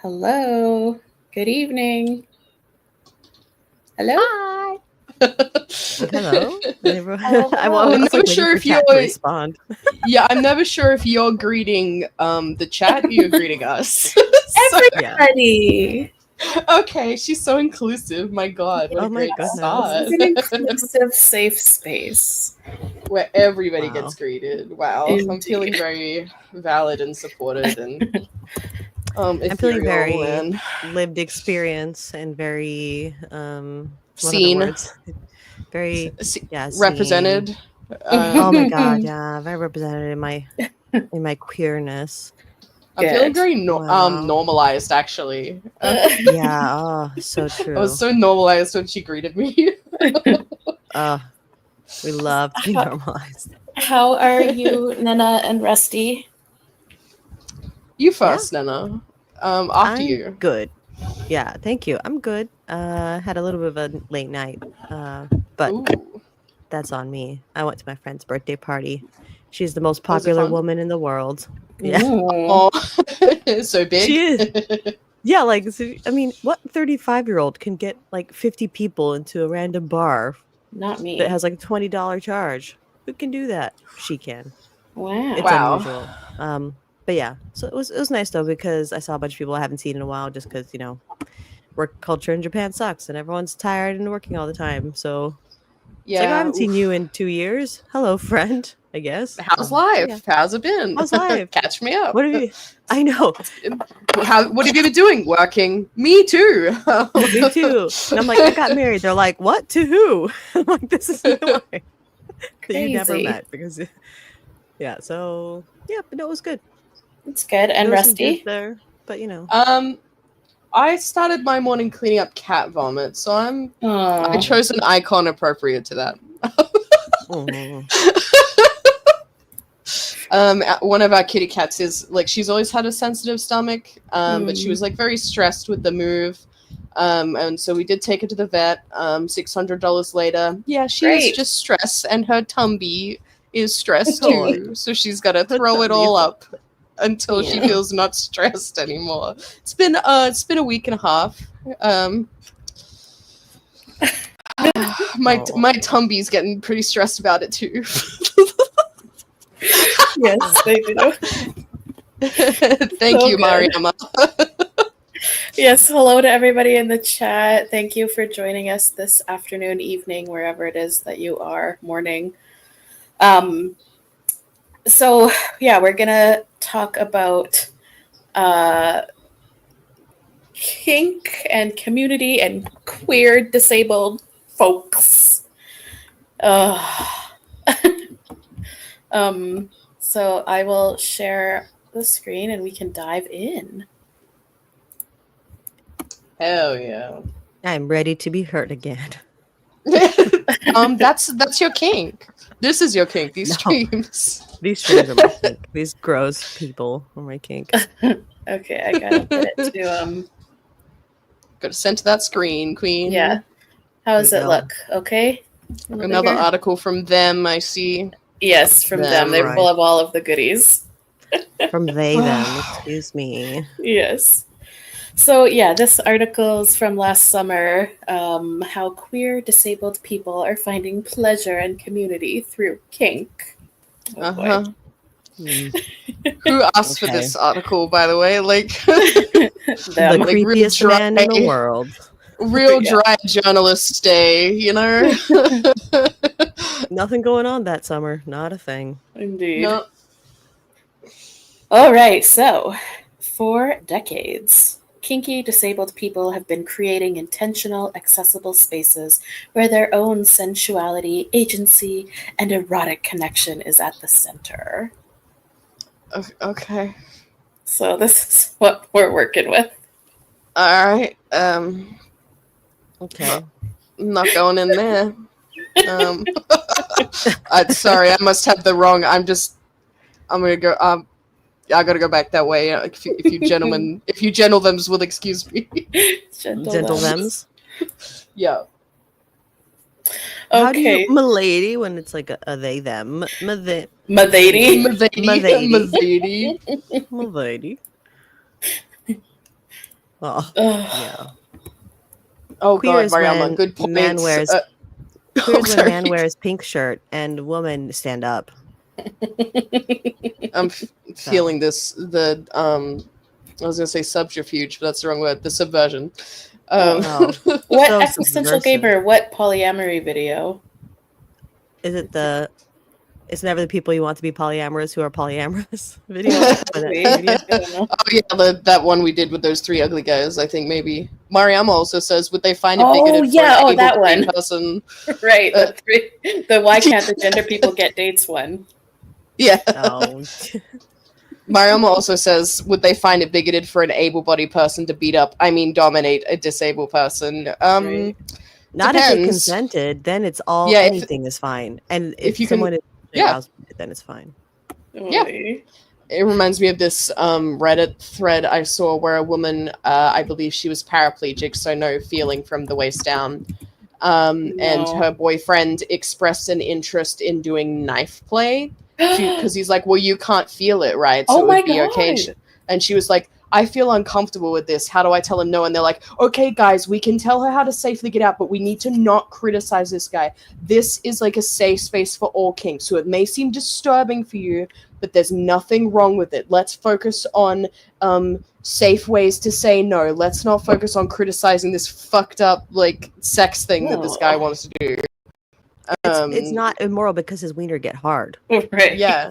Hello. Good evening. Hello. Hi. Hello. Hello. I I'm was never like sure waiting if for chat you're- to respond. Yeah, I'm never sure if you're greeting the chat or you're greeting us. Everybody. Okay, she's so inclusive. My God, what Oh a my great goodness. start. This is an inclusive, safe space. Where everybody Wow. gets greeted. Wow, I'm Indeed. feeling very valid and supported and I'm feeling ethereal very and lived experience and very what seen. other words? Very seen, seen. represented. Oh my god, yeah, very represented in my queerness. I'm feeling Good. very Wow. normalized, actually. Yeah, oh, so true. I was so normalized when she greeted me. We love to be normalized. How are you, Nana and Rusty? You first, Nana. After I'm you. good. Yeah, thank you. I'm good. Had a little bit of a late night, but Ooh. that's on me. I went to my friend's birthday party. She's the most Was it popular fun? woman in the world. Yeah, Ooh. Oh, so big. she is. Yeah, like I mean, what 35-year-old can get like 50 people into a random bar Not me. that has like a $20 charge? Who can do that? She can. Wow. It's Wow. unusual. But yeah, so it was nice though because I saw a bunch of people I haven't seen in a while just because work culture in Japan sucks and everyone's tired and working all the time. So it's like, I haven't seen you in 2 years. Hello, friend, I guess. How's So, life? yeah. How's it been? How's life? Catch me up. What have you? I know. What have you been doing? Working. Me too. Me too. And I'm like, I got married. They're like, what? To who? I'm like, this is why that you never Crazy. met because, yeah. So yeah, but no, it was good. It's good. And There was some Rusty? dirt there, but I started my morning cleaning up cat vomit, so I Oh. chose an icon appropriate to that. Oh. One of our kitty cats is like, she's always had a sensitive stomach, but she was like very stressed with the move, and so we did take her to the vet. $600 later, yeah, she is Great. just stressed, and her tumby is stressed Oh. too, so she's got to Her throw it tummy all is- up until she Yeah. feels not stressed anymore. It's been a week and a half. My tumby's getting pretty stressed about it too. Yes, they do. Thank So you, good. Mariama. Yes, hello to everybody in the chat. Thank you for joining us this afternoon, evening, wherever it is that you are, morning. So yeah, we're gonna talk about kink and community and queer disabled folks. So I will share the screen and we can dive in. Hell yeah. I'm ready to be hurt again. That's your kink. This is your kink. These No. streams. These streams are my kink. These gross people are my kink. Okay, I gotta put it to Gotta send to that screen, queen. yeah. How does Here it we go. look? Okay. Another Bigger? article from them, I see. Yes, from them. Them, They're right. full of all of the goodies. From they, them. Excuse me. Yes. So yeah, this article is from last summer. How queer disabled people are finding pleasure and community through kink. Oh, boy. Uh-huh. Who asked for Okay. this article, by the way? Like, The Them. like real creepiest man in the dry- world. real Yeah. dry journalist day, you know? Nothing going on that summer. Not a thing. Indeed. No. All right, so for decades, kinky disabled people have been creating intentional, accessible spaces where their own sensuality, agency, and erotic connection is at the center. Okay. So this is what we're working with. All right. Okay. I'm not going in there. Sorry, I must have the wrong. I'm gonna go. I gotta go back that way. If you gentlemen, if you gentlethems will excuse me. Gentle thems. Yeah. How do Okay. you, milady, when it's like a they, them? Milady. Milady. Milady. Oh, Ugh. yeah. Oh Queer God, is Mariama, when good man points. wears queer is when sorry. man wears pink shirt and woman stand up. I'm feeling this. I was gonna say subterfuge, but that's the wrong word. The subversion. Oh. What So existential subversive. gamer? What polyamory video? Is it it's never the people you want to be polyamorous who are polyamorous video? Maybe. Video? I don't know. Oh yeah, that one we did with those 3 ugly guys. I think maybe Mariama also says, would they find it Oh, bigoted yeah. for Oh, an that able-bodied one. person? Right. The why can't the gender people get dates one? Yeah. Oh. Mariama also says, would they find it bigoted for an able-bodied person to dominate a disabled person? Right. Not if they Depends. consented, then it's all Yeah, anything is fine. And if you someone can, is aroused, then it's fine. Yeah. It reminds me of this Reddit thread I saw where a woman, I believe she was paraplegic, so no feeling from the waist down, and her boyfriend expressed an interest in doing knife play because he's like, well, you can't feel it, right? So Oh it my would be okay. God. And she was like, I feel uncomfortable with this. How do I tell him no? And they're like, okay, guys, we can tell her how to safely get out, but we need to not criticize this guy. This is like a safe space for all kinks. So it may seem disturbing for you, but there's nothing wrong with it. Let's focus on safe ways to say no. Let's not focus on criticizing this fucked up like sex thing that this guy wants to do. It's not immoral because his wiener get hard. Right. Yeah.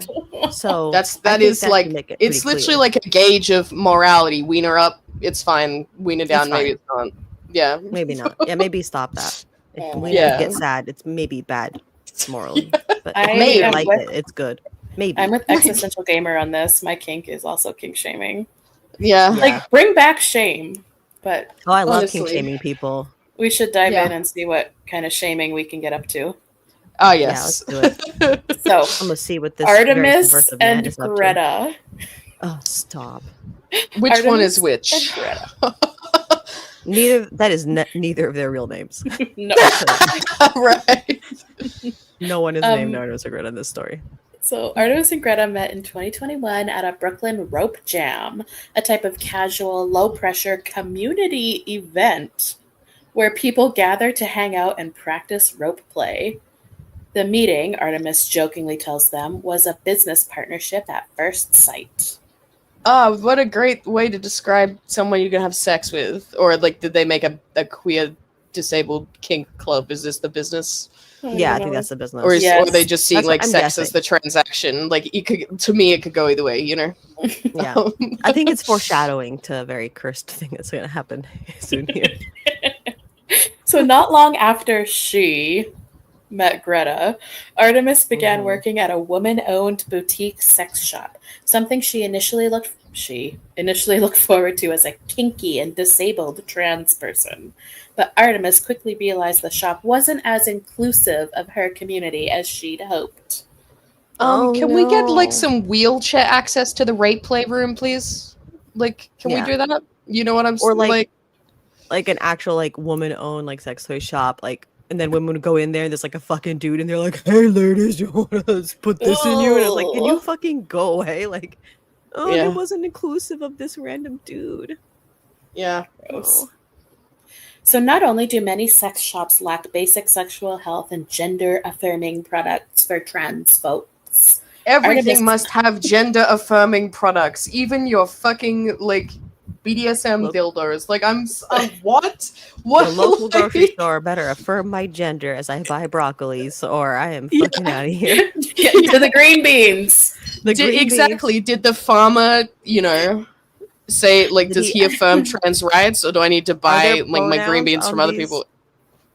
So it's literally like a gauge of morality. Wiener up, it's fine. Wiener down, maybe it's not. Yeah. Maybe not. Yeah, maybe stop that. If wiener gets sad, it's maybe bad morally. But if maybe like it, it's good. Maybe. I'm with Existential Gamer on this. My kink is also kink shaming. Yeah. Like, bring back shame. But I love kink shaming people. We should dive in and see what kind of shaming we can get up to. Oh, yes. Yeah, let's do it. So, I'm going to see what this Artemis and Greta. Oh, stop. Which Artemis one is which? And Greta. Neither of their real names. No. Right. No one is named Artemis or Greta in this story. So Artemis and Greta met in 2021 at a Brooklyn rope jam, a type of casual, low-pressure community event where people gather to hang out and practice rope play. The meeting, Artemis jokingly tells them, was a business partnership at first sight. Oh, what a great way to describe someone you're going to have sex with. Or, like, did they make a queer disabled kink club? Is this the business? Yeah, I think that's the business. Or are they just seeing like sex guessing as the transaction? Like, to me, it could go either way, you know? Yeah. I think it's foreshadowing to a very cursed thing that's going to happen soon here. So not long after she met Greta, Artemis began working at a woman-owned boutique sex shop, something she initially looked forward to as a kinky and disabled trans person. But Artemis quickly realized the shop wasn't as inclusive of her community as she'd hoped. Can we get like some wheelchair access to the rape playroom, please? Like, can we do that? You know what I'm saying? Or like an actual like woman-owned like sex toy shop, like. And then women would go in there and there's like a fucking dude and they're like, hey ladies, you want to put this in you? And I'm like, can you fucking go away? Like, it wasn't inclusive of this random dude. Yeah. Gross. So not only do many sex shops lack basic sexual health and gender-affirming products for trans folks. Everything must have gender-affirming products. Even your fucking, like, BDSM dildos. Like, what? What? The local grocery store better affirm my gender as I buy broccolis, or I am fucking out of here. To the green beans. Exactly. Did the farmer, say, like, does he affirm trans rights, or do I need to buy, like, my green beans from other people?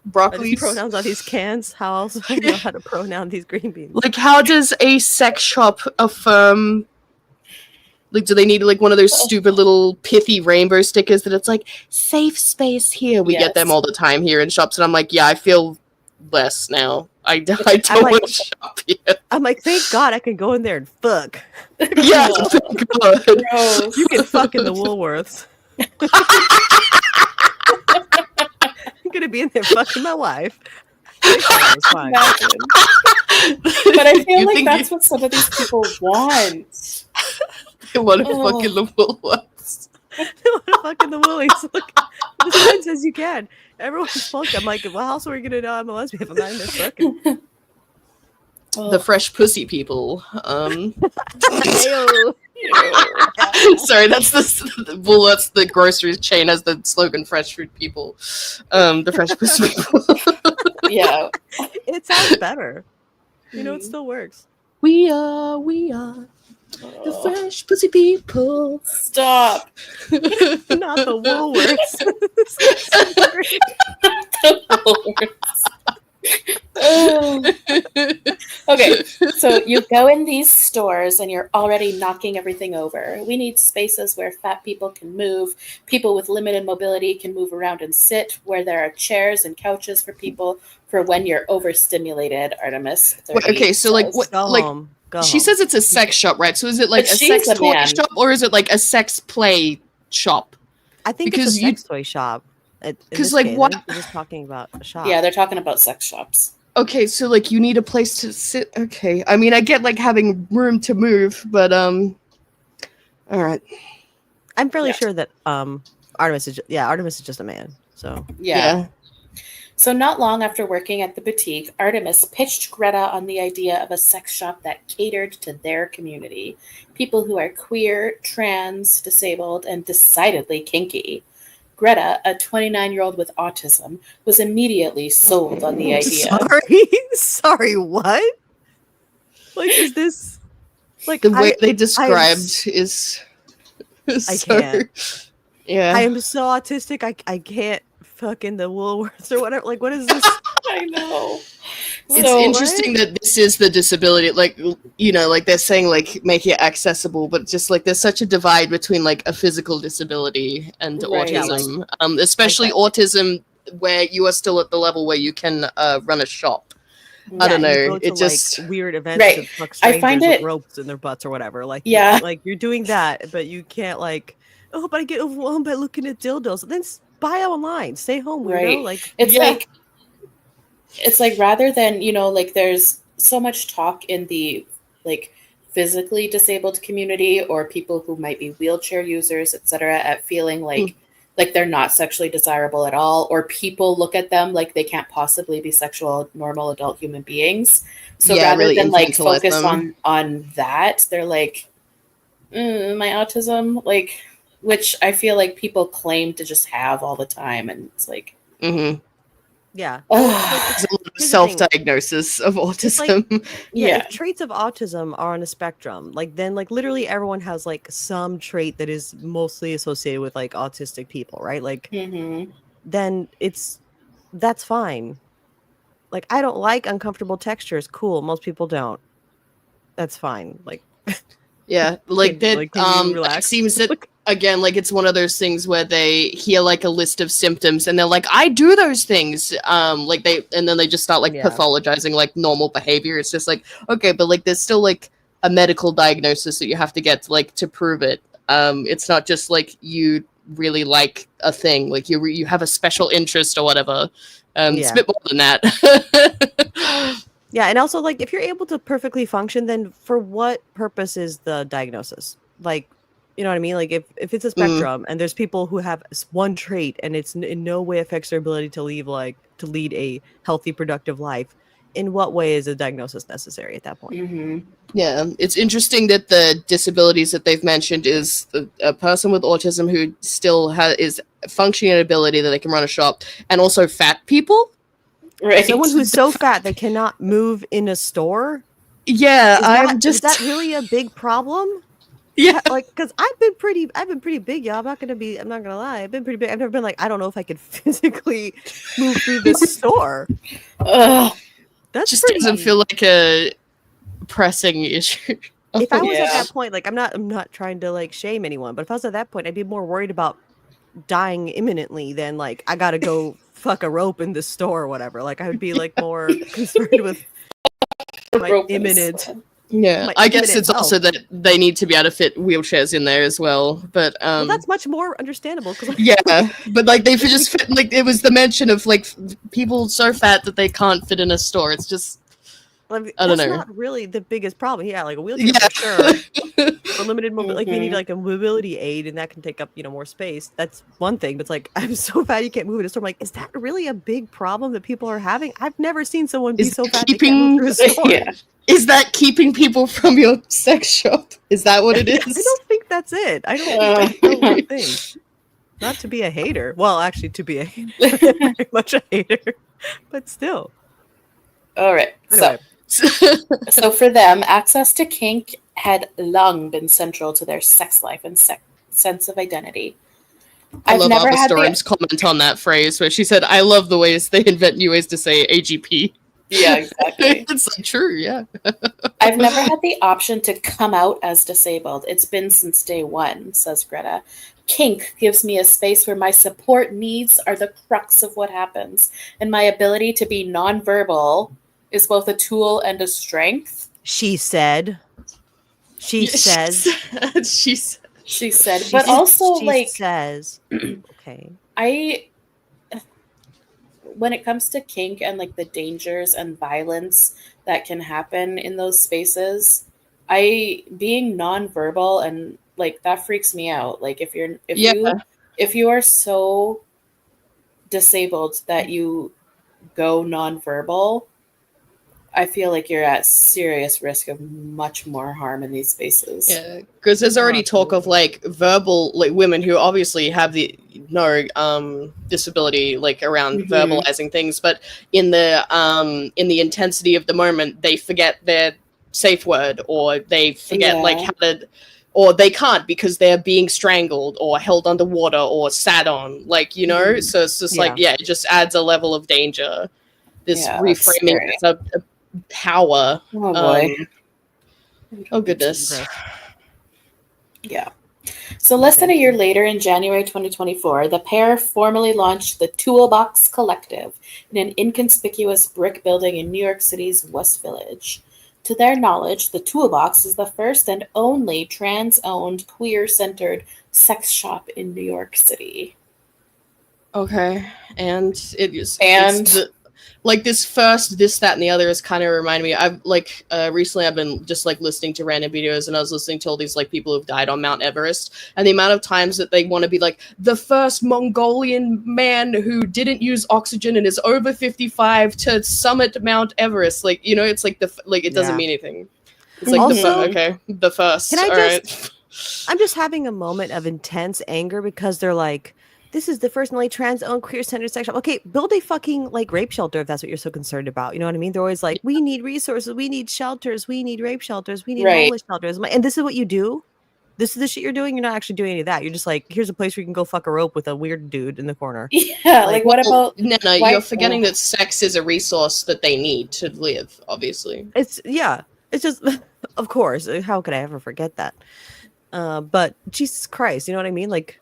Broccoli pronouns on these cans. How else do I know how to pronoun these green beans? Like, how does a sex shop affirm? Like, do they need like one of those stupid little pithy rainbow stickers that it's like safe space here? We get them all the time here in shops, and I'm like, yeah, I feel less now. I don't want to shop here. I'm like, thank God I can go in there and fuck. Yeah, thank God. You can fuck in the Woolworths. I'm gonna be in there fucking my wife. Fine. But I feel like that's what some of these people want. They want to fuck in the Woolworths. They want to fucking the willies. Look, the sign says you can. Everyone's fucked. I'm like, well, how else are we gonna know I'm a lesbian if I'm not in this fucking? The fresh pussy people. Ayo. Sorry, that's the grocery chain as the slogan, fresh fruit people. The fresh pussy people. Yeah. It sounds better. You know, it still works. We are the fresh pussy people. Stop. Not the Woolworths. Okay, so you go in these stores and you're already knocking everything over. We need spaces where fat people can move. People with limited mobility can move around and sit, where there are chairs and couches for people for when you're overstimulated, Artemis. Okay, so like what? Go like home. Go she home. says it's a sex shop, right? So is it like But a she's sex a toy man. shop, or is it like a sex play shop? I think because it's a sex toy shop. Because like what? We're just talking about a shop. Yeah, they're talking about sex shops. Okay, so like you need a place to sit. Okay, I mean I get like having room to move, but all right. I'm fairly sure that Artemis is just a man. So Yeah. So not long after working at the boutique, Artemis pitched Greta on the idea of a sex shop that catered to their community. People who are queer, trans, disabled, and decidedly kinky. Greta, a 29-year-old with autism, was immediately sold on the idea. Sorry, what? Like, is this like the way they described is I so, can't. Yeah. I am so autistic. I can't fucking the Woolworths or whatever. Like, what is this? I know. It's interesting that this is the disability, like, you know, like they're saying, like, make it accessible, but just like there's such a divide between like a physical disability and autism, especially autism, where you are still at the level where you can run a shop. I don't know. It just like, weird events to fuck strangers I find with it ropes in their butts or whatever. Like, like you're doing that, but you can't like. Oh, but I get overwhelmed by looking at dildos. Then buy online. Stay home, weirdo. Right. Like it's like rather than, you know, like there's so much talk in the like physically disabled community or people who might be wheelchair users, etc., at feeling like they're not sexually desirable at all, or people look at them like they can't possibly be sexual, normal adult human beings. So rather really than like focus them. on that, they're like, my autism, like, which I feel like people claim to just have all the time, and it's like, yeah, it's a little self-diagnosis of autism. Like, if traits of autism are on a spectrum, like then like literally everyone has like some trait that is mostly associated with like autistic people, right? Like then that's fine. Like, I don't like uncomfortable textures. Cool, most people don't. That's fine. Like yeah, like that it seems that again, like it's one of those things where they hear like a list of symptoms and they're like, I do those things. Like and then they just start like pathologizing like normal behavior. It's just like, okay, but like there's still like a medical diagnosis that you have to get to, like, to prove it. It's not just like you really like a thing, like you have a special interest or whatever. It's a bit more than that. Yeah, and also, like, if you're able to perfectly function, then for what purpose is the diagnosis? Like, you know what I mean? Like, if it's a spectrum and there's people who have one trait and it's in no way affects their ability to lead a healthy, productive life, in what way is a diagnosis necessary at that point? Yeah, it's interesting that the disabilities that they've mentioned is a person with autism who still is functioning ability that they can run a shop, and also fat people. Right. Someone who's so fat they cannot move in a store. Yeah, is that really a big problem? Yeah, like, because I've been pretty big, y'all. I'm not gonna lie. I've been pretty big. I've never been like, I don't know if I could physically move through this store. That just doesn't feel like a pressing issue. If I was at that point, like, I'm not trying to like shame anyone, but if I was at that point, I'd be more worried about dying imminently than like I gotta go fuck a rope in the store or whatever. Like, I would be like more concerned with my imminent. Yeah, I guess it's also that they need to be able to fit wheelchairs in there as well. But well, that's much more understandable. But like they just fit, like it was the mention of like people so fat that they can't fit in a store. It's just Like, I don't that's know. not really the biggest problem. Yeah, like a wheelchair for sure. For limited mobility, like you need like a mobility aid, and that can take up more space. That's one thing. But it's like, I'm so fat you can't move in a store. I'm like, is that really a big problem that people are having? I've never seen someone be so fat they can't move through a store. Yeah. Is that keeping people from your sex shop? Is that what it is? I don't think that's it. I don't think that's the whole thing. Not to be a hater. Well, actually, to be very much a hater, but still. All right. Anyway. So for them, access to kink had long been central to their sex life and sense of identity. I love Abba Storm's comment on that phrase where she said, I love the ways they invent new ways to say AGP. Yeah, exactly. It's like, true, yeah. I've never had the option to come out as disabled. It's been since day one, says Greta. Kink gives me a space where my support needs are the crux of what happens, and my ability to be nonverbal is both a tool and a strength. She said. She says. She said. She said. But also, she like... says. Okay. When it comes to kink and, like, the dangers and violence that can happen in those spaces, being nonverbal and, like, that freaks me out. Like, if you are so disabled that you go nonverbal, I feel like you're at serious risk of much more harm in these spaces. Yeah, because there's already talk of like verbal, like women who obviously have no disability, like around verbalizing things, but in the intensity of the moment, they forget their safe word, or they forget like how to, or they can't because they're being strangled or held underwater or sat on, like, so it's just like, it just adds a level of danger. This reframing is a power. Oh boy. Oh goodness. Yeah. So less than a year later, in January 2024, the pair formally launched the Toolbox Collective in an inconspicuous brick building in New York City's West Village. To their knowledge, the Toolbox is the first and only trans-owned, queer-centered sex shop in New York City. Okay. And like this, that, and the other is kind of reminding me. I've like recently I've been just like listening to random videos, and I was listening to all these like people who've died on Mount Everest, and the amount of times that they want to be like the first Mongolian man who didn't use oxygen and is over 55 to summit Mount Everest. Like, it's like it doesn't mean anything. It's like also, the first. Can I I'm just having a moment of intense anger because they're like, this is the first and only trans-owned queer-centered sex shop. Okay, build a fucking like rape shelter if that's what you're so concerned about. You know what I mean? They're always like, we need resources, we need shelters, we need rape shelters, we need homeless shelters. And this is what you do? This is the shit you're doing? You're not actually doing any of that. You're just like, here's a place where you can go fuck a rope with a weird dude in the corner. Yeah, like what about... No, you're forgetting that sex is a resource that they need to live, obviously. It's just, of course, how could I ever forget that? But Jesus Christ, you know what I mean? Like,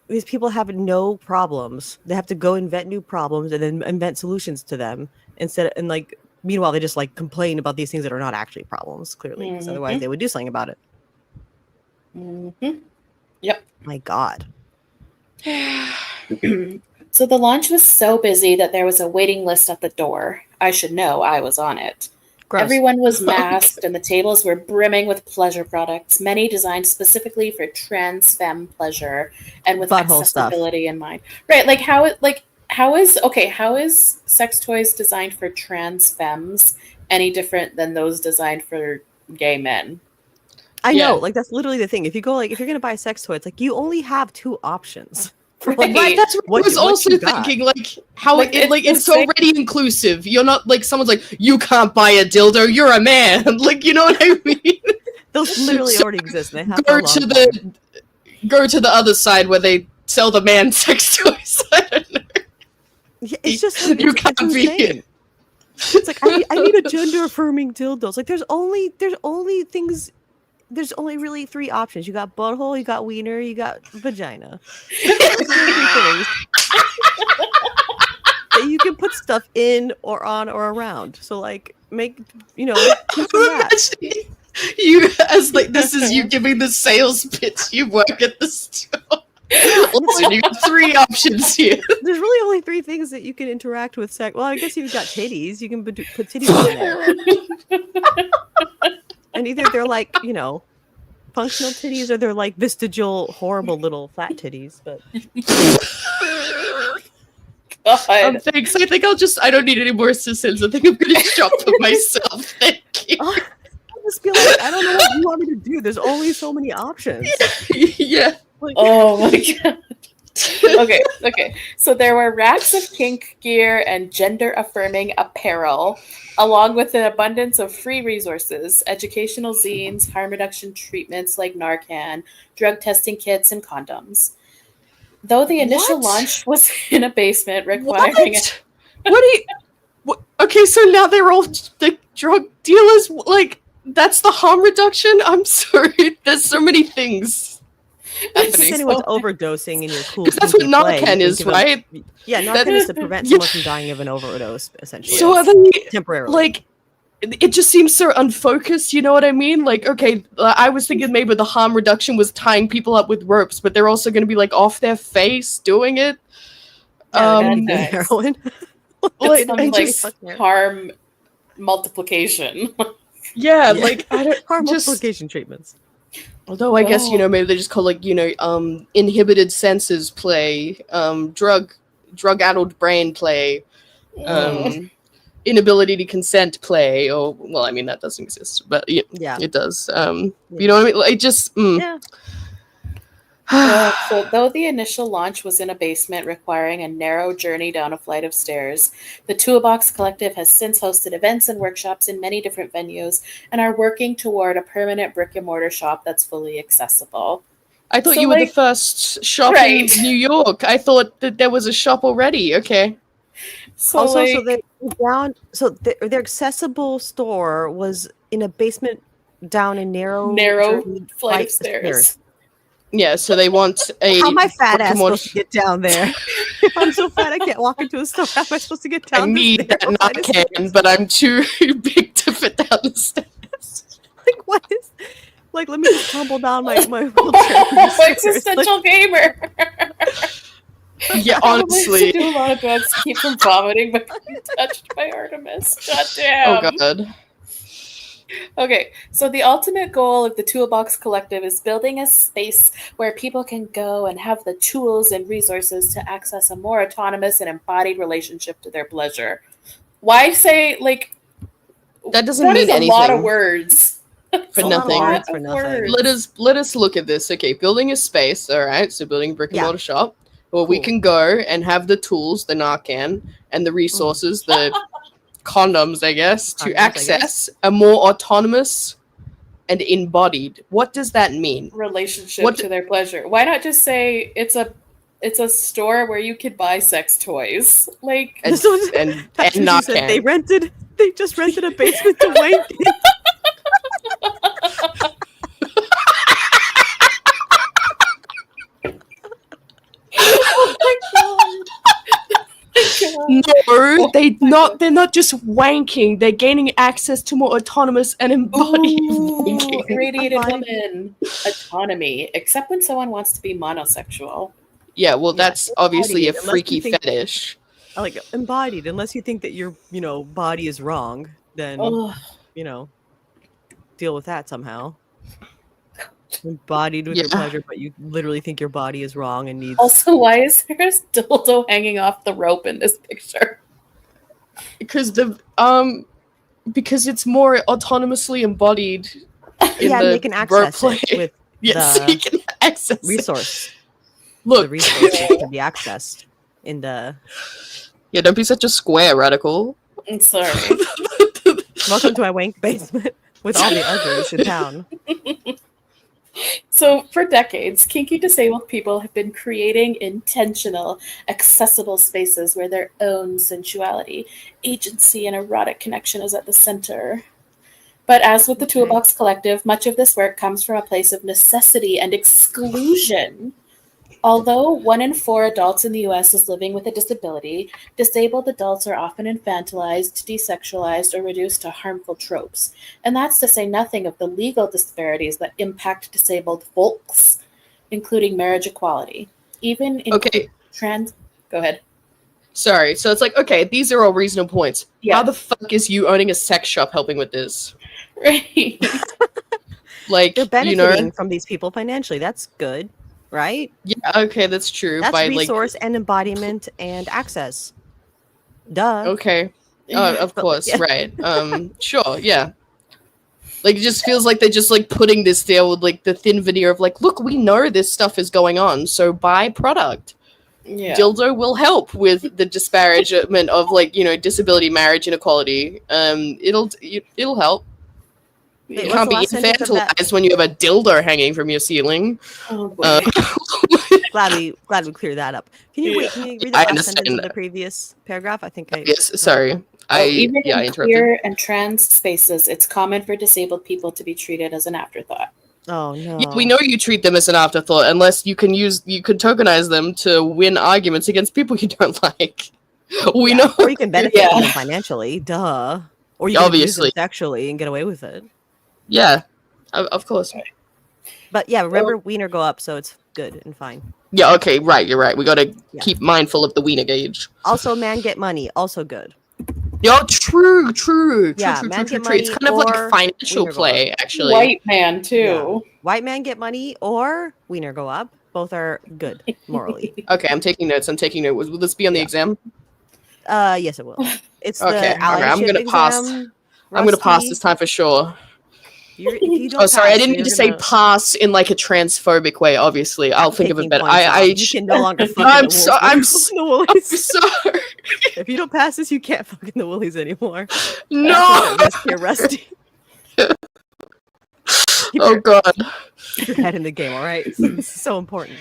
these people have no problems. They have to go invent new problems and then invent solutions to them meanwhile they just like complain about these things that are not actually problems, clearly, because otherwise they would do something about it. Yep. My God. So the launch was so busy that there was a waiting list at the door. I should know, I was on it. Gross. Everyone was masked, and the tables were brimming with pleasure products, many designed specifically for trans femme pleasure and with accessibility in mind. Right, like how is sex toys designed for trans femmes any different than those designed for gay men? I know, like that's literally the thing. If you're gonna buy a sex toy, it's like you only have two options. Right, that's what I was also thinking, like, how it's already inclusive. You're not, like, someone's like, you can't buy a dildo, you're a man. Like, you know what I mean? Those literally already exist. They have go to the other side where they sell the man sex toys. I don't know. Yeah, it's just, you can't be insane. It's like, I need a gender-affirming dildo. It's like, there's only really three options. You got butthole, you got wiener, you got vagina. Those things that you can put stuff in or on or around. So like make you as like this is you giving the sales pitch. You work at the store. person. You got 3 options here. There's really only 3 things that you can interact with sex. Well, I guess you've got titties. You can put titties on there. And either they're like, functional titties, or they're like vestigial, horrible little flat titties. But God. Thanks. I think I don't need any more assistance. I think I'm going to shop for myself. Thank you. I just feel like I don't know what you want me to do. There's only so many options. Yeah. Like, Oh my God. Okay. So there were racks of kink gear and gender-affirming apparel, along with an abundance of free resources, educational zines, harm reduction treatments like Narcan, drug testing kits, and condoms. Though the initial launch was in a basement requiring... Okay, so now they're all the drug dealers? Like, that's the harm reduction? I'm sorry. There's so many things. If anyone's overdosing in your cool, because that's what Narcan is, right? Yeah, Narcan is to prevent someone from dying of an overdose, essentially. So are they temporarily? Like, it just seems so unfocused. You know what I mean? Like, okay, I was thinking maybe the harm reduction was tying people up with ropes, but they're also going to be like off their face doing it. Heroin. Harm multiplication. Yeah, like I don't harm multiplication treatments. Although I guess maybe they just call inhibited senses play, drug-addled brain play, inability to consent play, or well, I mean that doesn't exist, but yeah, it does. You know what I mean? Like just yeah. So though the initial launch was in a basement requiring a narrow journey down a flight of stairs, the Toolbox Collective has since hosted events and workshops in many different venues and are working toward a permanent brick-and-mortar shop that's fully accessible. I thought you were the first shop in New York. I thought that there was a shop already. Okay. So their accessible store was in a basement down a narrow flight of stairs. Yeah, so they want a... How am I fat ass supposed to get down there? If I'm so fat I can't walk into a store, how am I supposed to get down I need that Narcan, but I'm too big to fit down the stairs. Like, what is... Like, let me just tumble down my wheelchair. Existential gamer! Yeah, honestly. I do a lot of drugs to keep from vomiting, but being touched by Artemis. God damn. Oh, God. Okay, so the ultimate goal of the Toolbox Collective is building a space where people can go and have the tools and resources to access a more autonomous and embodied relationship to their pleasure. Why say, like... That doesn't mean anything. A lot of words. For nothing. Words. Let us look at this. Okay, building a space, all right? So building a brick-and-mortar shop where we can go and have the tools, the Narcan, and the resources, the... condoms, I guess, to access a more autonomous and embodied. What does that mean? Relationship to their pleasure. Why not just say it's a store where you could buy sex toys? Like and Narcan. They just rented a basement to wank in. Oh my God. No, they're not just wanking, they're gaining access to more autonomous and embodied wanking. Radiated woman autonomy, except when someone wants to be monosexual. Yeah, well that's obviously a freaky fetish. Like embodied, unless you think that your body is wrong, then deal with that somehow. Embodied with your pleasure, but you literally think your body is wrong and needs... Also, why is there a dildo hanging off the rope in this picture? Because it's more autonomously embodied in they can access it with you can access resource. Look, the resources can be accessed in the... Yeah, don't be such a square, radical. I'm sorry. Welcome to my wank basement with all the others in town. So, for decades, kinky disabled people have been creating intentional, accessible spaces where their own sensuality, agency, and erotic connection is at the center. But as with the Toolbox Collective, much of this work comes from a place of necessity and exclusion. Although 1 in 4 adults in the U.S. is living with a disability, disabled adults are often infantilized, desexualized, or reduced to harmful tropes. And that's to say nothing of the legal disparities that impact disabled folks, including marriage equality. even Okay. trans. Go ahead. Sorry. So it's like, okay, these are all reasonable points. Yeah. How the fuck is you owning a sex shop helping with this? Right. Like, They're benefiting from these people financially. That's good, right? Yeah, okay, that's true. That's By resource and embodiment and access. Duh. Okay. Of But, course, yeah. right. Sure, yeah. Like, it just feels like they're just, like, putting this there with, like, the thin veneer of, like, look, we know this stuff is going on, so buy product. Yeah. Dildo will help with the disparagement of, like, disability marriage inequality. It'll help. Wait, You what's can't the be last sentence of that? infantilized when you have a dildo hanging from your ceiling. Oh boy. Glad we cleared that up. Can you read the I last sentence understand of the previous paragraph? I think I Yes, sorry. Even I in interrupted. queer and trans spaces, it's common for disabled people to be treated as an afterthought. Oh no. Yeah, we know you treat them as an afterthought unless you could tokenize them to win arguments against people you don't like. We know. Or you can benefit Yeah. from them financially, duh. Or you can abuse them Obviously. sexually and get away with it. Yeah, of course. But yeah, remember wiener go up, so it's good and fine. Yeah, okay, right, you're right. We gotta keep mindful of the wiener gauge. Also, man get money, also good. Yeah, true. Yeah, True. man get It's money kind of like or financial wiener go play, up. actually. White man too. Yeah. White man get money or wiener go up. Both are good morally. Okay, I'm taking notes. Will this be on the exam? Yes, it will. It's Okay, the allyship I'm gonna pass. exam. I'm gonna pass Rusty. this time for sure. If you don't Sorry, I pass, didn't mean to you're say gonna- pass in like a transphobic way. Obviously, I'll think of it taking better. points off. You can no longer fuck in the Woolies. I'm sorry. If you don't pass this, you can't fuck in the Woolies anymore. No. You're rusty. Oh god. Keep your head in the game, all right? It's so important.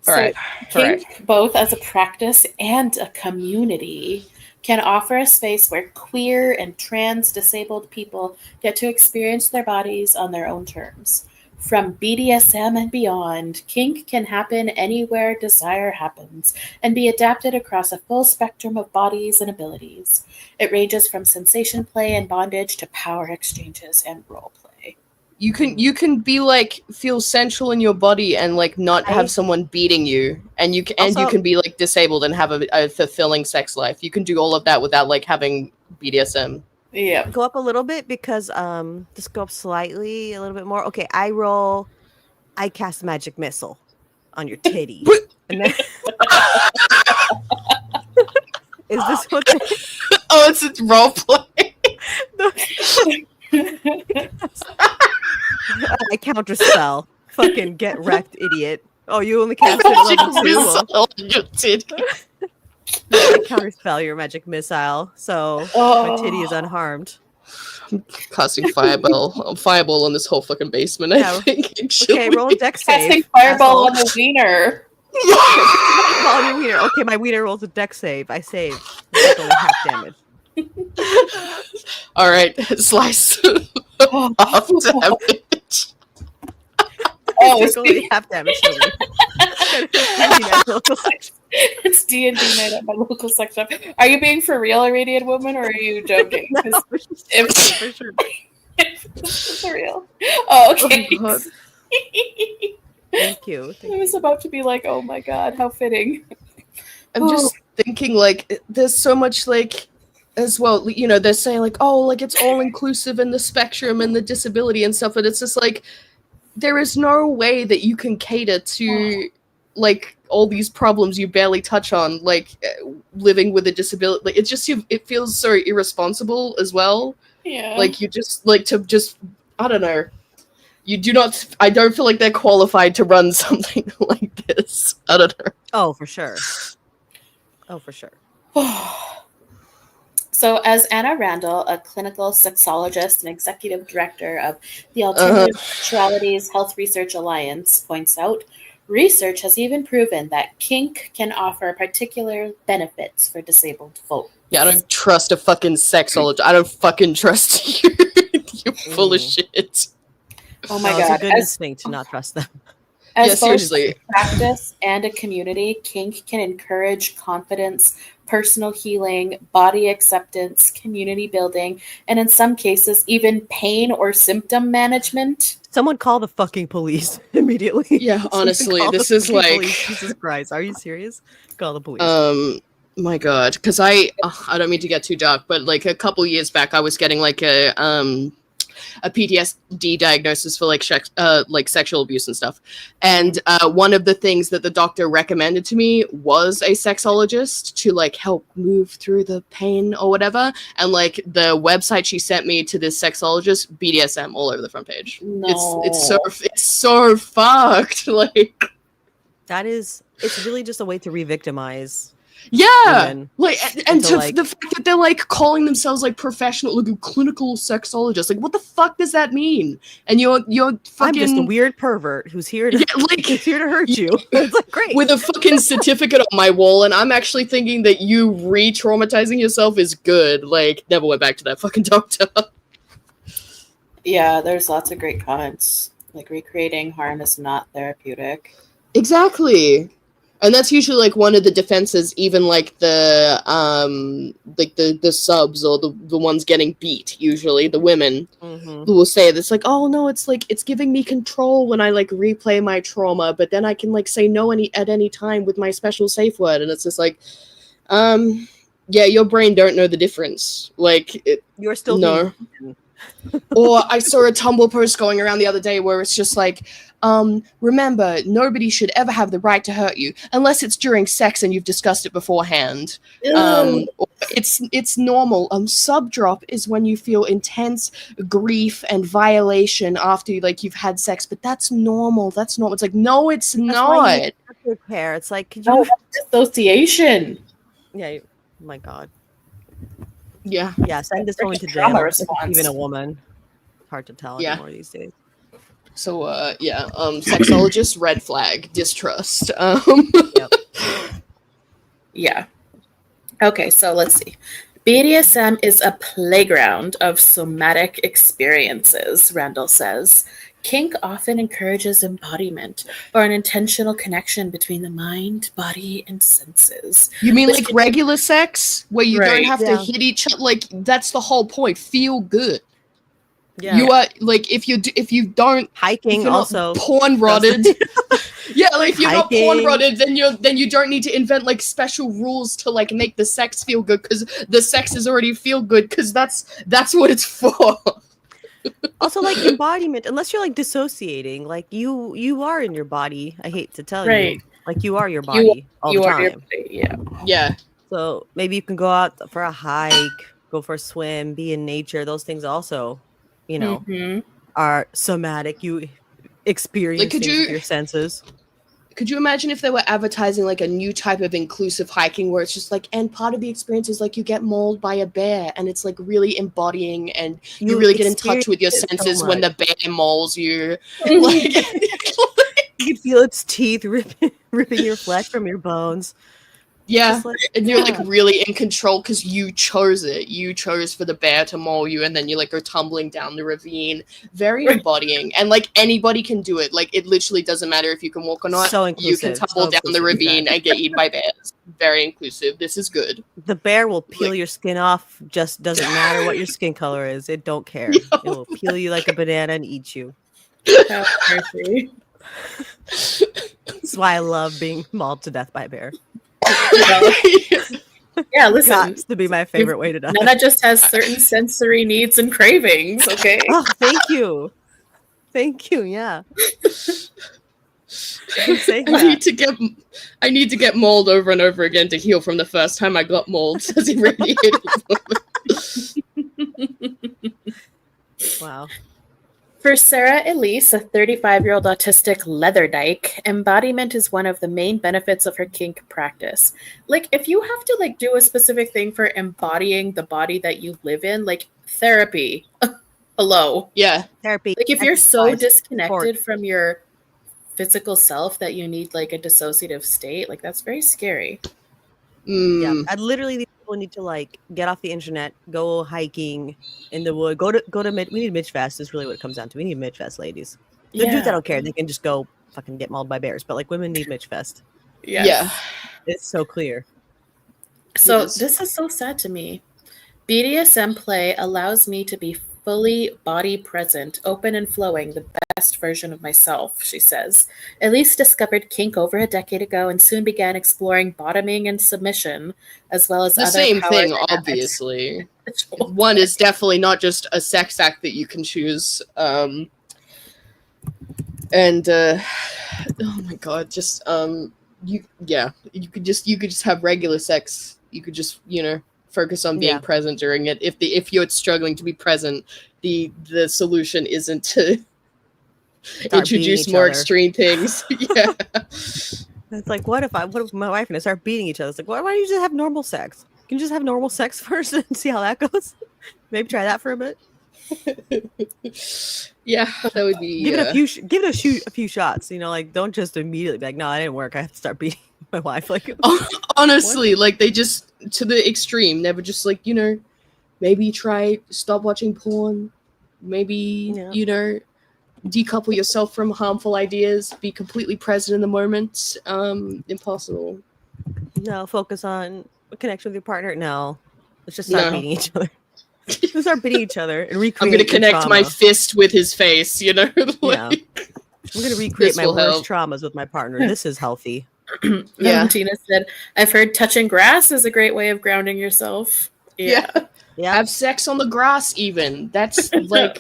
All right. Kink, both as a practice and a community, can offer a space where queer and trans disabled people get to experience their bodies on their own terms. From BDSM and beyond, kink can happen anywhere desire happens and be adapted across a full spectrum of bodies and abilities. It ranges from sensation play and bondage to power exchanges and role play. You can be like feel sensual in your body and like not have someone beating you, and you can be like disabled and have a fulfilling sex life. You can do all of that without like having BDSM. Yeah. Go up a little bit because just go up slightly a little bit more. Okay, I cast magic missile on your titty. And then is this what Oh, it's role play. I counter spell. Fucking get wrecked, idiot. Oh, you only cast it level 2. I counter spell your magic missile, so my titty is unharmed. I'm casting fireball on this whole fucking basement. I think. Okay, roll a dex save. Casting fireball on the wiener. On your wiener. Okay, my wiener rolls a dex save. I saved. That's only half damage. All right, slice. Half damage. It's only half damage. It's D&D night at my local sex shop. Are you being for real, Irradiated Woman, or are you joking? No, for sure. It's for real. Oh, okay. Oh, Thank you. I was about to be like, oh my god, how fitting. I'm just thinking, like, there's so much, like, as well, you know, they're saying, like, oh, like, it's all inclusive in the spectrum and the disability and stuff, but it's just, like, there is no way that you can cater to, like, all these problems you barely touch on, like, living with a disability. Like, it feels so irresponsible as well. Yeah. Like, you just, like, I don't know. I don't feel like they're qualified to run something like this. I don't know. Oh, for sure. So, as Anna Randall, a clinical sexologist and executive director of the Alternative Sexualities Health Research Alliance, points out, research has even proven that kink can offer particular benefits for disabled folk. Yeah, I don't trust a fucking sexologist. I don't fucking trust you. You're full of shit. Oh my god. It's a good instinct to not trust them. As seriously. Both a practice and a community, kink can encourage confidence, personal healing, body acceptance, community building, and in some cases, even pain or symptom management. Someone call the fucking police immediately. Yeah, honestly, this is like... Police. Jesus Christ, are you serious? Call the police. My God, because I don't mean to get too dark, but like a couple years back, I was getting like a PTSD diagnosis for like sexual abuse and stuff. And one of the things that the doctor recommended to me was a sexologist to like help move through the pain or whatever. And like the website she sent me to this sexologist, BDSM all over the front page. No. It's so fucked. Like it's really just a way to re-victimize. Yeah, women. Like and to like, the fact that they're like calling themselves like professional, like clinical sexologists. Like, what the fuck does that mean? And you're fucking... I'm just a weird pervert who's here to who's here to hurt you. It's like great with a fucking certificate on my wall, and I'm actually thinking that you re-traumatizing yourself is good. Like, never went back to that fucking doctor. Yeah, there's lots of great comments. Like, recreating harm is not therapeutic. Exactly. And that's usually like one of the defenses, even like the subs or the ones getting beat, usually the women who will say this, like, oh no, it's like it's giving me control when I like replay my trauma, but then I can like say no at any time with my special safe word, and it's just like, yeah, your brain don't know the difference. Like you're still no. Or I saw a Tumblr post going around the other day where it's just like, remember, nobody should ever have the right to hurt you unless it's during sex and you've discussed it beforehand. It's normal. Sub drop is when you feel intense grief and violation after you've had sex, but that's normal. That's normal. It's like, no, it's not. Repair. It's like, could you dissociation? Yeah. Oh my God. Yeah. Yeah. Send this woman to jail. Even a woman. Hard to tell anymore these days. So, sexologist, red flag, distrust. Yep. Yeah. Okay, so let's see. BDSM is a playground of somatic experiences, Randall says. Kink often encourages embodiment or an intentional connection between the mind, body, and senses. You mean like regular sex? Where you don't have to hit each other? Like, that's the whole point. Feel good. Yeah. You are like if you don't hiking if you're also not porn rotted. Yeah, like if you're hiking. Not porn rotted, then you don't need to invent like special rules to like make the sex feel good because the sex is already feel good because that's what it's for. Also, like embodiment, unless you're like dissociating, like you are in your body. I hate to tell you, like you are your body all the time. Yeah. So maybe you can go out for a hike, go for a swim, be in nature. Those things also, are somatic. You experience like, things with your senses. Could you imagine if they were advertising like a new type of inclusive hiking where it's just like, and part of the experience is like you get mauled by a bear and it's like really embodying and you really get in touch with your senses when the bear mauls you. Like, you feel its teeth ripping your flesh from your bones. Yeah, and you're like really in control because you chose it. You chose for the bear to maul you, and then you like go tumbling down the ravine. Very embodying, and like anybody can do it. Like it literally doesn't matter if you can walk or not. So inclusive. You can tumble down the ravine and get eaten by bears. Very inclusive. This is good. The bear will peel your skin off. Just doesn't matter what your skin color is. It don't care. It will peel you like a banana and eat you. That's why I love being mauled to death by a bear. Yeah, listen. Got to be my favorite way to die. Nana just has certain sensory needs and cravings. Okay. Oh, thank you. Yeah. I need to get mauled over and over again to heal from the first time I got mauled. Says he radiated. Wow. For Sarah Elise, a 35-year-old autistic leatherdyke, embodiment is one of the main benefits of her kink practice. Like, if you have to, like, do a specific thing for embodying the body that you live in, like, therapy. Hello. Yeah. Therapy. Like, if you're so disconnected from your physical self that you need, like, a dissociative state, like, that's very scary. Yeah. These people need to, like, get off the internet, go hiking in the wood, we need Midge Fest is really what it comes down to. We need Midge Fest, ladies. The dudes, I don't care. They can just go fucking get mauled by bears, but like women need Midge Fest. Yeah. It's so clear. So this is so sad to me. BDSM play allows me to be fully body present, open and flowing, the best version of myself, she says. Elise discovered kink over a decade ago and soon began exploring bottoming and submission, as well as the other same power thing, dynamics. obviously. One is definitely not just a sex act that you can choose. Oh my god, just you could just have regular sex. You could just, focus on being present during it. If you're struggling to be present, the solution isn't to introduce more extreme things. Yeah. It's like, what if my wife and I start beating each other? It's like, why don't you just have normal sex? Can you just have normal sex first and see how that goes? Maybe try that for a bit. Yeah, that would be. Give it a few shots. Like, don't just immediately be like, no, that didn't work. I have to start beating my wife. Like, honestly, like they just to the extreme. Never just like maybe try stop watching porn. Maybe decouple yourself from harmful ideas. Be completely present in the moment. Impossible. No, focus on a connection with your partner. No, let's just start beating each other. Let's start beating each other and recreate. I'm gonna connect my fist with his face. Like, yeah. I'm gonna recreate my worst traumas with my partner. This is healthy. Valentina said, "I've heard touching grass is a great way of grounding yourself." Yeah. Have sex on the grass. Even that's like,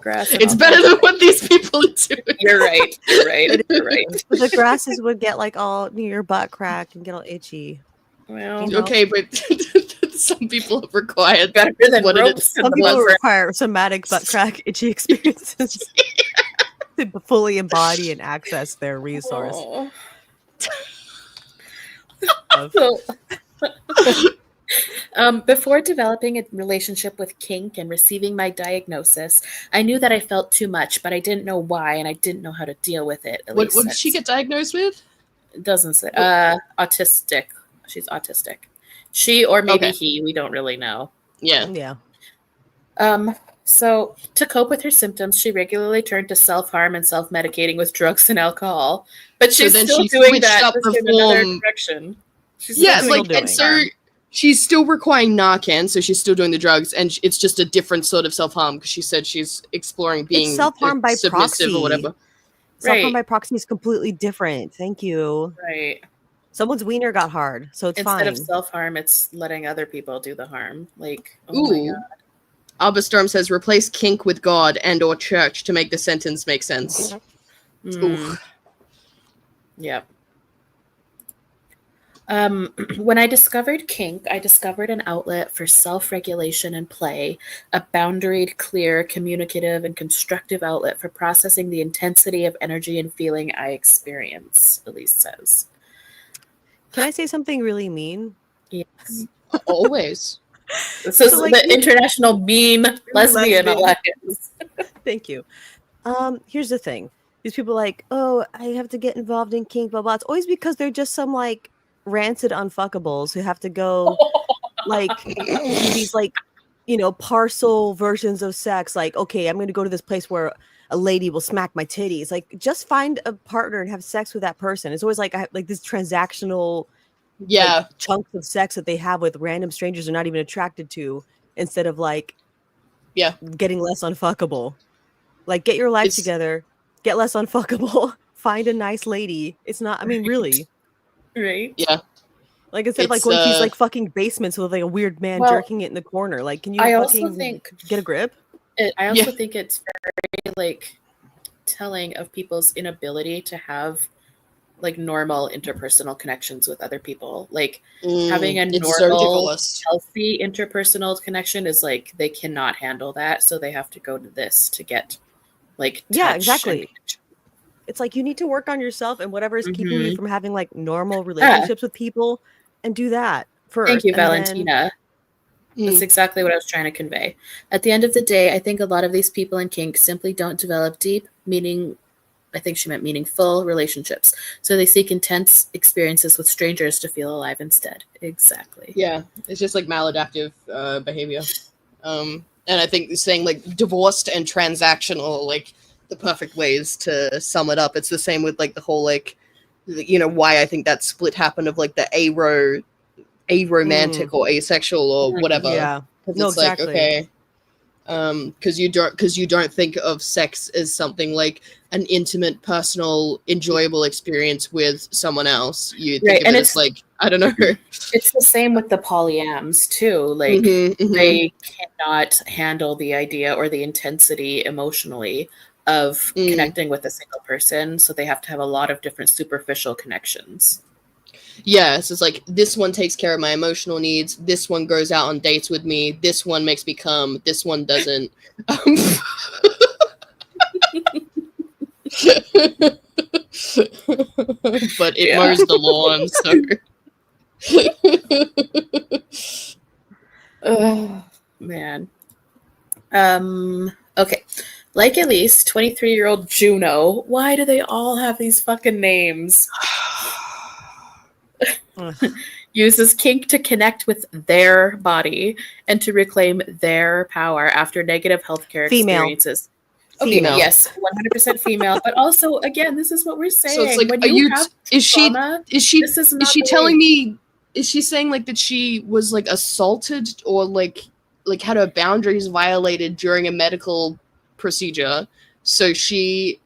grass. It's better than what these people are doing. You're right. The grasses would get like all near your butt crack and get all itchy. Well, okay, but some people have required better than ropes. Some people require somatic butt crack itchy experiences to fully embody and access their resource. Before developing a relationship with kink and receiving my diagnosis, I knew that I felt too much, but I didn't know why, and I didn't know how to deal with it. What did she get diagnosed with? It doesn't say. Autistic. She's autistic. She or maybe he. We don't really know. Yeah. So to cope with her symptoms, she regularly turned to self-harm and self-medicating with drugs and alcohol. But she's still doing that just in another direction. She's still requiring Narcan, so she's still doing the drugs, and it's just a different sort of self-harm because she said she's exploring being self-harm by submissive proxy or whatever. Self-harm by proxy is completely different. Thank you. Right. Someone's wiener got hard, so it's Instead fine. of self-harm, it's letting other people do the harm. Like, my God. Alberstorm says, replace kink with God and or church to make the sentence make sense. Yep. When I discovered kink, I discovered an outlet for self-regulation and play, a boundaried, clear, communicative, and constructive outlet for processing the intensity of energy and feeling I experience, Elise says. Can I say something really mean? Yes. Always. This is the international meme lesbian Alexis. Thank you. Here's the thing. These people are like, oh, I have to get involved in kink, blah, blah. It's always because they're just some like rancid unfuckables who have to go like these like, parcel versions of sex. Like, okay, I'm going to go to this place where a lady will smack my titties. Like, just find a partner and have sex with that person. It's always like this transactional chunks of sex that they have with random strangers they're not even attracted to, instead of like getting less unfuckable. Like, get your life together, get less unfuckable, find a nice lady. It's not, I mean, really. Right. Yeah. Like, instead of like going to these like fucking basements with like a weird man jerking it in the corner. Like, can you get a grip? I also think it's very like telling of people's inability to have like normal interpersonal connections with other people. Like having a normal, healthy interpersonal connection is like they cannot handle that, so they have to go to this to get like touch exactly. It's like you need to work on yourself and whatever is keeping you from having like normal relationships with people, and do that first. Thank you, Valentina. That's exactly what I was trying to convey. At the end of the day, I think a lot of these people in kink simply don't develop deep, I think she meant meaningful relationships. So they seek intense experiences with strangers to feel alive instead. Exactly. Yeah, it's just like maladaptive behavior. And I think saying like divorced and transactional, like the perfect ways to sum it up. It's the same with like the whole like why I think that split happened of like the aromantic or asexual or whatever. Yeah. No, it's exactly. like, okay, because you don't think of sex as something like an intimate, personal, enjoyable experience with someone else. You think of it as like, I don't know. It's the same with the polyams too. Like they cannot handle the idea or the intensity emotionally of connecting with a single person, so they have to have a lot of different superficial connections. Yeah, so it's like, this one takes care of my emotional needs, this one goes out on dates with me, this one makes me come, this one doesn't. But it mows the lawn, so. Oh, man. Okay. Like Elise, 23-year-old Juno. Why do they all have these fucking names? Uses kink to connect with their body and to reclaim their power after negative healthcare experiences. Okay, female. Yes, 100% female. But also, again, this is what we're saying. So it's like, when is she telling me? Is she saying like that she was like assaulted or like had her boundaries violated during a medical procedure? So she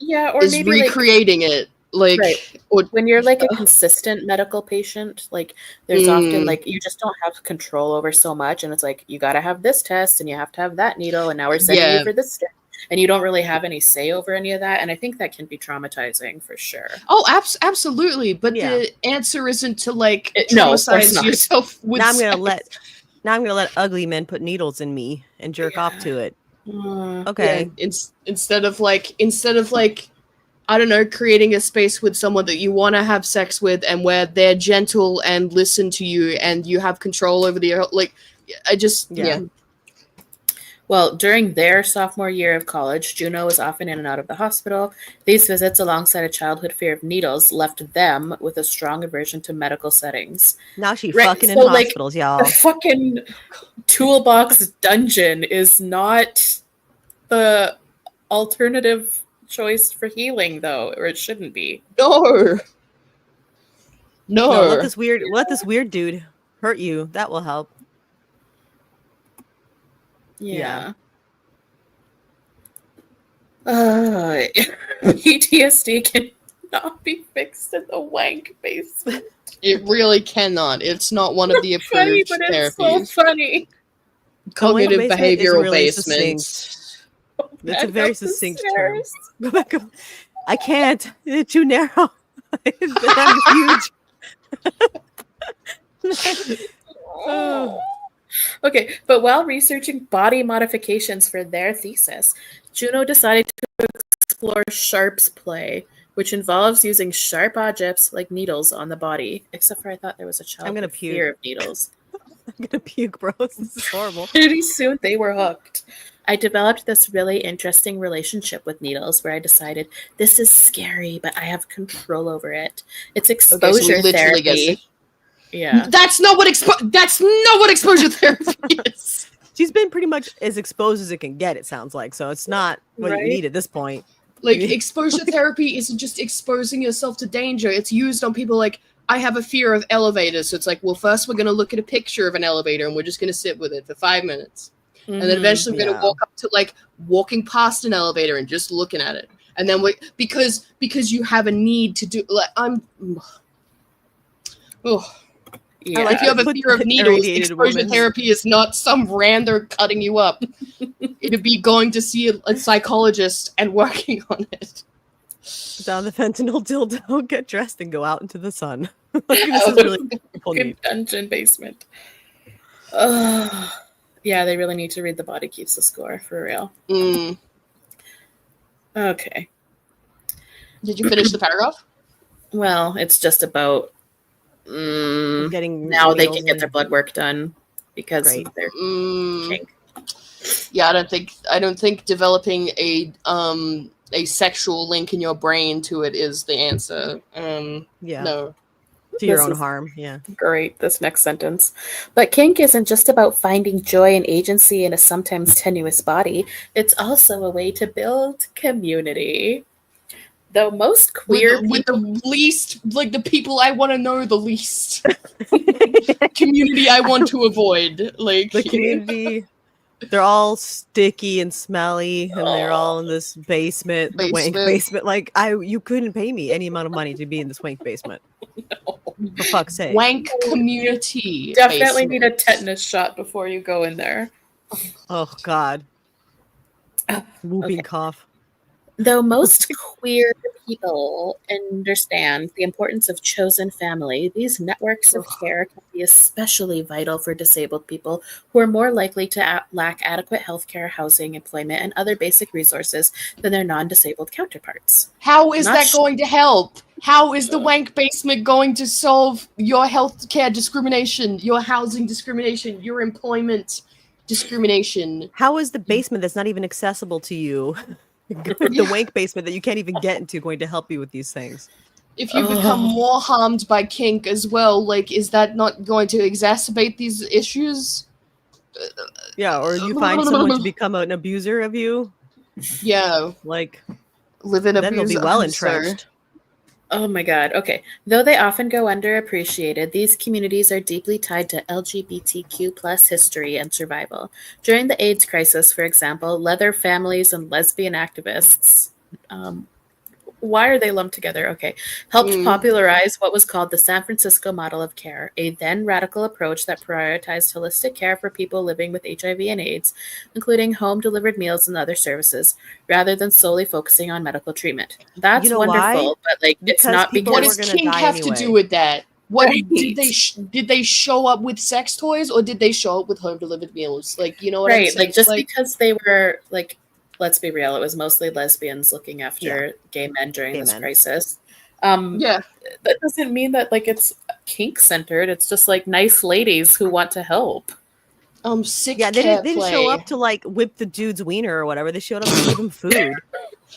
or is maybe recreating it. Like, right. Or when you're like a consistent medical patient, like there's often like you just don't have control over so much, and it's like you got to have this test and you have to have that needle, and now we're sending you for this step, and you don't really have any say over any of that, and I think that can be traumatizing for sure. Oh, absolutely, but the answer isn't to like traumatize yourself with. Now I'm gonna let ugly men put needles in me and jerk off to it. Okay, instead of like. I don't know, creating a space with someone that you want to have sex with and where they're gentle and listen to you and you have control over the, like, I just, Well, during their sophomore year of college, Juno was often in and out of the hospital. These visits, alongside a childhood fear of needles, left them with a strong aversion to medical settings. Now she's fucking in hospitals, y'all. The fucking toolbox dungeon is not the alternative choice for healing, though, or it shouldn't be. No, let this weird dude hurt you. That will help. PTSD cannot be fixed in the wank basement. It really cannot. It's not one of the approved therapies. It's so funny. Cognitive behavioral basements. It's a very succinct term. I can't. It's too narrow. I'm huge. Okay, but while researching body modifications for their thesis, Juno decided to explore sharps play, which involves using sharp objects like needles on the body. Except for I thought there was a child with fear of needles. I'm gonna puke, bro. This is horrible. Pretty soon they were hooked. I developed this really interesting relationship with needles where I decided this is scary, but I have control over it. It's exposure therapy. Yeah. That's not what exposure therapy is. She's been pretty much as exposed as it can get, it sounds like. So it's not what you need at this point. Like, exposure therapy isn't just exposing yourself to danger. It's used on people like, I have a fear of elevators. So it's like, well, first we're going to look at a picture of an elevator and we're just going to sit with it for 5 minutes. And then eventually we're going to walk up to like walking past an elevator and just looking at it. And then because you have a need to do like if you have a fear of needles, exposure therapy is not some random cutting you up. It'd be going to see a psychologist and working on it. Down the fentanyl dildo, get dressed and go out into the sun. This is really dungeon basement. Yeah, they really need to read The Body Keeps the Score, for real. Okay. Did you finish the paragraph? Well, it's just about getting now they can get their blood work done because of their kink. Yeah, I don't think developing a sexual link in your brain to it is the answer. No. To your own harm, yeah. Great, this next sentence. But kink isn't just about finding joy and agency in a sometimes tenuous body. It's also a way to build community. Though most queer with people... the least, like the people I want to know the least. Community I want to avoid. Like the community, they're all sticky and smelly, and they're all in this basement, the wank basement. Like you couldn't pay me any amount of money to be in this wank basement. No. For fuck's sake. Wank community. Definitely need a tetanus shot before you go in there. Oh God. Whooping cough. Though most queer people understand the importance of chosen family, these networks of care can be especially vital for disabled people who are more likely to lack adequate healthcare, housing, employment, and other basic resources than their non-disabled counterparts. How is that going to help? How is the wank basement going to solve your healthcare discrimination, your housing discrimination, your employment discrimination? How is the basement that's not even accessible to you, the wank basement that you can't even get into, going to help you with these things? If you become more harmed by kink as well, like, is that not going to exacerbate these issues? Yeah, or you find someone to become an abuser of you. Yeah. Like, live in abuse. Then it'll be well entrenched. Oh my God. Okay. Though they often go underappreciated, these communities are deeply tied to LGBTQ plus history and survival. During the AIDS crisis, for example, leather families and lesbian activists, why are they lumped together? Okay. Helped popularize what was called the San Francisco model of care, a then radical approach that prioritized holistic care for people living with HIV and AIDS, including home-delivered meals and other services, rather than solely focusing on medical treatment. That's wonderful, why? but like it's not because... What does kink have to do with that? What did they show up with sex toys, or did they show up with home-delivered meals? Like, you know what I'm saying? Like, just because they were like... Let's be real, it was mostly lesbians looking after gay men during this crisis. That doesn't mean that like it's kink centered. It's just like nice ladies who want to help. Sick. Yeah, they didn't show up to like whip the dude's wiener or whatever. They showed up to give him food.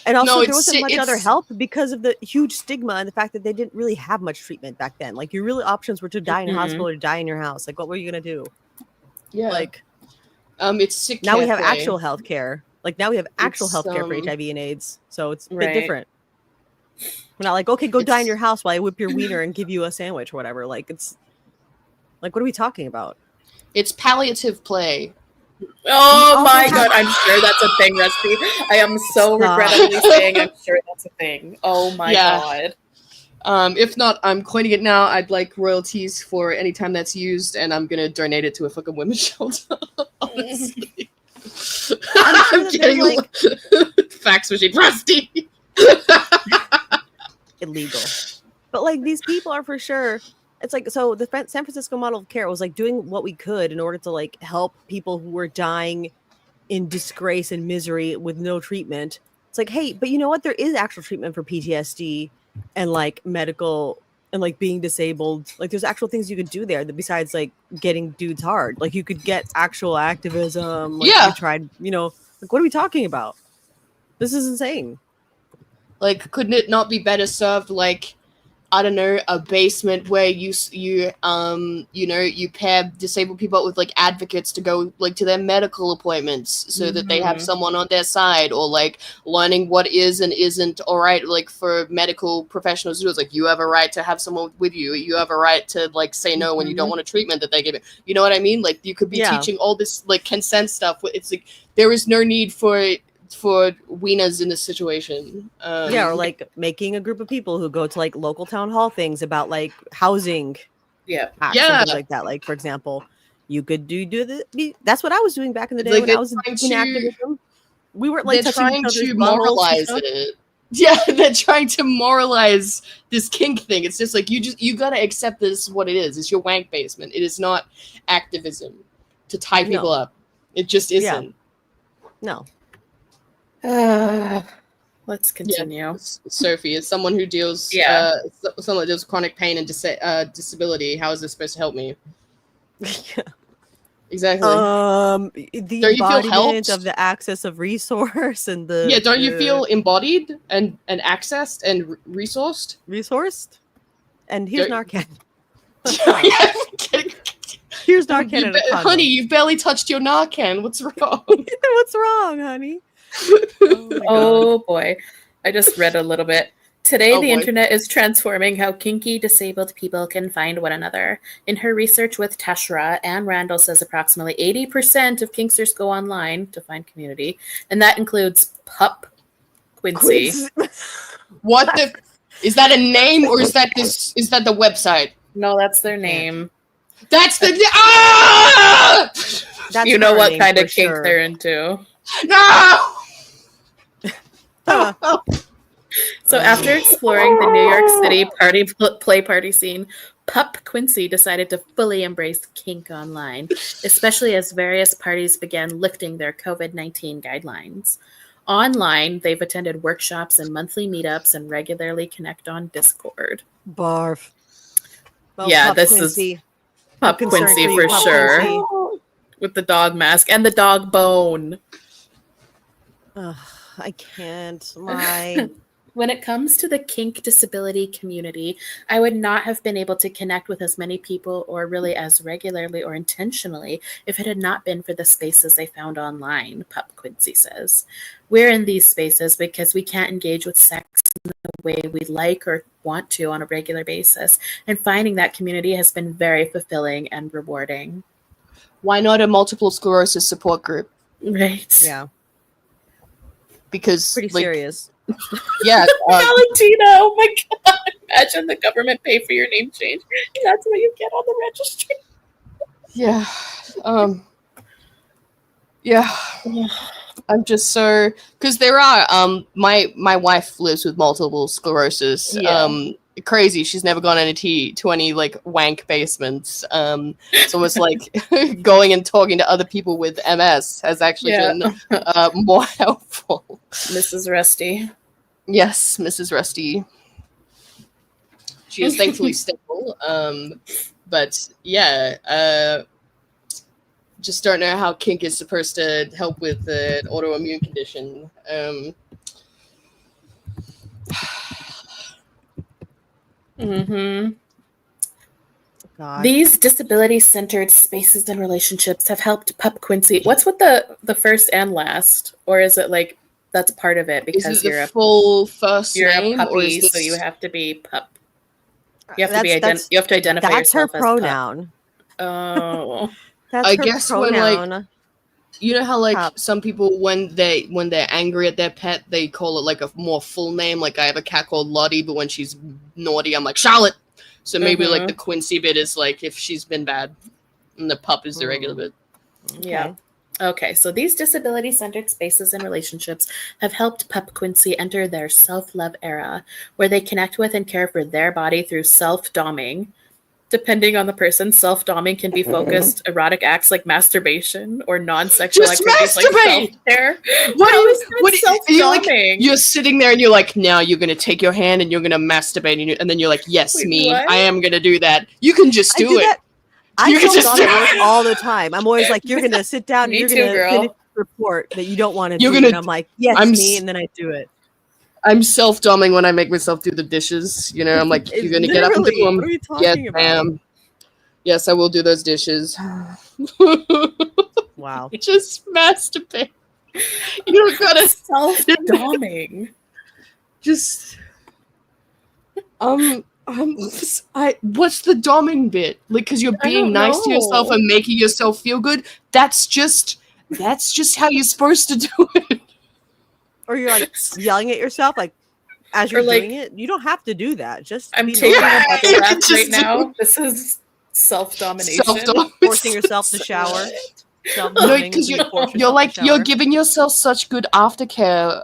And also there wasn't much other help because of the huge stigma and the fact that they didn't really have much treatment back then. Like your really options were to die in a hospital or die in your house. Like what were you gonna do? Yeah. Like it's sick. Now we have actual health care. Like now we have actual healthcare for HIV and AIDS, so it's a bit different. We're not like, okay, go die in your house while I whip your wiener and give you a sandwich or whatever. Like it's like, what are we talking about? It's palliative play. Oh my God, I'm sure that's a thing, Rusty. I am so regrettably saying I'm sure that's a thing. Oh my God. If not, I'm coining it now. I'd like royalties for any time that's used, and I'm gonna donate it to a fucking women's shelter. Honestly. I'm getting like fax machine Rusty. Illegal. But like these people are for sure. It's like, so the San Francisco model of care was like doing what we could in order to like help people who were dying in disgrace and misery with no treatment. It's like, hey, but you know what? There is actual treatment for PTSD and like medical and like being disabled. Like there's actual things you could do there that besides like getting dudes hard. Like you could get actual activism. Like you tried, you know, like what are we talking about? This is insane. Like, couldn't it not be better served like, I don't know, a basement where you pair disabled people up with like advocates to go like to their medical appointments so that they have someone on their side, or like learning what is and isn't all right, like for medical professionals to do. It's like you have a right to have someone with you. You have a right to like say no when you don't want a treatment that they give it. You know what I mean? Like you could be teaching all this like consent stuff. It's like there is no need for wieners in this situation. Or like making a group of people who go to like local town hall things about like housing things like that. Like for example, you could that's what I was doing back in the day when I was in activism. We weren't like trying to moralize it. Yeah, they're trying to moralize this kink thing. It's just like you gotta accept this what it is. It's your wank basement. It is not activism to tie people up. It just isn't. No. Let's continue. Sophie, as someone who deals someone that deals with chronic pain and disability, how is this supposed to help me? Exactly. The embodiment of the access of resource and the don't you feel embodied and accessed and resourced? And here's Narcan. Here's Narcan. Honey, you've barely touched your Narcan. What's wrong? What's wrong, honey? Oh boy. I just read a little bit. Today, Oh, the boy. internet is transforming how kinky disabled people can find one another. In her research with Tashra, Anne Randall says approximately 80% of kinksters go online to find community, and that includes Pup Quincy. What the? Is that a name or is that the website? No, that's their name. That's the ah! That's you know her what name kind for of kink sure. they're into. No! So after exploring the New York City play party scene, Pup Quincy decided to fully embrace kink online, especially as various parties began lifting their COVID-19 guidelines. Online, they've attended workshops and monthly meetups and regularly connect on Discord. Barf. Well, Yeah, Pup this Quincy. is Pup Quincy for Pup sure. Quincy. With the dog mask and the dog bone. Ugh, I can't. My When it comes to the kink disability community, I would not have been able to connect with as many people or really as regularly or intentionally if it had not been for the spaces I found online, Pup Quincy says. We're in these spaces because we can't engage with sex in the way we like or want to on a regular basis, and finding that community has been very fulfilling and rewarding. Why not a multiple sclerosis support group? Right. yeah, Because pretty serious. Yeah. Valentina, oh my god. Imagine the government pay for your name change. That's what you get on the registry. Yeah. Yeah. I'm just so because there are my wife lives with multiple sclerosis. Yeah. Crazy. She's never gone to any like wank basements. So it's like going and talking to other people with MS has actually been more helpful. Mrs. Rusty. Yes, Mrs. Rusty. She is thankfully stable. But yeah, just don't know how kink is supposed to help with an autoimmune condition. God. These disability-centered spaces and relationships have helped Pup Quincy. What's with the first and last, or is it like that's part of it because is it the full first you're name, a puppy, or is this... so you have to be Pup. You have to You have to identify that's her yourself pronoun. as Pup. Oh, that's I her guess pronoun. when like you know how like Pup. some people when they're angry at their pet they call it like a more full name. Like I have a cat called Lottie, but when she's naughty, I'm like Charlotte. So maybe like the Quincy bit is like if she's been bad, and the Pup is the regular bit. Okay. Yeah. Okay, so these disability-centered spaces and relationships have helped Pup Quincy enter their self-love era, where they connect with and care for their body through self-doming. Depending on the person, self-doming can be focused erotic acts like masturbation or non-sexual Just activities like masturbate! self-care. What self-doming? you're sitting there and you're like, now you're gonna take your hand and you're gonna masturbate, and then you're like, yes, Wait, me, what? I am gonna do that. You can just do it. That. I You can self just dom at work all the time. I'm always like, you're gonna sit down and Me you're too, gonna girl. finish the report that you don't want to do. You're gonna- And I'm like, yes, I'm me, s- and then I do it. I'm self-doming when I make myself do the dishes. You know, I'm like, you're gonna get up and do Literally, them. what are you Yes, talking about? ma'am. Yes, I will do those dishes. Wow. Just masturbate. You don't gotta Self-doming. just what's the doming bit? Like, because you're being nice to yourself and making yourself feel good. That's just how you're supposed to do it. Or you're like yelling at yourself, like as you're like, doing it. You don't have to do that. Just I'm be taking normal. a bubble You bath can just right do- now. This is self-domination. Forcing yourself to shower. No, Self-doming because is when you force you're yourself like to you're shower. giving yourself such good aftercare.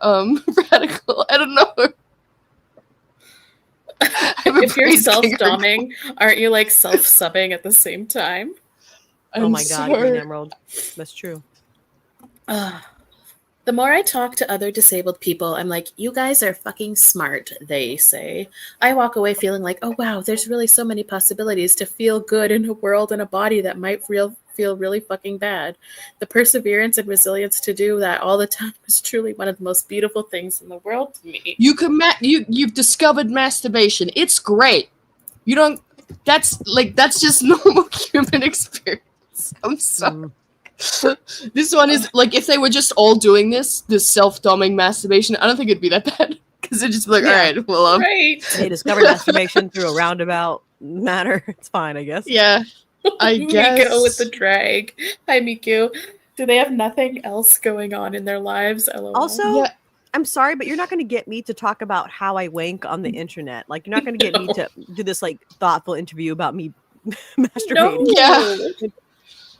Radical. I don't know. If you're self-doming, aren't you like self-subbing at the same time? Oh my god, Green Emerald. That's true. The more I talk to other disabled people, I'm like, you guys are fucking smart, they say. I walk away feeling like, oh wow, there's really so many possibilities to feel good in a world and a body that might feel really fucking bad. The perseverance and resilience to do that all the time is truly one of the most beautiful things in the world to me. You've discovered masturbation. It's great. You don't. That's just normal human experience. I'm sorry. This one is like if they were just all doing this self-doming masturbation, I don't think it'd be that bad. Because they're just like, all right, well, right. They discovered masturbation through a roundabout manner. It's fine, I guess. Yeah, I guess. Miku with the drag. Hi, Miku. Do they have nothing else going on in their lives? LOL. Also, I'm sorry, but you're not going to get me to talk about how I wank on the internet. Like, you're not going to get me to do this, like, thoughtful interview about me masturbating. No. Yeah.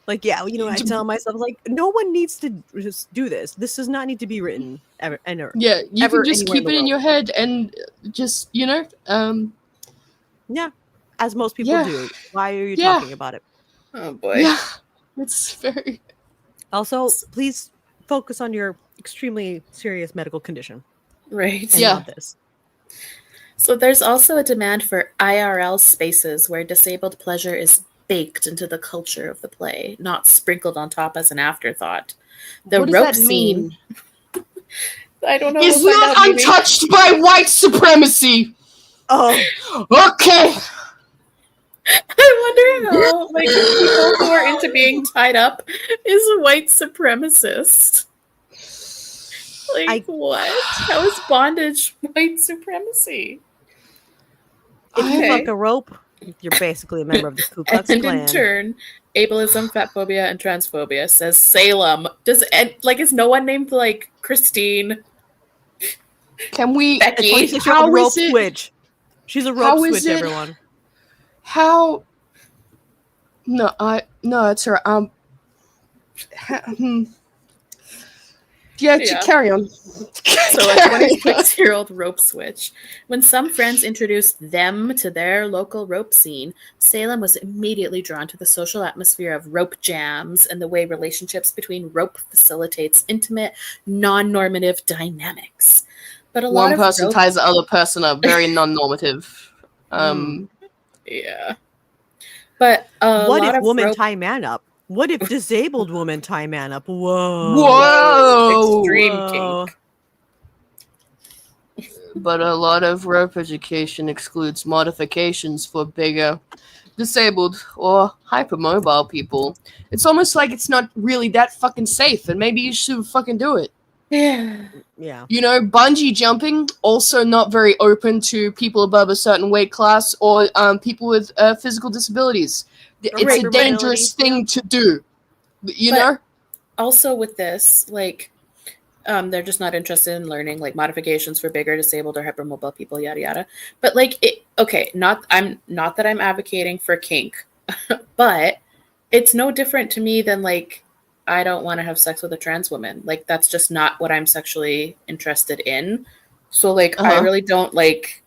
Like, yeah, you know, I tell myself, like, no one needs to just do this. This does not need to be written ever. Yeah, you ever can just anywhere keep it in your head and just, you know, yeah, as most people do. Why are you talking about it? Oh boy. Yeah, it's very. Also, please focus on your extremely serious medical condition. Right. And not this. So there's also a demand for IRL spaces where disabled pleasure is baked into the culture of the play, not sprinkled on top as an afterthought. The What does rope that scene. mean? I don't know. Is not untouched by white supremacy. Oh, okay. I wonder how, like, people who are into being tied up is a white supremacist. Like, what? How is bondage white supremacy? If you fuck a rope, you're basically a member of the Ku Klux And Klan. in turn, ableism, fatphobia, and transphobia, says Salem. Is no one named, like, Christine? Can we? Becky? How is rope switch? She's a rope switch, everyone. How? No, it's her. Carry on. So a 26-year-old rope switch. When some friends introduced them to their local rope scene, Salem was immediately drawn to the social atmosphere of rope jams and the way relationships between rope facilitates intimate, non-normative dynamics. But one person ties the other person up. Very non-normative. Yeah. But what if women tie man up? What if disabled women tie man up? Whoa! Extreme kink. But a lot of rope education excludes modifications for bigger, disabled, or hypermobile people. It's almost like it's not really that fucking safe, and maybe you should fucking do it. Yeah. You know, bungee jumping, also not very open to people above a certain weight class or people with physical disabilities. It's a dangerous thing to do, you know? Also with this, like, they're just not interested in learning, like, modifications for bigger, disabled, or hypermobile people, yada, yada. But, like, not that I'm advocating for kink, but it's no different to me than, like, I don't want to have sex with a trans woman. Like, that's just not what I'm sexually interested in. So, like, I really don't, like...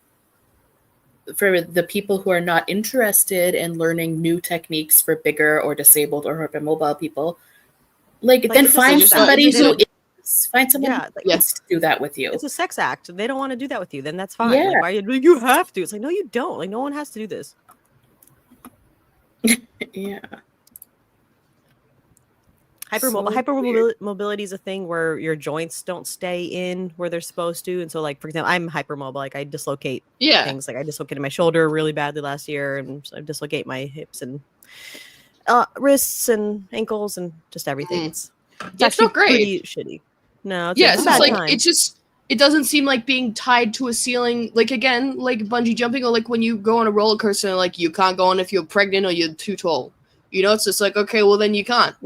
For the people who are not interested in learning new techniques for bigger or disabled or hypermobile people, then find somebody who is. Find someone who wants to do that with you. It's a sex act. They don't want to do that with you. Then that's fine. Yeah. Like, why you have to? It's like, no, you don't. Like, no one has to do this. Yeah. Hypermobility is a thing where your joints don't stay in where they're supposed to. And so, like, for example, I'm hypermobile. Like, I dislocate things. Like, I dislocated my shoulder really badly last year. And so I dislocate my hips and wrists and ankles and just everything. It's actually not great. Pretty shitty. No, it's it's bad like time. it doesn't seem like being tied to a ceiling. Like, again, like bungee jumping, or like when you go on a roller coaster and like you can't go on if you're pregnant or you're too tall. You know, it's just like, okay, well then you can't.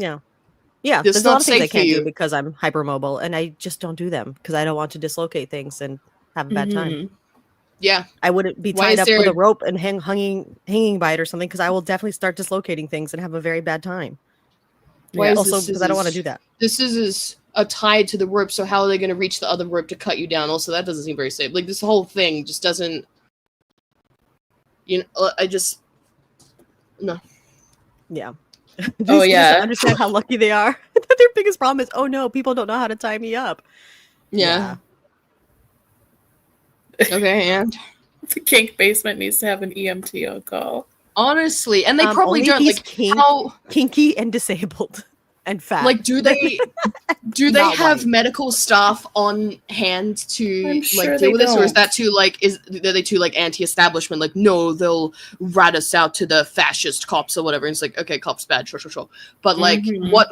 Yeah, It's there's a lot not of things I safe for can't you. do because I'm hypermobile, and I just don't do them because I don't want to dislocate things and have a bad time. Yeah, I wouldn't be tied up with a rope and hanging by it or something because I will definitely start dislocating things and have a very bad time. Also, because I don't want to do that. The scissors are tied to the rope, so how are they going to reach the other rope to cut you down? Also, that doesn't seem very safe. Like, this whole thing just doesn't. You know, no. Yeah. Understand how lucky they are. Their biggest problem is, oh no, people don't know how to tie me up. Yeah. Okay, and the kink basement needs to have an EMT on call. Honestly, and they probably don't like kinky and disabled and fat. Like, do they have medical staff on hand to deal with this, or is that too like are they too like anti-establishment? Like, no, they'll rat us out to the fascist cops or whatever. And it's like, okay, cops bad, sure. But like,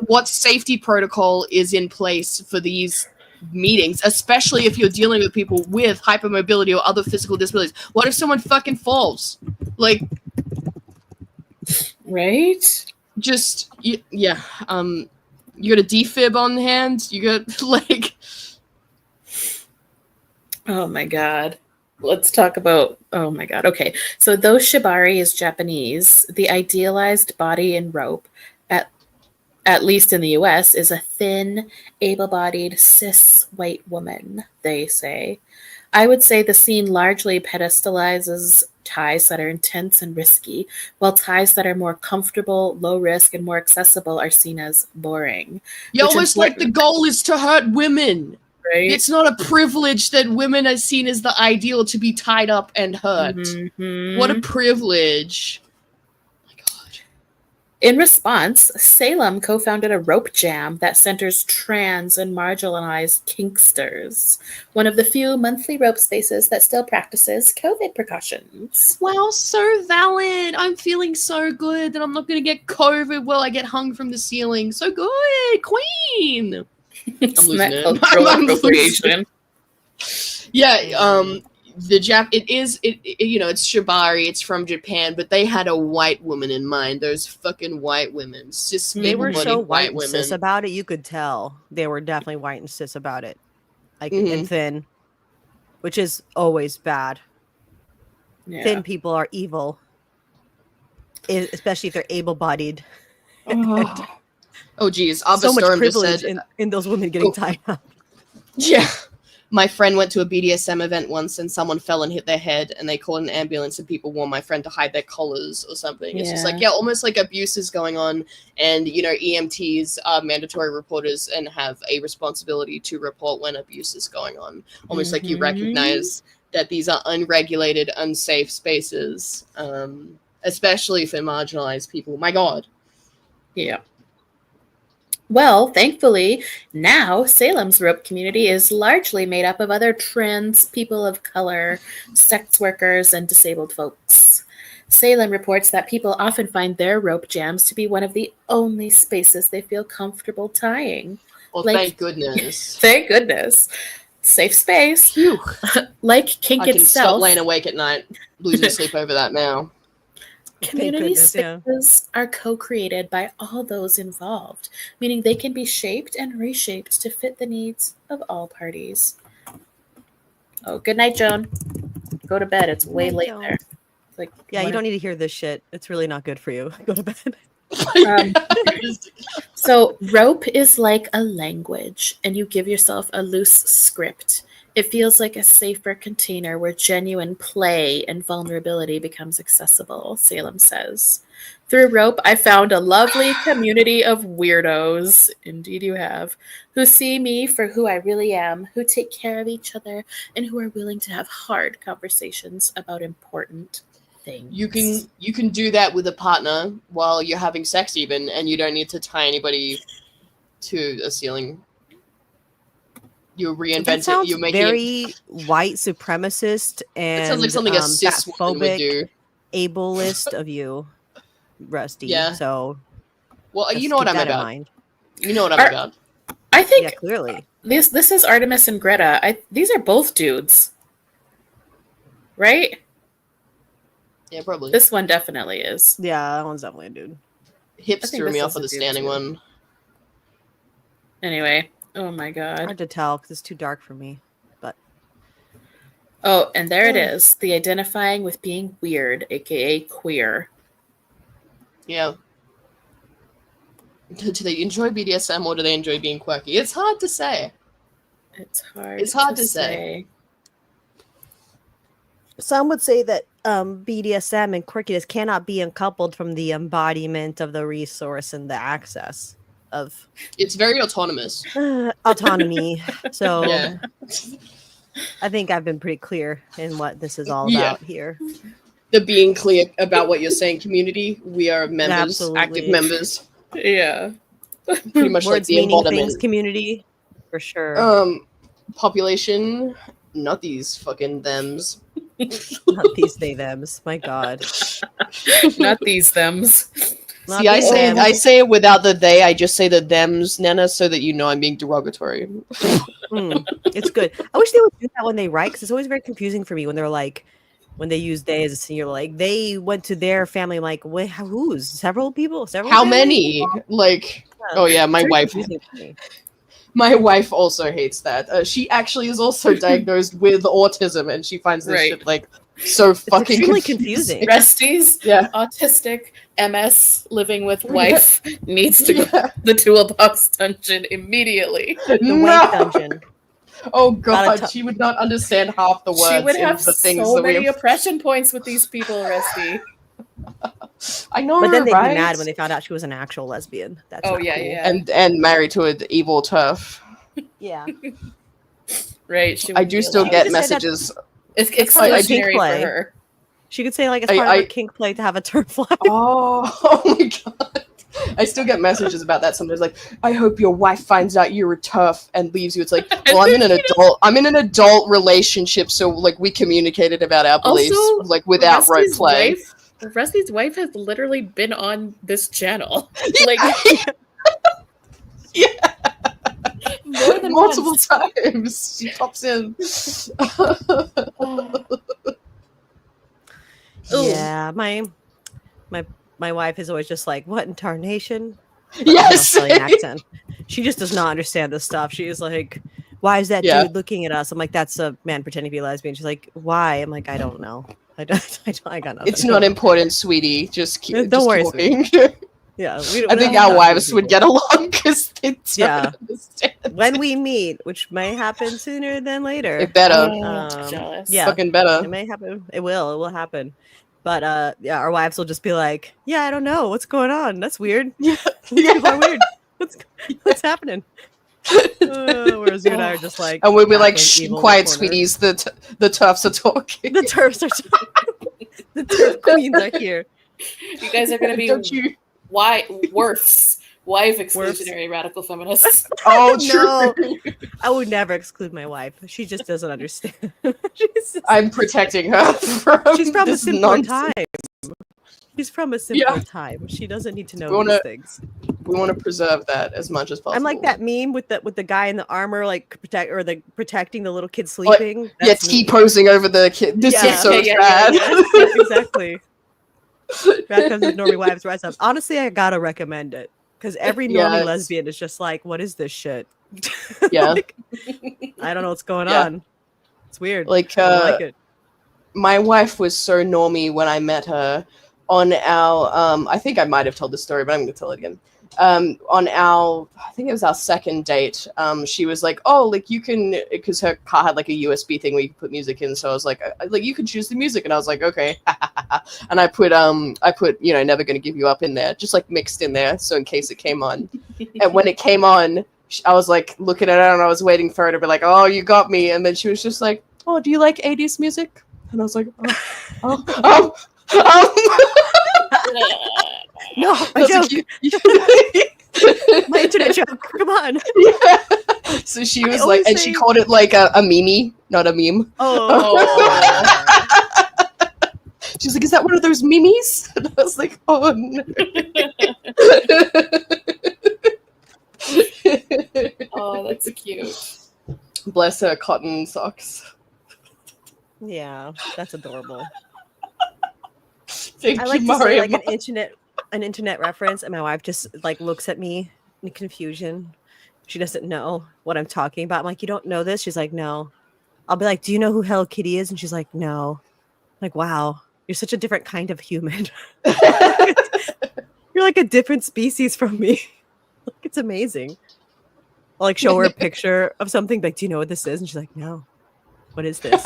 what safety protocol is in place for these meetings, especially if you're dealing with people with hypermobility or other physical disabilities. What if someone fucking falls? Like, right? Just yeah. You got a defib on hand. You got like. Oh my god. Let's talk about. Oh my god. Okay, so though shibari is Japanese, the idealized body in rope, at least in the U.S., is a thin, able-bodied cis white woman. They say. I would say the scene largely pedestalizes ties that are intense and risky, while ties that are more comfortable, low risk, and more accessible are seen as boring. Yeah, almost like the goal is to hurt women. Right? It's not a privilege that women are seen as the ideal to be tied up and hurt. Mm-hmm. What a privilege. In response, Salem co-founded a rope jam that centers trans and marginalized kinksters, one of the few monthly rope spaces that still practices COVID precautions. Wow, so valid. I'm feeling so good that I'm not going to get COVID while I get hung from the ceiling. So good, queen. I'm losing it. Cultural appropriation. Yeah, it's shibari, it's from Japan, but they had a white woman in mind. Those fucking white women. They were so white and cis about it, you could tell. They were definitely white and cis about it. Like, and thin. Which is always bad. Yeah. Thin people are evil. Especially if they're able-bodied. Oh geez. So much privilege in those women getting tied up. Yeah. My friend went to a BDSM event once and someone fell and hit their head and they called an ambulance and people warned my friend to hide their collars or something. It's just like, almost like abuse is going on, and, EMTs are mandatory reporters and have a responsibility to report when abuse is going on. Almost like you recognize that these are unregulated, unsafe spaces, especially for marginalized people. My God. Yeah. Well, thankfully, now Salem's rope community is largely made up of other trans, people of color, sex workers, and disabled folks. Salem reports that people often find their rope jams to be one of the only spaces they feel comfortable tying. Well, thank goodness. Thank goodness. Safe space. Phew. Like kink I can itself. stop laying awake at night, losing sleep over that now. Community spaces are co-created by all those involved, meaning they can be shaped and reshaped to fit the needs of all parties. Oh, good night, Joan. Go to bed. It's way late there. Like, you don't need to hear this shit. It's really not good for you. Go to bed. So rope is like a language, and you give yourself a loose script. It feels like a safer container where genuine play and vulnerability becomes accessible, Salem says. Through rope, I found a lovely community of weirdos, indeed you have, who see me for who I really am, who take care of each other, and who are willing to have hard conversations about important things. You can do that with a partner while you're having sex even, and you don't need to tie anybody to a ceiling. You reinvent it. You make very white supremacist and it sounds like something a cis woman would do. Ableist of you, Rusty. Yeah. So, well, you know what I'm about. You know what I'm about. I think clearly this is Artemis and Greta. These are both dudes, right? Yeah, probably. This one definitely is. Yeah, that one's definitely a dude. Hips threw me off of the standing one. Anyway. Oh my God. Hard to tell because it's too dark for me. But and there it is. The identifying with being weird, aka queer. Yeah. Do they enjoy BDSM or do they enjoy being quirky? It's hard to say. It's hard to say. Some would say that BDSM and quirkiness cannot be uncoupled from the embodiment of the resource and the access. It's very autonomous. Autonomy. So yeah. I think I've been pretty clear in what this is all about here. The being clear about what you're saying community. We are members, active members. Yeah. Pretty much Words like the meaning embodiment. Things community for sure. Population, not these fucking thems. Not these they thems. My God. Not these thems. See, I say it without the they. I just say the thems, Nana, so that you know I'm being derogatory. It's good. I wish they would do that when they write, because it's always very confusing for me when they're like, when they use they as a senior, like they went to their family. I'm like, wait, who's several people? How many? Like, oh yeah, my wife. My wife also hates that. She actually is also diagnosed with autism, and she finds this shit like so fucking confusing. Rusty's autistic MS living with wife needs to go to the toolbox dungeon immediately. The wife dungeon. Oh god, she would not understand half the words. She would have the things so many oppression points with these people, Rusty. I know, but then they'd right? be mad when they found out she was an actual lesbian. That's cool. And married to an evil turf. Yeah. Right. I do still get messages. It's ExCLuSioNaRy for her. She could say, like, it's part of a kink play to have a turf fly. Oh my god. I still get messages about that sometimes, like, I hope your wife finds out you're a turf and leaves you. It's like, well, I'm in an adult relationship, so like we communicated about our beliefs, also, like without rote play. Rusty's wife has literally been on this channel. Like more than multiple times. She pops in. Yeah, my wife is always just like, what in tarnation? Yes. Accent. She just does not understand this stuff. She is like, why is that dude looking at us? I'm like, that's a man pretending to be a lesbian. She's like, why? I'm like, I don't know. I got nothing. It's not important, sweetie. Just keep. Don't worry. Yeah, I think our wives would get along because they don't understand. When we meet, which may happen sooner than later. It better. Jealous. Yeah, fucking better. It may happen. It will happen. But our wives will just be like, yeah, I don't know what's going on. That's weird. Yeah, people are weird. What's happening? Whereas you and I are just like, and we'll be like, quiet, sweeties. The turfs are talking. The turfs are talking. The turf queens are here. You guys are going to be WERFs. Wife exclusionary radical feminists. Oh, true. No, I would never exclude my wife. She just doesn't understand. I'm protecting her from She's from a simpler time. She's from a simpler Yeah. time. She doesn't need to know these things. We want to preserve that as much as possible. I'm like that meme with the guy in the armor, like protecting the little kid sleeping. Like, yeah, T-posing over the kid. This is so sad. Exactly. That comes with normie wives rise up. Honestly, I gotta recommend it because every normie lesbian is just like, what is this shit? Yeah. Like, I don't know what's going on. It's weird. Like, I don't like it. My wife was so normie when I met her on our I think I might have told this story, but I'm gonna tell it again. On our, I think it was our second date, she was like, oh, like you can, because her car had like a USB thing where you could put music in, so I was like you can choose the music, and I was like, okay. And I put you know, Never Gonna Give You Up in there, just like mixed in there, so in case it came on. And when it came on, I was like looking at her and I was waiting for her to be like, oh, you got me. And then she was just like, oh, do you like 80s music? And I was like, no, my joke. My internet joke. Come on. Yeah. So she was like, and she called it like a meme, not a meme. Oh. She's like, is that one of those memes? And I was like, oh no. Oh, that's cute. Bless her cotton socks. Yeah, that's adorable. Thank I like you, to say Mario. like an internet reference, and my wife just like looks at me in confusion. She doesn't know what I'm talking about. I'm like, you don't know this? She's like, no. I'll be like, do you know who Hello Kitty is? And she's like, no. I'm like, wow, you're such a different kind of human. You're like a different species from me. Like, it's amazing. I'll like show her a picture of something, like, do you know what this is? And she's like, no. What is this?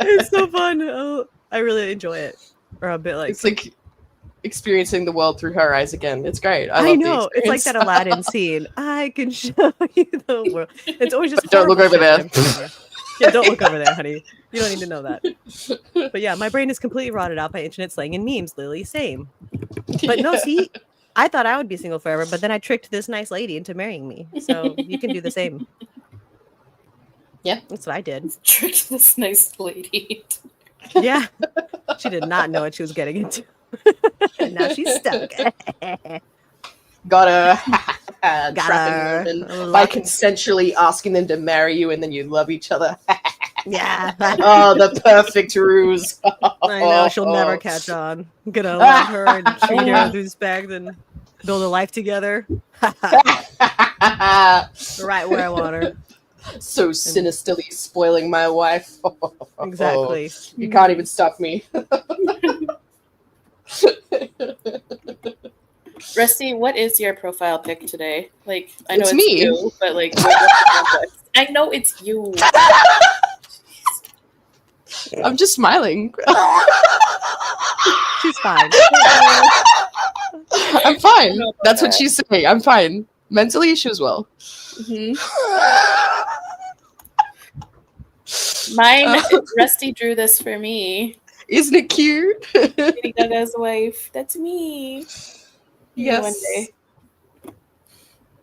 It's so fun. Oh, I really enjoy it. Or a bit like, it's like experiencing the world through her eyes again. It's great. I know. It's like that Aladdin scene. I can show you the world. It's always just don't look over there. Yeah, don't look over there, honey. You don't need to know that. But yeah, my brain is completely rotted out by internet slang and memes, Lily. Same. But no, see, I thought I would be single forever, but then I tricked this nice lady into marrying me. So you can do the same. Yeah, that's what I did. Tricked this nice lady. Yeah, she did not know what she was getting into. And now she's stuck. Gotta Got trapping her. women by consensually asking them to marry you, and then you love each other. Yeah. Oh, the perfect ruse. I know, she'll never catch on. I'm gonna love her and treat her with respect and build a life together. Right where I want her. So sinisterly spoiling my wife. Exactly. You can't even stop me. Rusty, what is your profile pic today? Like, I know It's it's me. you, but like, what's the context? I know it's you. I'm just smiling. She's fine. I'm fine. That's what she's saying. I'm fine. Mentally, she was well. Mine, Rusty drew this for me. Isn't it cute? Lady Gaga's wife. That's me. Yes. One day.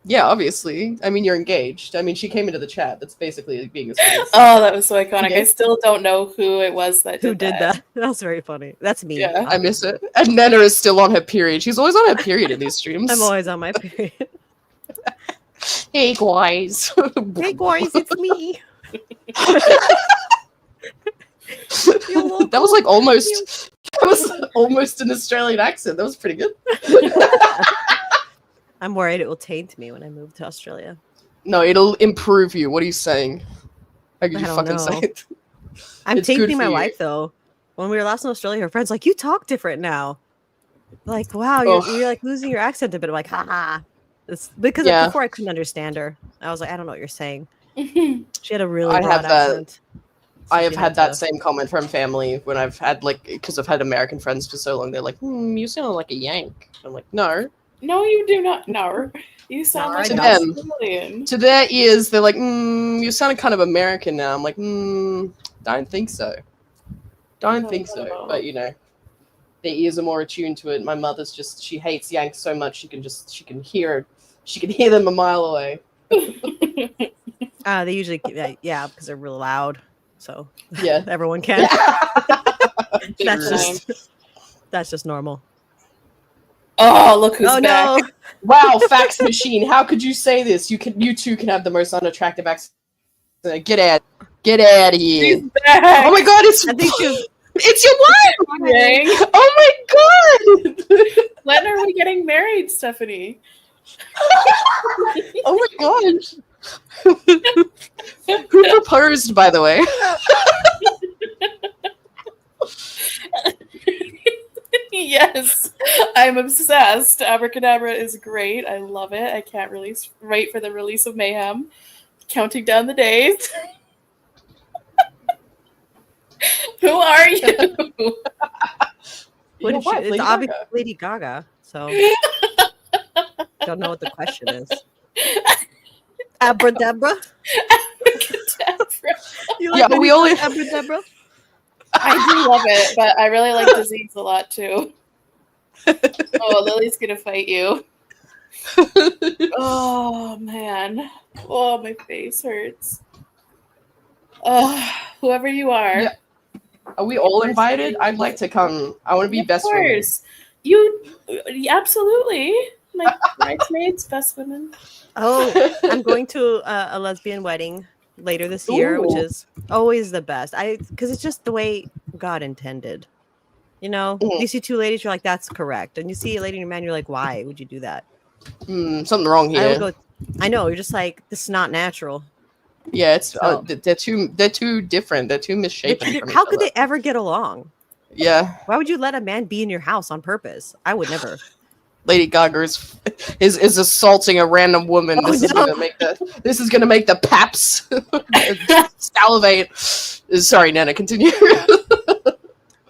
Yeah, obviously. I mean, you're engaged. I mean, she came into the chat. That's basically being a space. Oh, that was so iconic. Okay. I still don't know who it was that Who did that? That was very funny. That's me. Yeah. I miss it. And Nana is still on her period. She's always on her period in these streams. I'm always on my period. Hey, guys. Hey, guys, it's me. That was like almost. That was almost an Australian accent. That was pretty good. I'm worried it will taint me when I move to Australia. No, it'll improve you. What are you saying? How could I you don't fucking know. say it? I'm It's good tainting my for you. wife though. When we were last in Australia, her friends like, you talk different now. Like, wow, you're like losing your accent a bit. I'm like, haha. It's because before I couldn't understand her. I was like, I don't know what you're saying. She had a really broad accent. I have had that same comment from family when I've had because I've had American friends for so long. They're like, you sound like a Yank. I'm like, no. No, you do not. No. You sound like an them. Australian. To their ears, they're like, you sound kind of American now. I'm like, don't think so. Don't think so. But, you know, their ears are more attuned to it. My mother's she hates Yanks so much she can hear them a mile away. They usually, because they're real loud. So yeah, everyone can. That's just normal. Oh, look who's back. No. Wow, fax machine. How could you say this? You two can have the most unattractive accent. Get out of here. Oh my god, it's your wife! Oh my god! When are we getting married, Stephanie? Oh my god. Who proposed, by the way? Yes, I'm obsessed. Abracadabra is great. I love it. I can't wait for the release of Mayhem. Counting down the days. Who are you? It's obviously Lady Gaga, so don't know what the question is. Abracadabra? Abracadabra. We only Abracadabra? I do love it, but I really like Disease a lot too. Oh, Lily's gonna fight you. Oh man. Oh, my face hurts. Oh, whoever you are. Yeah. Are we all invited? I'd like to come. I want to be best women. Of course. You absolutely. My bridesmaids, best women. Oh, I'm going to a lesbian wedding later this year, which is always the best. Because it's just the way God intended. You know, you see two ladies, you're like, that's correct. And you see a lady and a man, you're like, why would you do that? Something wrong here. I know, you're just like, this is not natural. Yeah, it's they're too different. They're too misshapen. How could they ever get along? Yeah. Why would you let a man be in your house on purpose? I would never. Lady Gaga is assaulting a random woman. This is gonna make the paps salivate. Sorry, Nana, continue.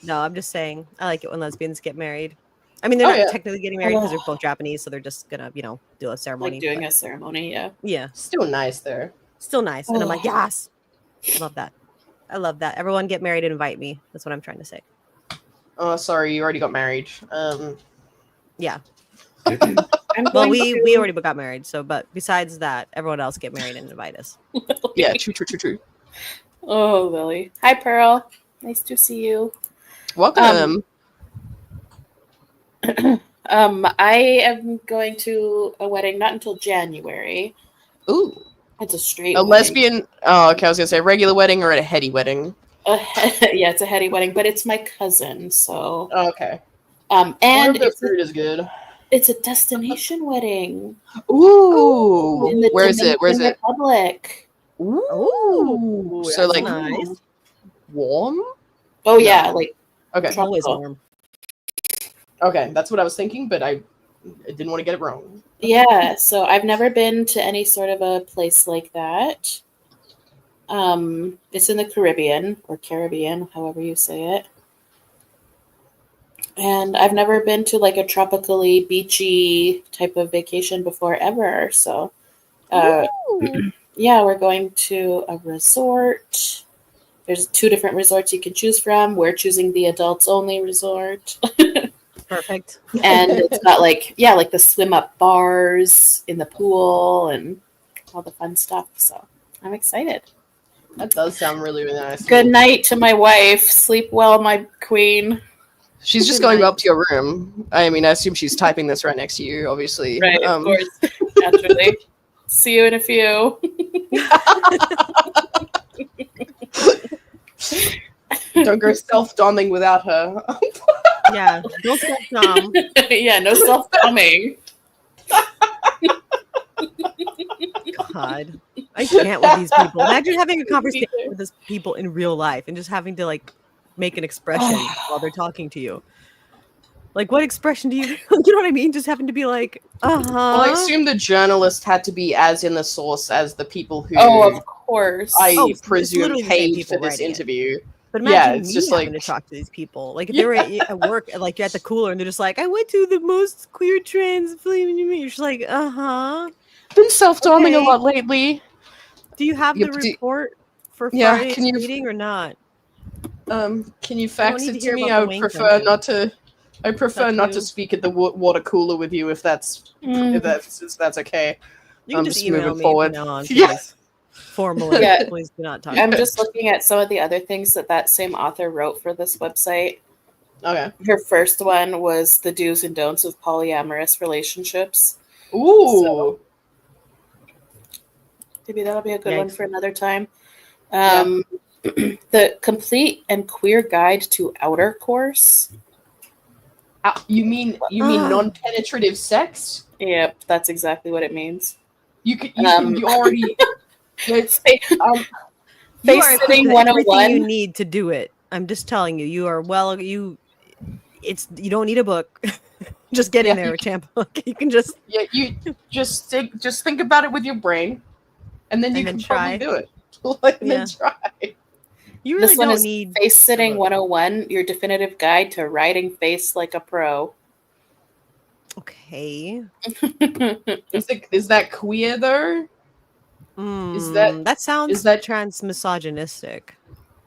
No, I'm just saying I like it when lesbians get married. I mean, they're not technically getting married because they're both Japanese, so they're just gonna, do a ceremony. Like doing a ceremony, yeah. Yeah. Still nice there. Still nice. And I'm like, yes. Love that. I love that. Everyone get married and invite me. That's what I'm trying to say. Oh, sorry, you already got married. Yeah. Well, we already got married, but besides that, everyone else get married and invite us. Yeah, true. Oh, Lily. Hi, Pearl. Nice to see you. Welcome. I am going to a wedding not until January. Ooh. It's a straight A wedding. lesbian? Oh, okay. I was gonna say a regular wedding or a heady wedding. Yeah, it's a heady wedding, but it's my cousin, so. Oh, okay. And the food is good. It's a destination wedding. Ooh. In the Where is it? Dominican Republic. Ooh. So like nice. Warm? Oh yeah, like okay. Always warm. Okay, that's what I was thinking, but I didn't want to get it wrong. Yeah, so I've never been to any sort of a place like that. It's in the Caribbean, or Caribbean, however you say it. And I've never been to like a tropically beachy type of vacation before ever. So, yeah, we're going to a resort. There's 2 different resorts you can choose from. We're choosing the adults only resort. Perfect. And it's got like the swim up bars in the pool and all the fun stuff. So I'm excited. That does sound really, really nice. Good night to my wife. Sleep well, my queen. She's just going up to your room. I mean, I assume she's typing this right next to you, obviously. Right, of course. Naturally. See you in a few. Don't go self-doming without her. Yeah, don't self-dom. Yeah, no self-doming. God, I can't with these people. Imagine having a conversation with these people in real life and just having to like make an expression while they're talking to you. Like, what expression do you? You know what I mean? Just having to be like, Well, I assume the journalist had to be as in the source as the people who. Oh, of course. I presume paid for this interview. But imagine it's just having to talk to these people. Like if they were at work, like you're at the cooler, and they're just like, "I went to the most queer trans flame." You're just like, Been self-doming a lot lately. Do you have the report for Friday's meeting or not? Can you fax it to me? I prefer not to. I prefer not to speak at the water cooler with you if that's okay. You can just email me forward. From now on, yes. Formally, please do not talk. I'm just looking at some of the other things that same author wrote for this website. Okay. Her first one was the do's and don'ts of polyamorous relationships. Ooh. So maybe that'll be a good one for another time. The Complete and Queer Guide to Outer Course. You mean non-penetrative sex? Yep, that's exactly what it means. You already. Face sitting 101. You need to do it. I'm just telling you. You are you don't need a book. Just get in there, champ. You can just you just think about it with your brain, and then you can try. Probably do it. Then try. You really this one don't is need Face Sitting 101, your definitive guide to riding face like a pro. Okay. Is that queer though? That sounds trans misogynistic.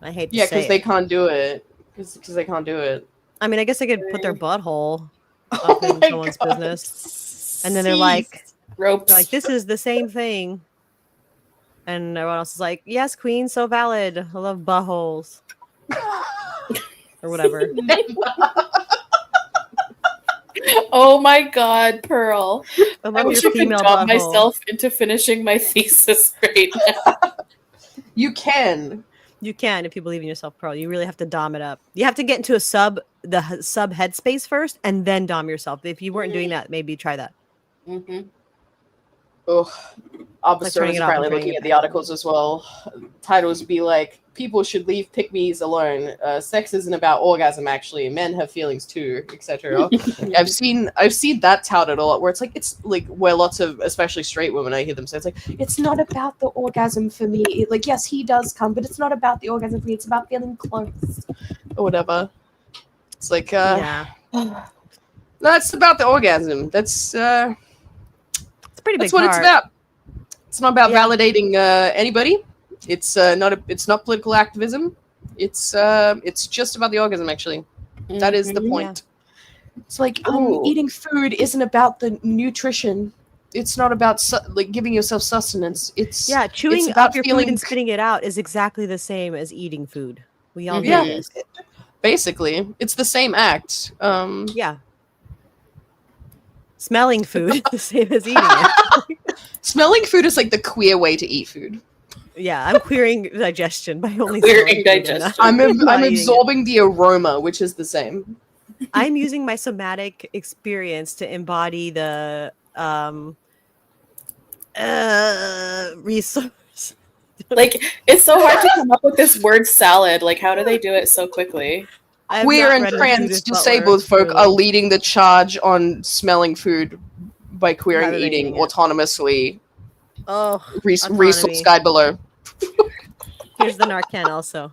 I hate to say because they can't do it. Because they can't do it. I mean, I guess they could put their butthole up in someone's business, and then they're like, ropes. Like, this is the same thing. And everyone else is like, yes, queen, so valid. I love buttholes. Or whatever. Oh my God, Pearl. I wish I could dumb myself into finishing my thesis right now. You can. You can if you believe in yourself, Pearl. You really have to dom it up. You have to get into the sub headspace first and then dom yourself. If you weren't doing that, maybe try that. Mm-hmm. Oh, Officer is probably looking at the articles as well. Titles be like, people should leave pick-me's alone. Sex isn't about orgasm, actually. Men have feelings too, etc. I've seen that touted a lot, where it's like where lots of, especially straight women, I hear them say, it's like, it's not about the orgasm for me. Like, yes, he does come, but it's not about the orgasm for me. It's about feeling close or whatever. It's like, that's about the orgasm. That's pretty big. That's what it's about. It's not about validating anybody. It's not political activism. It's just about the orgasm. Actually, that is the point. Yeah. It's like eating food isn't about the nutrition. It's not about like giving yourself sustenance. It's chewing up your food and spitting it out is exactly the same as eating food. We all know this. Basically, it's the same act. Smelling food the same as eating it. Smelling food is like the queer way to eat food. Yeah, I'm queering digestion by only Queering smelling food and digestion. I'm eating it. absorbing the aroma, which is the same. I'm using my somatic experience to embody the resource. Like, it's so hard to come up with this word salad. Like, how do they do it so quickly? I have Queer not and read a trans Judith disabled Butler, folk really. are leading the charge on smelling food by queering Rather than eating eating it. autonomously. Oh, Resource autonomy. guide below. Here's the Narcan also.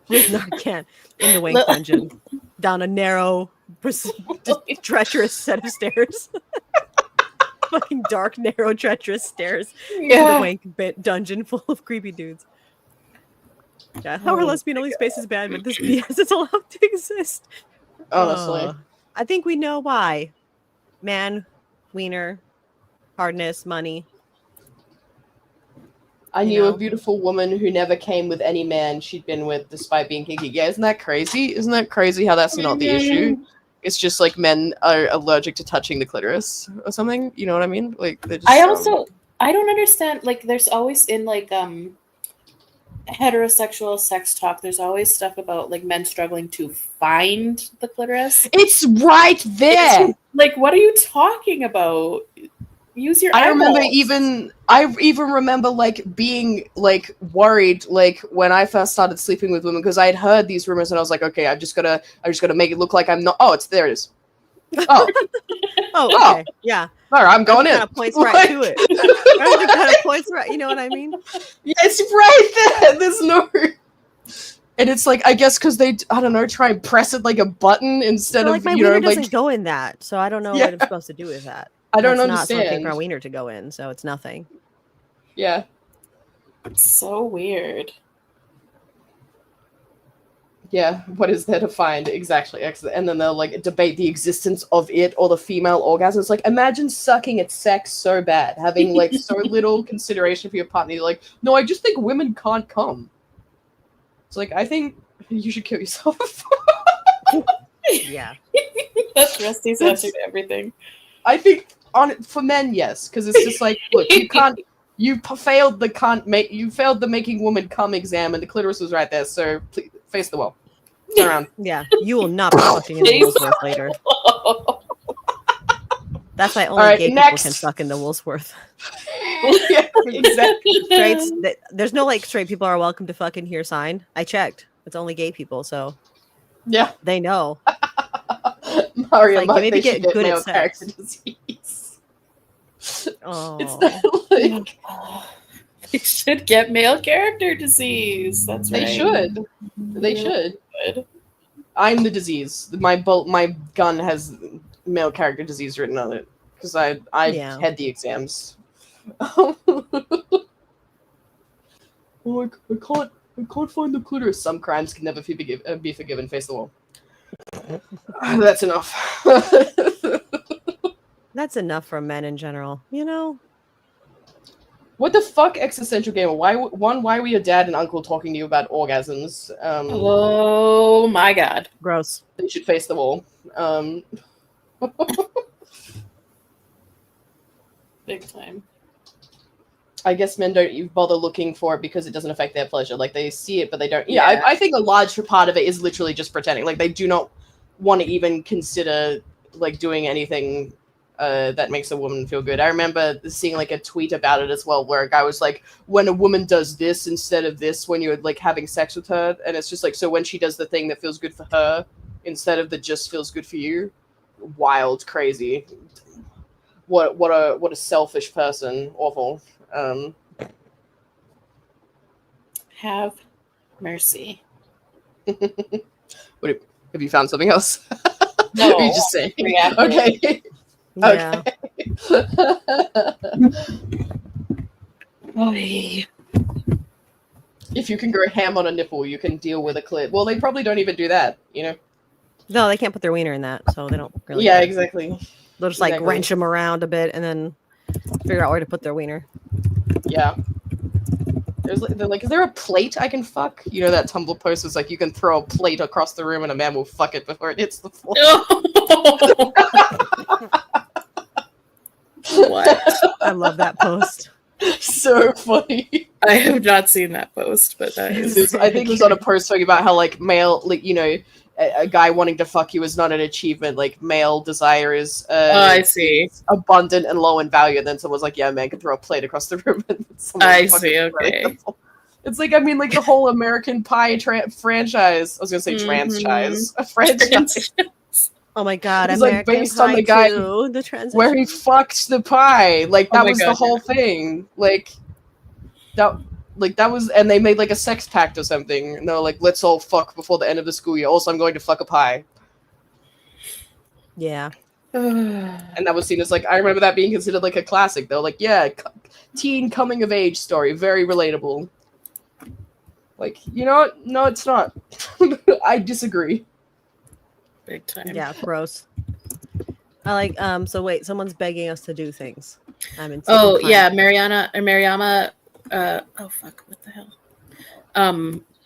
With Narcan in the Wank Dungeon. Down a narrow, treacherous set of stairs. Fucking dark, narrow, treacherous stairs. Yeah. The Wank Dungeon full of creepy dudes. Yeah, how are lesbian only spaces bad, but this BS is allowed to exist? Honestly. I think we know why. Man, wiener, hardness, money. I You knew know? a beautiful woman who never came with any man she'd been with despite being kinky. Yeah, isn't that crazy? Isn't that crazy how that's not the issue? It's just like men are allergic to touching the clitoris or something. You know what I mean? Like they're just I don't understand, like, there's always in like heterosexual sex talk, there's always stuff about like men struggling to find the clitoris. It's right there. Like, what are you talking about? Use your I eyeballs. even remember like being like worried like when I first started sleeping with women because I had heard these rumors and I was like, okay, I'm just gonna make it look like I'm not. Oh, there it is. Oh, Oh, okay. Yeah. all right, I'm going in. Kind of points right to it. Everything kind of points right. You know what I mean? Yeah, it's right there. There's no. And it's like I guess because they I don't know try and press it like a button instead So, of like my you know wiener doesn't like go in that, so I don't know Yeah. what I'm supposed to do with that. I don't That's not something understand. for a wiener to go in, so it's nothing. Yeah. It's so weird. Yeah, what is there to find exactly? And then they'll like debate the existence of it or the female orgasm. It's like imagine sucking at sex so bad, having like so little consideration for your partner. You're like, no, I just think women can't come. It's like I think you should kill yourself. Yeah. That's Rusty's answer to everything. I think for men, yes, because it's just like, look, you can't. You failed the making woman come exam, and the clitoris was right there. So please, face the wall. Turn around. Yeah. You will not be fucking in the Woolsworth later. That's why only Alright, gay next. people can suck in the Woolsworth. Yeah, exactly. Straights, there's no like straight people are welcome to fucking here sign. I checked. It's only gay people, so Yeah. they know. Mario, Like, might maybe they should get good male at sex. character disease. Oh. It's that like They should get male character disease. That's right. they should. They should. Good. I'm the disease. My gun has male character disease written on it because I Yeah. had the exams. Oh, I can't find the clitoris. Some crimes can never be forgiven. Face the wall. That's enough. That's enough for men in general, you know? What the fuck, existential gamer? Why were your dad and uncle talking to you about orgasms? Oh my god. Gross. They should face the wall. Big time. I guess men don't even bother looking for it because it doesn't affect their pleasure. Like they see it, but they don't. Yeah. I think a large part of it is literally just pretending. Like they do not want to even consider like doing anything that makes a woman feel good. I remember seeing like a tweet about it as well, where a guy was like, "When a woman does this instead of this, when you're like having sex with her," and it's just like, so when she does the thing that feels good for her instead of that just feels good for you. Wild, crazy. What a selfish person. Awful. Have mercy. Have you found something else? No. Or you just say Reactive. okay. Yeah. Oy. If you can go ham on a nipple, you can deal with a clit. Well, they probably don't even do that, you know? No, they can't put their wiener in that, so they don't really. Yeah, care. exactly. They'll just like Exactly. wrench them around a bit and then figure out where to put their wiener. Yeah. They're like, is there a plate I can fuck? You know that Tumblr post was like, you can throw a plate across the room and a man will fuck it before it hits the floor. What? I love that post. So funny. I have not seen that post, but that is. I think it was on a post talking about how like male, like a guy wanting to fuck you is not an achievement. Like male desire is I see. abundant and low in value. And then someone's like, yeah, man can throw a plate across the room. And I see. Okay. It's like, I mean, like the whole American Pie franchise. I was gonna say franchise. A franchise. Oh my god! It's American like based Pie on the guy 2, the transition. where he fucked the pie. Like that was God, the whole thing. Like that was, and they made like a sex pact or something. And they're like, let's all fuck before the end of the school year. Also, I'm going to fuck a pie. Yeah. And that was seen as like, I remember that being considered like a classic. They're like, yeah, teen coming of age story, very relatable. Like, you know what? No, it's not. I disagree. Big time. Yeah, gross. I like so wait, someone's begging us to do things. I'm in yeah, Mariama oh fuck, what the hell?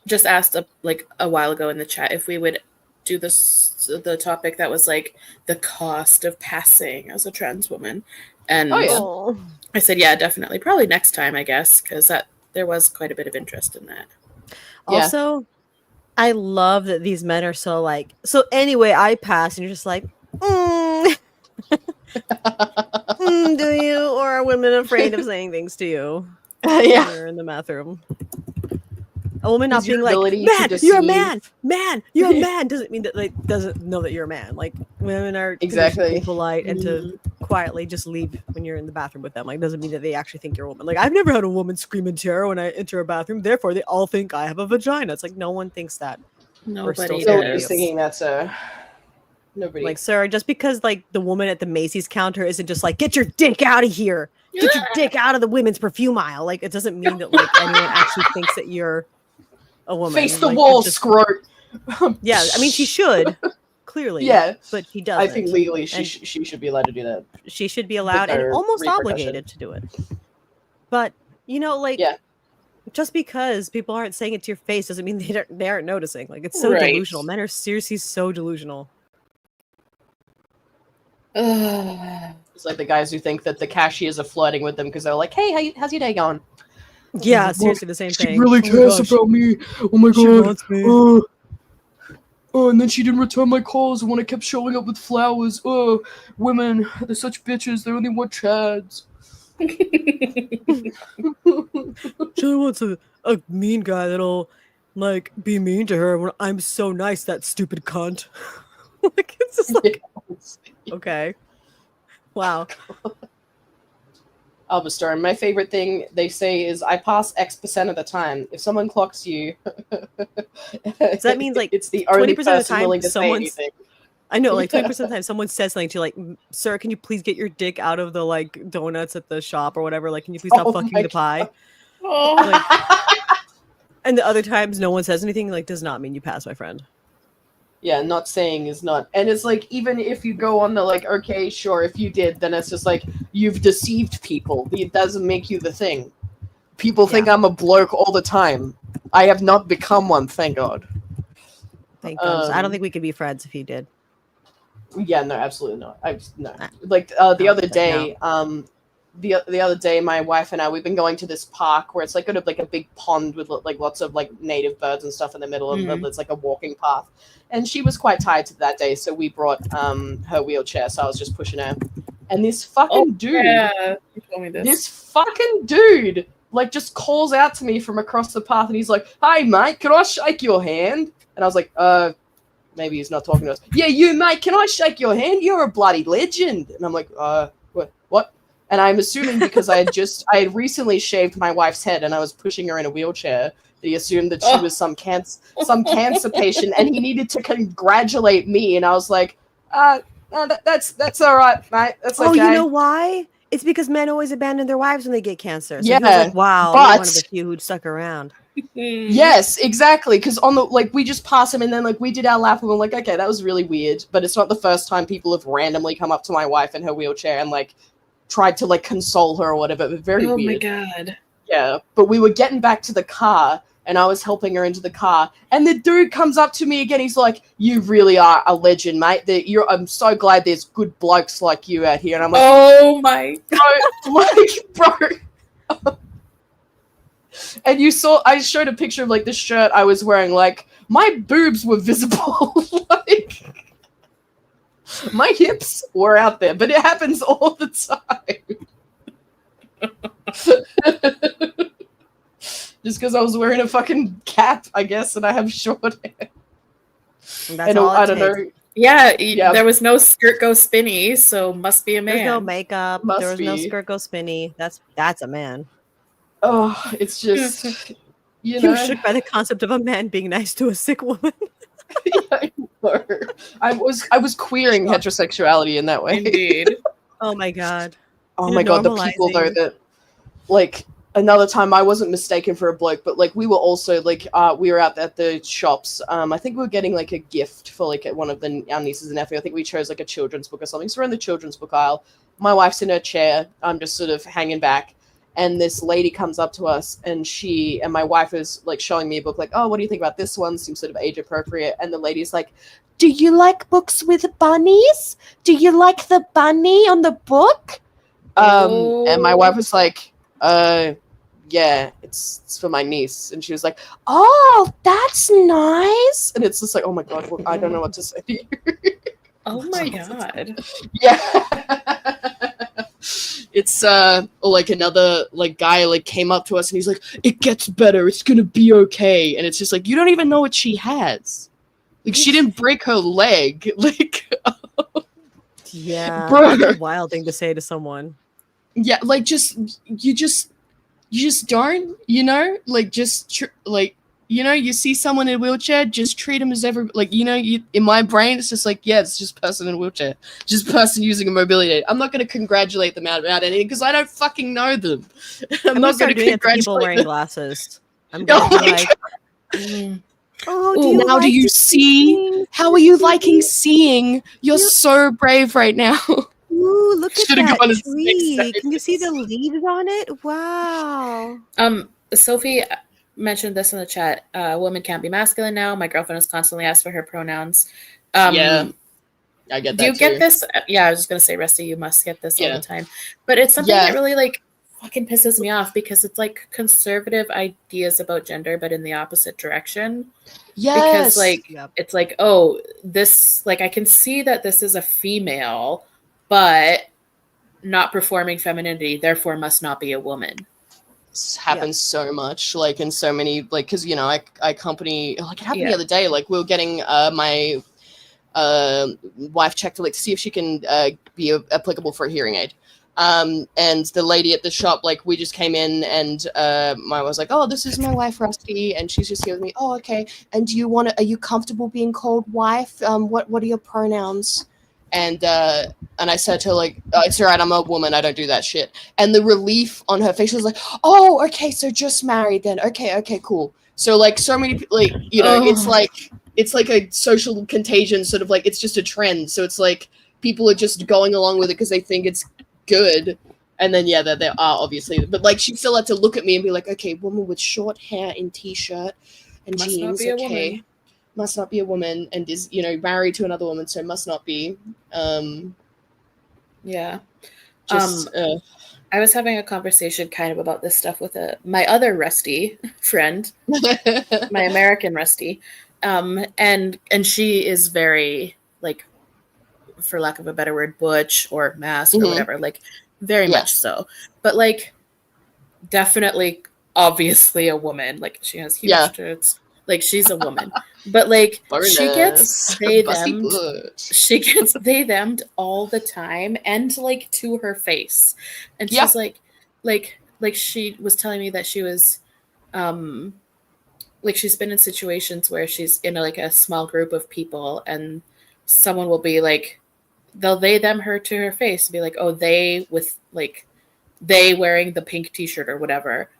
Just asked a while ago in the chat if we would do the topic that was like the cost of passing as a trans woman. And I said, yeah, definitely. Probably next time, I guess, because there was quite a bit of interest in that. Also, I love that these men are so like, so anyway, I pass, and you're just like, do you? Or are women afraid of saying things to you? Yeah. When you're in the bathroom. A woman not Is being your like, ability man, to you're a deceive- man, you're a man, doesn't mean that, like, doesn't know that you're a man. Like, women are Exactly conditioned to be polite and to quietly just leave when you're in the bathroom with them. Like, doesn't mean that they actually think you're a woman. Like, I've never had a woman scream in terror when I enter a bathroom, therefore they all think I have a vagina. It's like, no one thinks that. Nobody is thinking that's nobody. Like, sir, just because like the woman at the Macy's counter isn't just like, get your dick out of here, get your dick out of the women's perfume aisle. Like, it doesn't mean that like anyone actually thinks that you're a woman. Face the like, wall, scrort. Yeah, I mean, she should clearly. Yeah, but she doesn't. I think legally she should be allowed to do that. She should be allowed and almost obligated to do it. But you know, like, just because people aren't saying it to your face doesn't mean they aren't noticing. Like, it's so delusional. Men are seriously so delusional. It's like the guys who think that the cashiers are flirting with them because they're like, "Hey, how's your day going?" Yeah, seriously, the same thing. She really cares about me. Oh my god. She wants me. Oh, and then she didn't return my calls when I kept showing up with flowers. Oh, women, they're such bitches. They only want chads. She wants a mean guy that'll like be mean to her when I'm so nice, that stupid cunt. Like, it's just like, okay. Wow. Albastorm, my favorite thing they say is I pass X% of the time. If someone clocks you, so that means like it's the only 20% of the person time willing to say anything. I know, like 20% of the time someone says something to you, like, sir, can you please get your dick out of the like donuts at the shop or whatever? Like, can you please stop fucking the pie? Like, and the other times no one says anything, like, does not mean you pass, my friend. Yeah, not saying is not. And it's like, even if you go on the like, okay, sure, if you did, then it's just like, you've deceived people. It doesn't make you the thing. People think I'm a bloke all the time. I have not become one, thank God. Thank God. I don't think we could be friends if you did. Yeah, no, absolutely not. Like the other day, the other day, my wife and I, we've been going to this park where it's like got a big pond with like lots of like native birds and stuff in the middle of it. It's like a walking path, and she was quite tired that day, so we brought her wheelchair. So I was just pushing her, and this fucking dude, you told me this fucking dude, like just calls out to me from across the path, and he's like, "Hi, mate, can I shake your hand?" And I was like, maybe he's not talking to us. Yeah, you, mate, can I shake your hand? You're a bloody legend. And I'm like, what? And I'm assuming because I had recently shaved my wife's head and I was pushing her in a wheelchair, he assumed that she was some cancer patient and he needed to congratulate me. And I was like, no, that's all right, mate. That's okay. Oh, you know why? It's because men always abandon their wives when they get cancer. So yeah, like, wow, you're one of the few who stuck around. Yes, exactly. Because on the we just pass him, and then we did our lap, and we're like, okay, that was really weird. But it's not the first time people have randomly come up to my wife in her wheelchair and tried to console her or whatever. But very weird. Oh my god. Yeah, but we were getting back to the car, and I was helping her into the car, and the dude comes up to me again. He's like, "You really are a legend, mate. I'm so glad there's good blokes like you out here." And I'm like, "Oh my, bro." And I showed a picture of like the shirt I was wearing. Like, my boobs were visible. Like, my hips were out there, but it happens all the time. Just because I was wearing a fucking cap, I guess, and I have short hair. That's all I don't know. Yeah, there was no skirt go spinny, so must be a man. There's no makeup. There was no skirt go spinny. That's a man. Oh, it's just, you know. He was shook by the concept of a man being nice to a sick woman. Yeah, I was queering heterosexuality in that way. Indeed. Oh my god. Oh my god, the people though that, like, another time I wasn't mistaken for a bloke, but like we were also like we were out at the shops. I think we were getting like a gift for like one of our nieces and nephew. I think we chose like a children's book or something. So we're in the children's book aisle. My wife's in her chair. I'm just sort of hanging back. And this lady comes up to us, and my wife is like showing me a book, like, "Oh, what do you think about this one? Seems sort of age appropriate." And the lady's like, "Do you like books with bunnies? Do you like the bunny on the book?" And my wife was like, "Yeah, it's for my niece." And she was like, "Oh, that's nice." And it's just like, oh my god, I don't know what to say to you. Oh my god. Yeah. It's like another like guy like came up to us and he's like, "It gets better, it's gonna be okay." And it's just like, you don't even know what she has. Like, she didn't break her leg. Like, yeah, bro. That's a wild thing to say to someone. Yeah, like, you just don't, you know, like, like, you know, you see someone in a wheelchair, just treat them as like, you know, in my brain, it's just like, yeah, it's just person in a wheelchair, just person using a mobility aid. I'm not going to congratulate them out about anything because I don't fucking know them. I'm not going to congratulate people wearing them. Glasses. I'm going to be like, do you see? How are you liking seeing? You're so brave right now. Ooh, look at that tree. Can you see the leaves on it? Wow. Sophie mentioned this in the chat. Women can't be masculine now. My girlfriend is constantly asked for her pronouns. Yeah, I get that. Do you get this? Yeah, I was just gonna say, Rusty, you must get this all the time. But it's something that really like fucking pisses me off because it's like conservative ideas about gender, but in the opposite direction. Yes. Because like it's like, oh, this, like, I can see that this is a female, but not performing femininity, therefore must not be a woman. This happens so much, like in so many, like, because, you know, I accompany, like, it happened the other day, like, we were getting my wife checked to, like, to see if she can be applicable for a hearing aid. And the lady at the shop, like, we just came in and my was like, "Oh, this is my wife, Rusty," and she's just here with me. "Oh, okay. And are you comfortable being called wife? What are your pronouns?" And I said to her, like, "Oh, it's all right, I'm a woman, I don't do that shit." And the relief on her face was like, "Oh, okay, so just married then. Okay, cool." So, like, so many people, like, you know, it's like a social contagion, sort of like, it's just a trend. So it's like people are just going along with it because they think it's good. And then, yeah, there are obviously, but like, she still had to look at me and be like, "Okay, woman with short hair and t-shirt and must jeans, not be okay. woman. Must not be a woman and is, you know, married to another woman, so must not be." Yeah. Just, I was having a conversation kind of about this stuff with my other Rusty friend, my American Rusty, and she is very, like, for lack of a better word, butch or masked or whatever, like, very much so. But, like, definitely, obviously a woman. Like, she has huge tits. Like, she's a woman. But, like, she gets they them'd all the time, and, like, to her face. And she's like she was telling me that she was like, she's been in situations where she's in a small group of people, and someone will be like, they'll they them her to her face and be like, "Oh, they with, like, they wearing the pink t-shirt or whatever."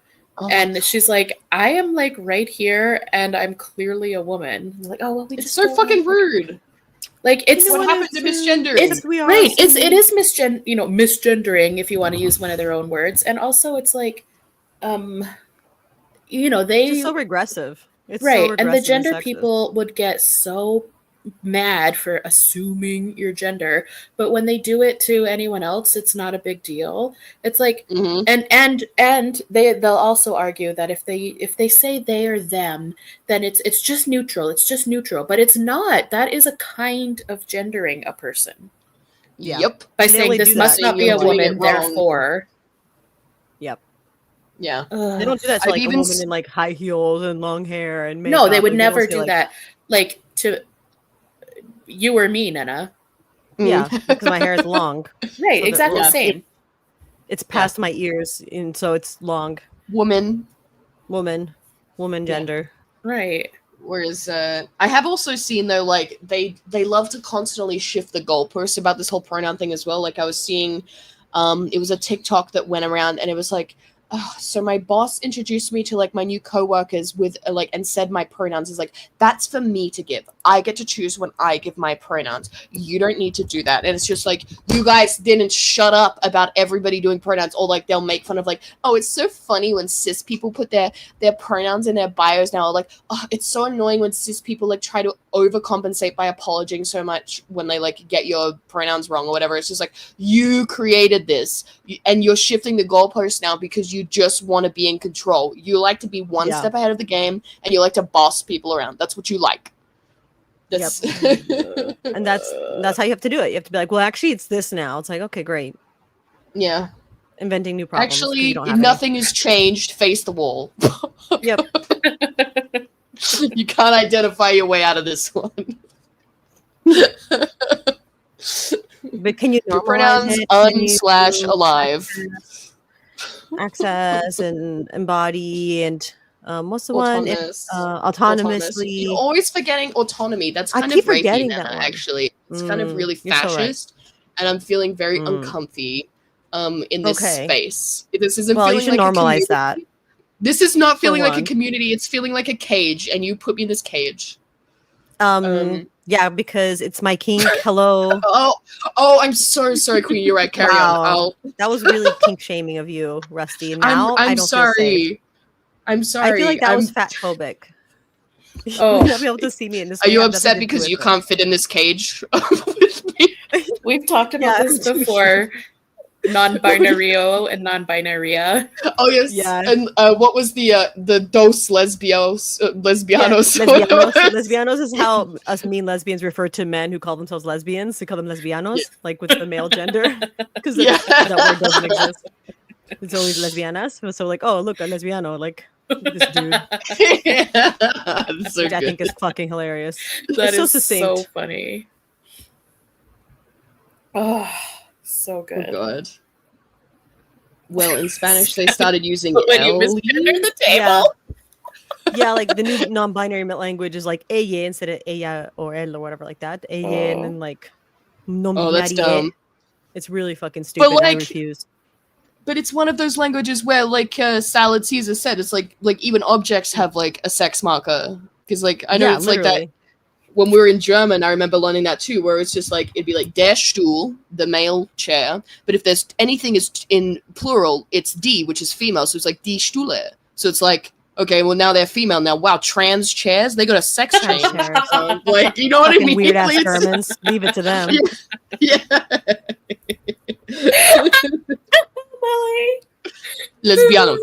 And she's like, "I am, like, right here and I'm clearly a woman." I'm like, "Oh, well, it's so fucking rude." Like, it's what happened to misgendering. It's right. It is misgendering, if you want to use one of their own words. And also it's like, they It's so regressive. It's right, so regressive and the gender sexist. people would get so mad for assuming your gender, but when they do it to anyone else, it's not a big deal. It's like, and they'll also argue that if they say they or them, then it's just neutral. It's just neutral, but it's not. That is a kind of gendering a person. Yep. By And they saying only this do must that not in be a real life. woman, therefore. Yep. Yeah. They don't do that to I've like a even woman in like high heels and long hair and makeup. No, they would Like, never don't say, do like, that. Like to you or me, Nana. Yeah, because my hair is long. Right, So exactly the same. It's past my ears, and so it's long. Woman Gender. Right. Whereas I have also seen though, like they love to constantly shift the goalposts about this whole pronoun thing as well. Like I was seeing, it was a TikTok that went around, and it was like, oh, so my boss introduced me to like my new coworkers with like, and said my pronouns is like, that's for me to give. I get to choose when I give my pronouns. You don't need to do that. And it's just like, you guys didn't shut up about everybody doing pronouns, or like they'll make fun of like, oh, it's so funny when cis people put their pronouns in their bios now. Like, oh, it's so annoying when cis people like try to overcompensate by apologizing so much when they like get your pronouns wrong or whatever. It's just like, you created this and you're shifting the goalposts now because you just want to be in control. You like to be one step ahead of the game, and you like to boss people around. That's what you like. That's And that's how you have to do it. You have to be like, well, actually, it's this now. It's like, okay, great. Yeah. Inventing new problems. Actually, nothing has changed. Face the wall. Yep. You can't identify your way out of this one. But can you your pronouns un/alive? Access and embody and what's the Autonomous. one? Autonomously. You're always forgetting autonomy. That's kind I keep of rapey, forgetting Nana, that one. actually. It's kind of really you're so right. fascist, and I'm feeling very uncomfy in this space. This isn't Well, feeling you should like normalize a that. This is not feeling like a community. It's feeling like a cage, and you put me in this cage. Yeah, because it's my kink. Hello. Oh, I'm so sorry, Queen. You're right. Carry on. That was really kink shaming of you, Rusty. And now I don't feel safe. I'm sorry. I feel like that was fat phobic. Oh, you'll not be able to see me in this. Are you upset because you can't fit in this cage with me? We've talked about this before. Non-binario and non-binaria. Oh yes, yeah. And what was the dos lesbianos? Lesbianos. Lesbianos is how us mean lesbians refer to men who call themselves lesbians. They call them lesbianos, like with the male gender, because that word doesn't exist. It's only lesbianas. So like, oh look, a lesbiano, like this dude. So which I think is fucking hilarious. That it's so is succinct. So funny. Oh. So good. Oh god. Well, in Spanish they started using when L. you misgendered the table. Yeah, like the new non-binary language is like ella instead of ella or él or whatever like that. Ella and then like oh, that's dumb. It's really fucking stupid. But, like, I refuse. But it's one of those languages where, like Salad Caesar said, it's like even objects have like a sex marker. Because like I know it's literally. Like that. When we were in German, I remember learning that too, where it's just like, it'd be like der Stuhl, the male chair. But if there's anything is in plural, it's die, which is female. So it's like die Stühle. So it's like, okay, well now they're female. Now, wow, trans chairs, they got a sex change. Like, you know what I mean? Weird ass Germans. Leave it to them. Yeah. Lesbiano.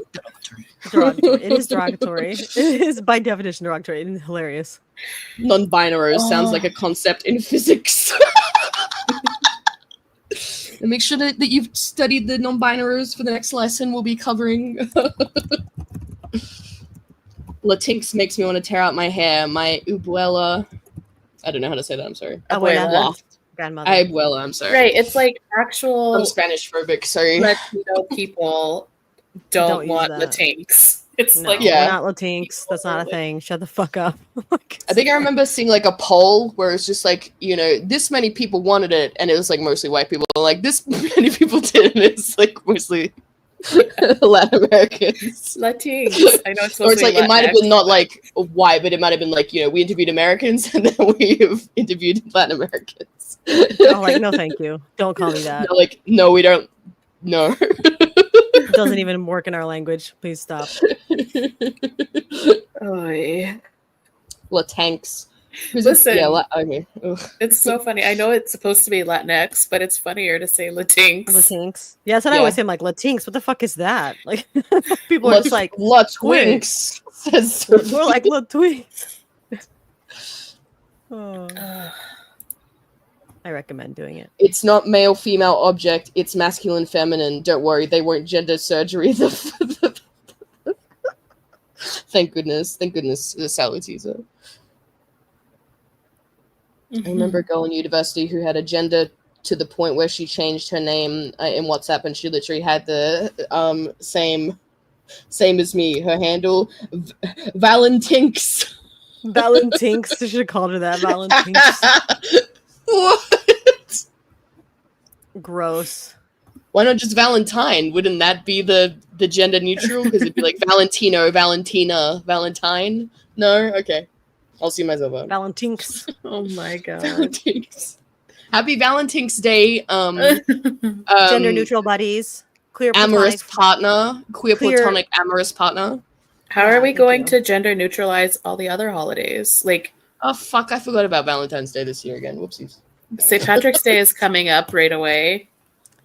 Derogatory. It is derogatory. It is by definition derogatory and hilarious. Non-binary sounds like a concept in physics. And make sure that you've studied the non-binaries for the next lesson. We'll be covering. Latinx makes me want to tear out my hair. My abuela. I don't know how to say that. I'm sorry. Abuela. Grandmother. Abuela. I'm sorry. Right. It's like actual. I'm Spanish phobic. Sorry. Latino people don't want Latinx. It's like, we're not Latinx. That's not a thing. Shut the fuck up. I think I remember seeing like a poll where it's just like, this many people wanted it, and it was like mostly white people. Like this many people did, and it's like mostly Latin Americans. Latinx. I know it's or it's like it might have been not like white, but it might have been like we interviewed Americans and then we've interviewed Latin Americans. Oh, like no, thank you. Don't call me that. No, like no, we don't. No. doesn't even work in our language. Please stop. Oy. Latinx. Listen, It's so funny. I know it's supposed to be Latinx, but it's funnier to say Latinx. Latinx. Yeah, that's what I always say. I'm like, Latinx, what the fuck is that? Like, people are just like, Latwinks. We're like, Latwinks. Oh. I recommend doing it. It's not male, female object. It's masculine, feminine. Don't worry, they won't gender surgery. Thank goodness. Thank goodness. Sally Teaser. I remember a girl in university who had a gender to the point where she changed her name in WhatsApp, and she literally had the same as me. Her handle, Valentinks. Valentinks. They should have called her that. Valentinks. What? Gross. Why not just Valentine? Wouldn't that be the gender neutral? Because it'd be like Valentino, Valentina, Valentine. No, okay. I'll see myself out. Valentinks. Oh my god. Valentinks. Happy Valentine's Day. Gender neutral buddies. Queer amorous partner. Queer platonic amorous partner. How are we going to gender neutralize all the other holidays? Like, oh fuck, I forgot about Valentine's Day this year again. Whoopsies. St. Patrick's Day is coming up right away.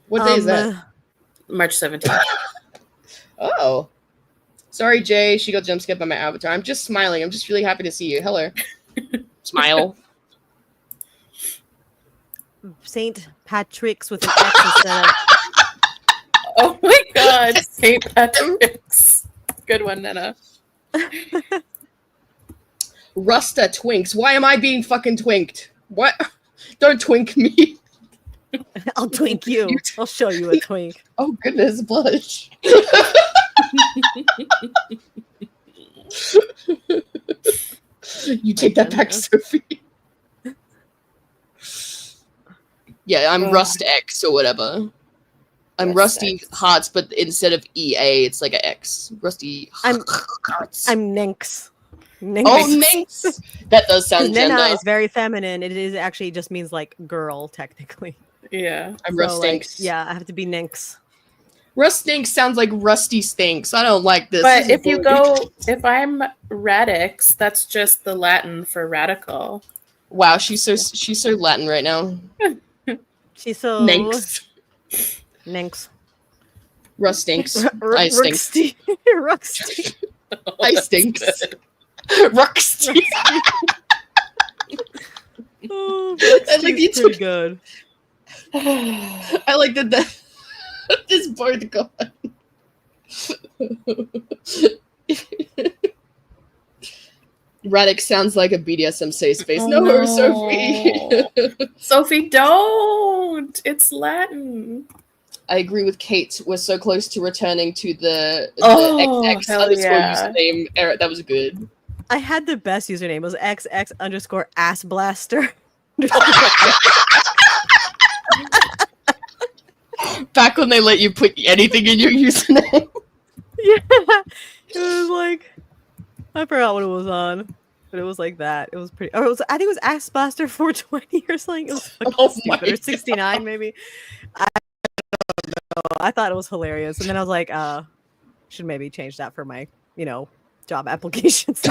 What day is that? March 17th. Oh. Sorry, Jay. She got jump scared by my avatar. I'm just smiling. I'm just really happy to see you. Hello. Smile. St. Patrick's with an X instead of... Oh my god. St. Patrick's. Good one, Nana. Rusta twinks. Why am I being fucking twinked? What? Don't twink me. I'll twink you. I'll show you a twink. Oh goodness, blush. You take that back, Sophie. Yeah, I'm Rust X or whatever. I'm Rusty X. Hearts, but instead of EA, it's like an X. Rusty Hearts. I'm Ninx. Ninx. Oh, Ninx! That does sound gender. Nena is very feminine. It is actually just means like girl, technically. Yeah. I'm Rustinks. Like, yeah, I have to be Ninx. Rustinks sounds like Rusty Stinks. I don't like this. But if if I'm Radix, that's just the Latin for radical. Wow, she's so Latin right now. She's so Ninx. Ninx. Rustinks. I stinks. Ruxty. I stinks. Ruxty. Oh, I like you pretty good. I like that this board gone. Radix sounds like a BDSM safe space. Oh, no, Sophie. Sophie, don't. It's Latin. I agree with Kate. We're so close to returning to the XX username era. That was good. I had the best username. It was XX_assblaster. Back when they let you put anything in your username. Yeah. It was like, I forgot what it was on, but it was like that. It was pretty. Or I think it was Assblaster 420 or something. It was fucking stupid. Or 69 maybe. I don't know. I thought it was hilarious, and then I was like, should maybe change that for my, job applications.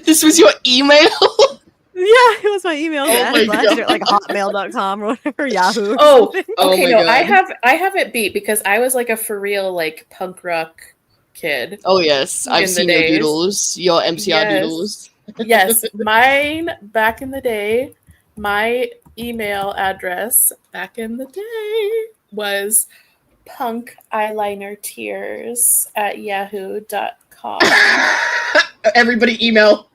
This was your email? Yeah, it was my email. Like hotmail.com or whatever, Yahoo. Oh, okay. No, I have it beat because I was like a for real like punk rock kid. Oh yes, I've seen your doodles, your MCR doodles. Yes, mine back in the day. My email address back in the day was punkeyelinertears@yahoo.com. Everybody emailed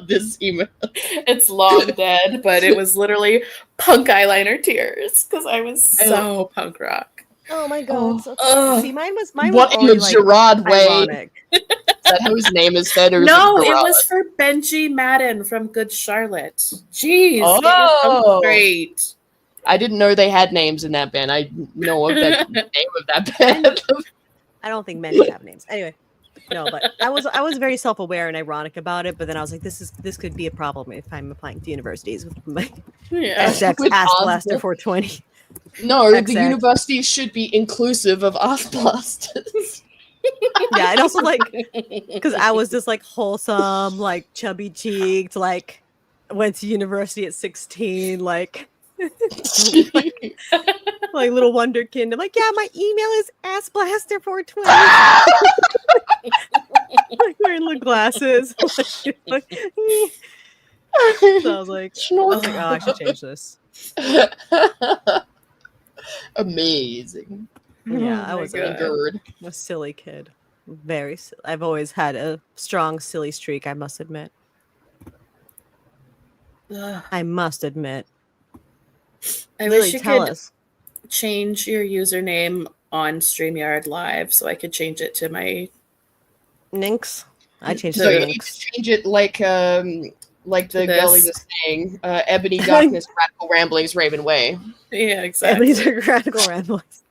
this email. It's long dead, but it was literally punk eyeliner tears because I was so punk rock. Oh my god! See, mine was what in the Gerard way? Is that how his name is said? Or no, it was for Benji Madden from Good Charlotte. Jeez, it was so great. I didn't know they had names in that band. I know of the name of that band. I don't think men have names. Anyway, no, but I was very self-aware and ironic about it. But then I was like, this could be a problem if I'm applying to universities with my SX Ass Blaster 420. No, the XX. university should be inclusive of ass blasters. Yeah, and also like because I was just like wholesome, like chubby cheeked, like went to university at 16, like like little wonderkind. I'm like, yeah, my email is assblaster420. Like wearing little glasses. Like, so I was like, oh, I should change this. Amazing. Yeah, I my was God. a silly kid. Very. I've always had a strong silly streak. I must admit. I must admit. I Lily, wish you tell could us. change your username on StreamYard Live so I could change it to my Ninx. I changed No, it to you need to Ninx. change it like the girlie was saying, Ebony Darkness, Radical Ramblings, Raven Way. Yeah, exactly. Ebony's Radical Ramblings.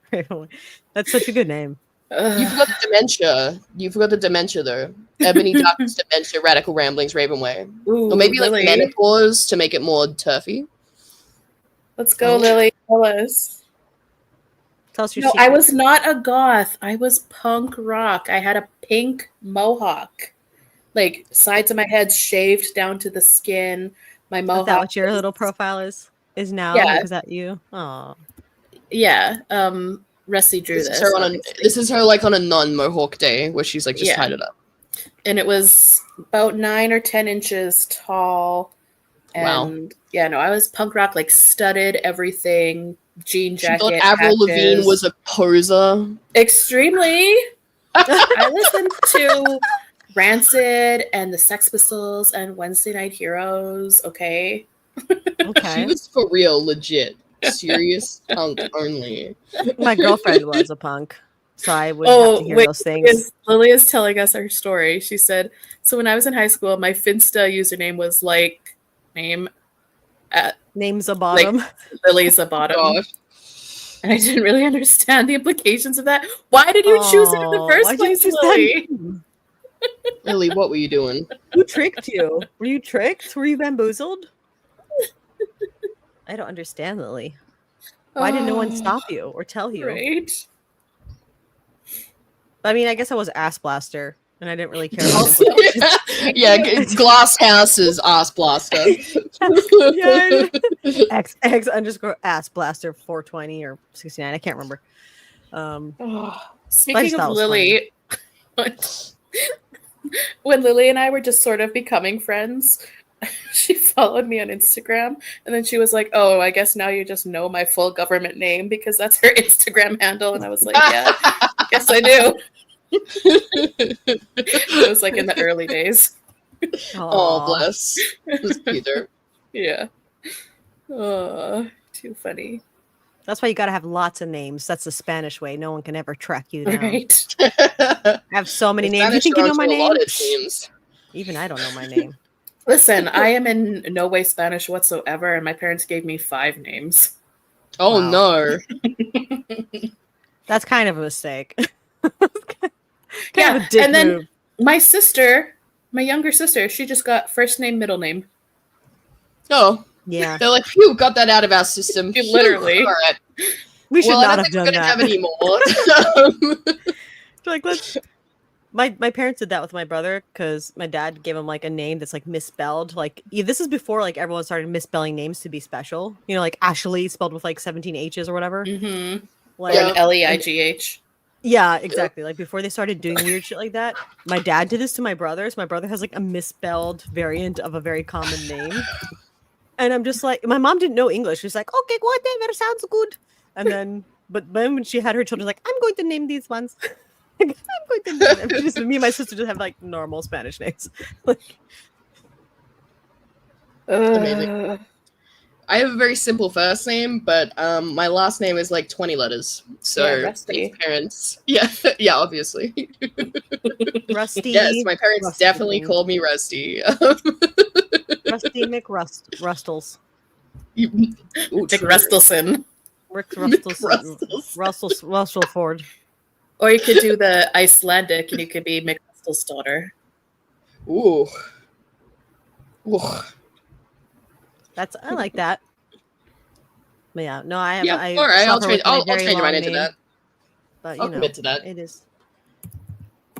That's such a good name. You forgot the dementia. You forgot the dementia, though. Ebony Darkness, Dementia, Radical Ramblings, Raven Way. Ooh, Or maybe Lily. like menopause to make it more turfy. Let's go, Lily. Tell us. Tell us your No, secret. I was not a goth. I was punk rock. I had a pink mohawk. Like, sides of my head shaved down to the skin. My mohawk. Is that what your little profile is now? Yeah. Like, is that you? Oh. Yeah. Rusty drew This is her like on a non-mohawk day where she's like just tied it up. And it was about 9 or 10 inches tall. And yeah, no, I was punk rock, like studded everything, jean jacket. She thought Avril Lavigne was a poser. Extremely. I listened to Rancid and the Sex Pistols and Wednesday Night Heroes. Okay. She was for real, legit. Serious punk only. My girlfriend was a punk, so I would have to hear those things. Lily is telling us her story. She said, so when I was in high school, my Finsta username was like name's a bottom. Like, Lily's a bottom. Gosh. And I didn't really understand the implications of that. Why did you choose it in the first place, Lily? Lily, what were you doing? Who tricked you? Were you tricked? Were you bamboozled? I don't understand, Lily. Why did no one stop you or tell you? Right. I mean, I guess I was ass blaster, and I didn't really care. Yeah, Glass House's ass blaster. X _ ass blaster 420 or 69. I can't remember. Speaking of Lily, when Lily and I were just sort of becoming friends, she followed me on Instagram, and then she was like, oh, I guess now you just know my full government name because that's her Instagram handle. And I was like, yeah, I guess I do. It was like in the early days. Oh, bless. That's Peter. Yeah. Oh, too funny. That's why you got to have lots of names. That's the Spanish way. No one can ever track you down. Right. I have so many names. You think you know my name? Even I don't know my name. Listen, I am in no way Spanish whatsoever, and my parents gave me 5 names. Oh, no. That's kind of a mistake. And then my sister, my younger sister, she just got first name, middle name. Oh. Yeah. They're like, phew, got that out of our system. Literally. All right. We should not have done that. Have any more. Like, let's... My parents did that with my brother because my dad gave him like a name that's like misspelled. Like this is before like everyone started misspelling names to be special. You know, like Ashley spelled with like 17 H's or whatever. Mm-hmm. Like, or an Leigh. Yeah, exactly. Like before they started doing weird shit like that. My dad did this to my brothers. My brother has like a misspelled variant of a very common name. And I'm just like, my mom didn't know English. She's like, okay, whatever, sounds good. And then, but then when she had her children, like, I'm going to name these ones. I'm going to name them. Just, me and my sister just have like normal Spanish names. Like, amazing. I have a very simple first name, but my last name is like 20 letters. So Rusty. Parents, yeah, obviously. Rusty. Yes, my parents Rusty. definitely called me Rusty. Rusty McRustles. Dick Rustelson. Rick Russell Ford. Or you could do the Icelandic, and you could be McRustel's daughter. Ooh. I like that. But yeah, no, I have. Yeah, I all right. I'll suffer with change. my I'll very change my long name to that. But I'll commit to that. It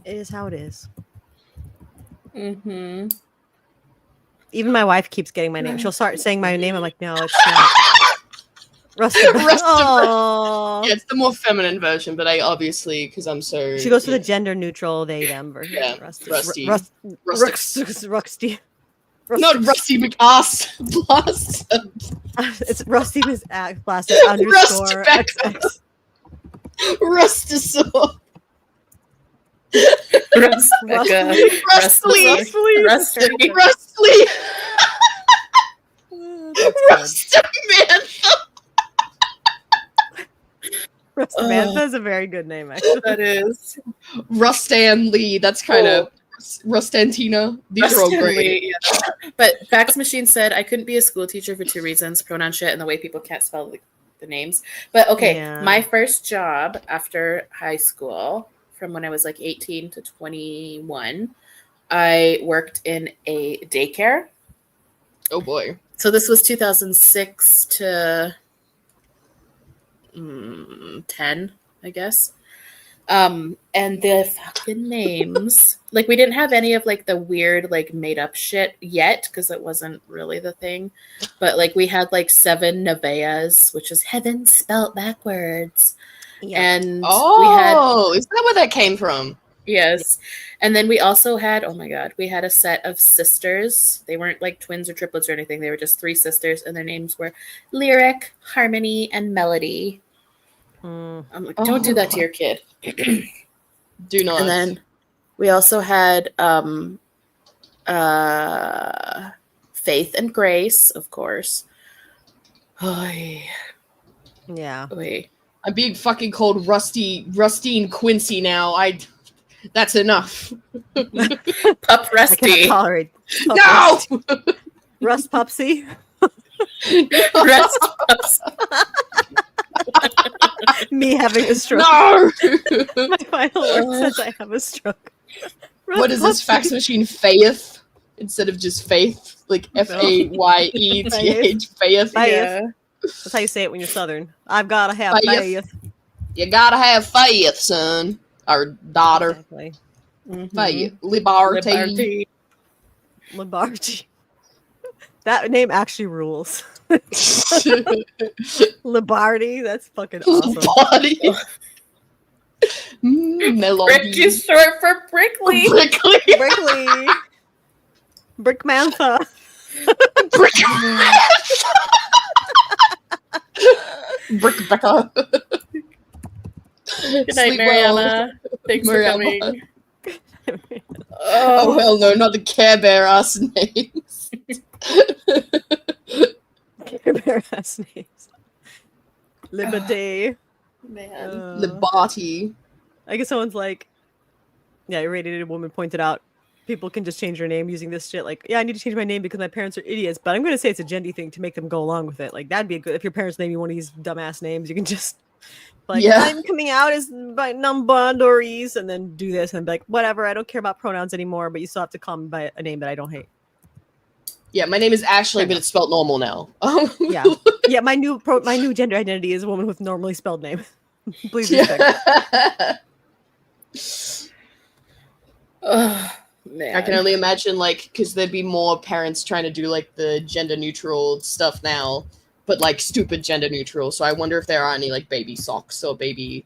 is how it is. Mm-hmm. Even my wife keeps getting my name. She'll start saying my name. I'm like, no, it's not. Rusty. Oh, yeah, it's the more feminine version, but I obviously, because I'm so. She goes for the gender neutral they them version. Yeah, Rusty. Not Rusty McAss Blast. It's Rusty Miss Blaster underscore XX. Rustisaur. Rustly. Rustmantha is a very good name, actually. That is. Rustan Lee. That's kind of Rustantina. These are all great. Yeah. But Fax Machine said I couldn't be a school teacher for 2 reasons: pronoun shit and the way people can't spell the names. But okay, my first job after high school, from when I was like 18 to 21, I worked in a daycare. Oh boy. So this was 2006 to 10, I guess. And the fucking names, like, we didn't have any of like the weird like made up shit yet because it wasn't really the thing, but like we had like 7 Nevaehs, which is heaven spelt backwards. Yeah. And is that where that came from? Yes. And then we also had, oh my God, we had a set of sisters. They weren't like twins or triplets or anything. They were just 3 sisters, and their names were Lyric, Harmony, and Melody. I'm like, don't do that to your kid. Do not. And then we also had Faith and Grace, of course. Yeah. I'm being fucking called Rustine Quincy now. That's enough. Pup Rusty. Tolerate. No! Rust Pupsy. Rust Pups. Me having a stroke. No! My final word says I have a stroke. What is this fax machine? Faith instead of just faith, like FAYETH. Faith. Yeah. That's how you say it when you're Southern. I've gotta have faith. You gotta have faith, son or daughter. Exactly. Faith. Liberty. That name actually rules. Liberty, that's fucking awesome. Melody. Brick is short for Brickley. Brickley. Brickmantha. Brickbecca. Good night, Mariana. Thanks for coming. Oh hell no, not the Care Bear ass names. Care Bear ass names. Liberty. Man. Liberty. I guess someone's like, yeah, a radiated woman pointed out people can just change their name using this shit. Like, yeah, I need to change my name because my parents are idiots, but I'm going to say it's a gendy thing to make them go along with it. Like, that'd be a good, if your parents name you one of these dumbass names, you can just, like, I'm coming out as by non-binaries and then do this and be like, whatever, I don't care about pronouns anymore, but you still have to call me by a name that I don't hate. Yeah, my name is Ashley, but it's spelled normal now. Yeah, my new gender identity is a woman with normally spelled name. Please respect. Man. I can only imagine, like, because there'd be more parents trying to do, like, the gender neutral stuff now, but, like, stupid gender neutral. So I wonder if there are any, like, baby socks or baby.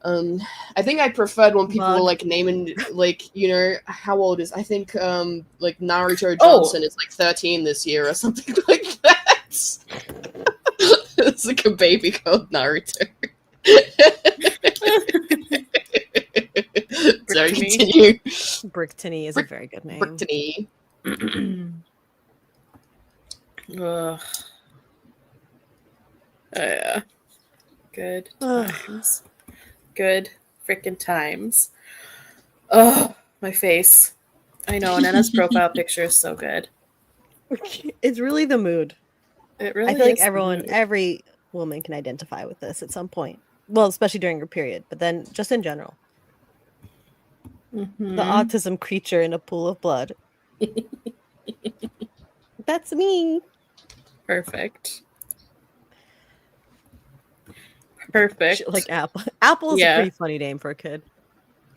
I think I preferred when people were, like, naming, like, you know, how old is, I think, like, Naruto Johnson is, like, 13 this year or something like that. It's like a baby called Naruto. Sorry, continue. Bricktony is a very good name. Bricktony. Yeah. Good times. Good freaking times. Oh, my face. I know, Nana's profile picture is so good. It's really the mood. It really I feel like is every woman can identify with this at some point. Well, especially during her period, but then just in general. Mm-hmm. The autism creature in a pool of blood. That's me. Perfect. Perfect. Shit like Apple. Apple is a Yeah. pretty funny name for a kid.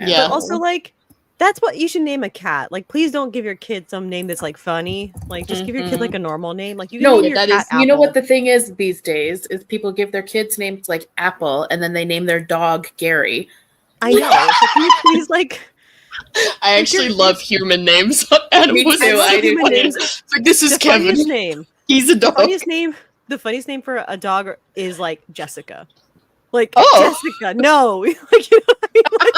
Yeah. But also, like, that's what you should name a cat. Like, please don't give your kid some name that's like funny. Like, just give your kid like a normal name. Like, you can name your that cat is- Apple. You know what the thing is these days is people give their kids names like Apple, and then they name their dog Gary. I know. So can you please like? I actually love human names on animals. too, I do human too. names. Like, this is The Kevin. funniest name. He's a dog. The funniest name for a dog is like Jessica. Like Jessica. No. Like, you know what I mean? Like,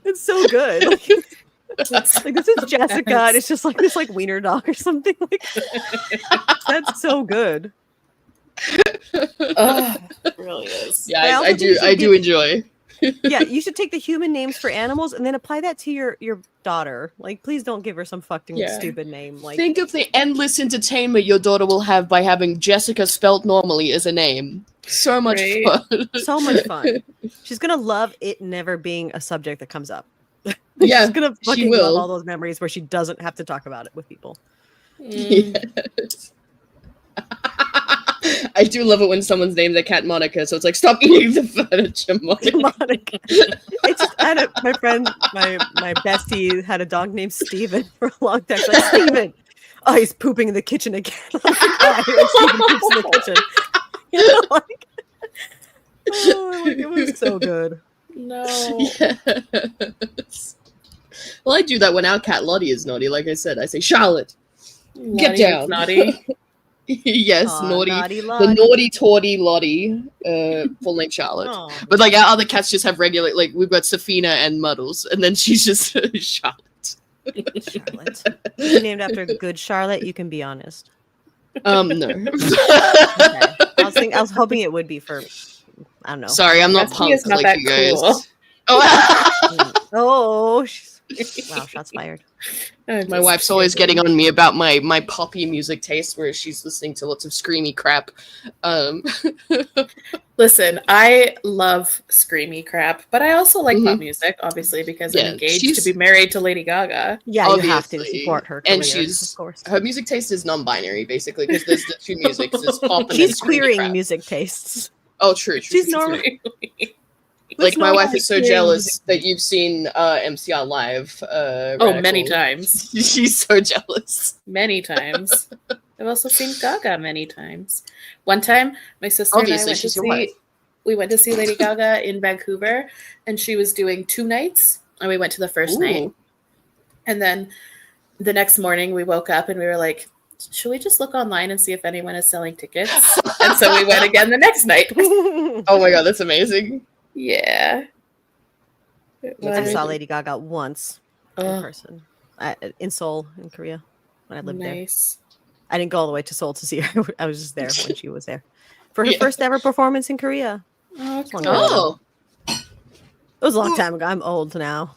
it's so good. Like this is Jessica, and it's just like this like wiener dog or something. Like that's so good. Oh, it really is. Yeah, I do enjoy. Yeah, you should take the human names for animals and then apply that to your daughter. Like, please don't give her some fucking stupid name. Like, think of the endless entertainment your daughter will have by having Jessica spelt normally as a name. So much fun. So much fun. She's gonna love it never being a subject that comes up. Yeah, she's gonna fucking will. love all those memories where she doesn't have to talk about it with people. Yes. I do love it when someone's named their cat Monica, so it's like, stop eating the furniture, Monica. It's just, my friend, my bestie had a dog named Steven for a long time. She's like, Steven, oh, he's pooping in the kitchen again. I hear Steven poops in the kitchen. You know, like, it was so good. No. Yes. Well, I do that when our cat Lottie is naughty. Like I said, I say, Charlotte, get Lottie down. is naughty. Yes, Aw, naughty. naughty The Lottie. naughty tawdy Lottie, full name Charlotte. Aw. But like our other cats just have regular, like we've got Safina and Muddles, and then she's just Charlotte. Charlotte. If you're named after good Charlotte, you can be honest. No. Okay. I was hoping it would be for, I don't know. Sorry, I'm not Bestie punk is not like that you guys. cool. Oh, Oh, wow, shots fired. my wife's always getting on me about my poppy music taste, where she's listening to lots of screamy crap. Listen, I love screamy crap, but I also like pop music, obviously, because I'm engaged to be married to Lady Gaga. Yeah, you have to Obviously. support her And career, she's- of course. Her music taste is non-binary, basically, because there's the two musics. There's pop and She's then screamy queering crap. music tastes. Oh, true. She's normal. Like, my wife normally is so queering jealous that you've seen MCR live. Oh, many Radical. times. She's so jealous. Many times. I've also seen Gaga many times. One time, my sister Obviously, and I went to she's your wife. we went to see Lady Gaga in Vancouver, and she was doing 2 nights, and we went to the first night. Ooh. And then the next morning, we woke up and we were like, should we just look online and see if anyone is selling tickets? And so we went again the next night. Oh my god, that's amazing. Yeah. I saw Lady Gaga once in Oh, person in Seoul, in Korea, when I lived there. nice. I didn't go all the way to Seoul to see her. I was just there when she was there for her first ever performance in Korea. Oh, Long cool. time ago. Oh. It was a long time ago. I'm old now.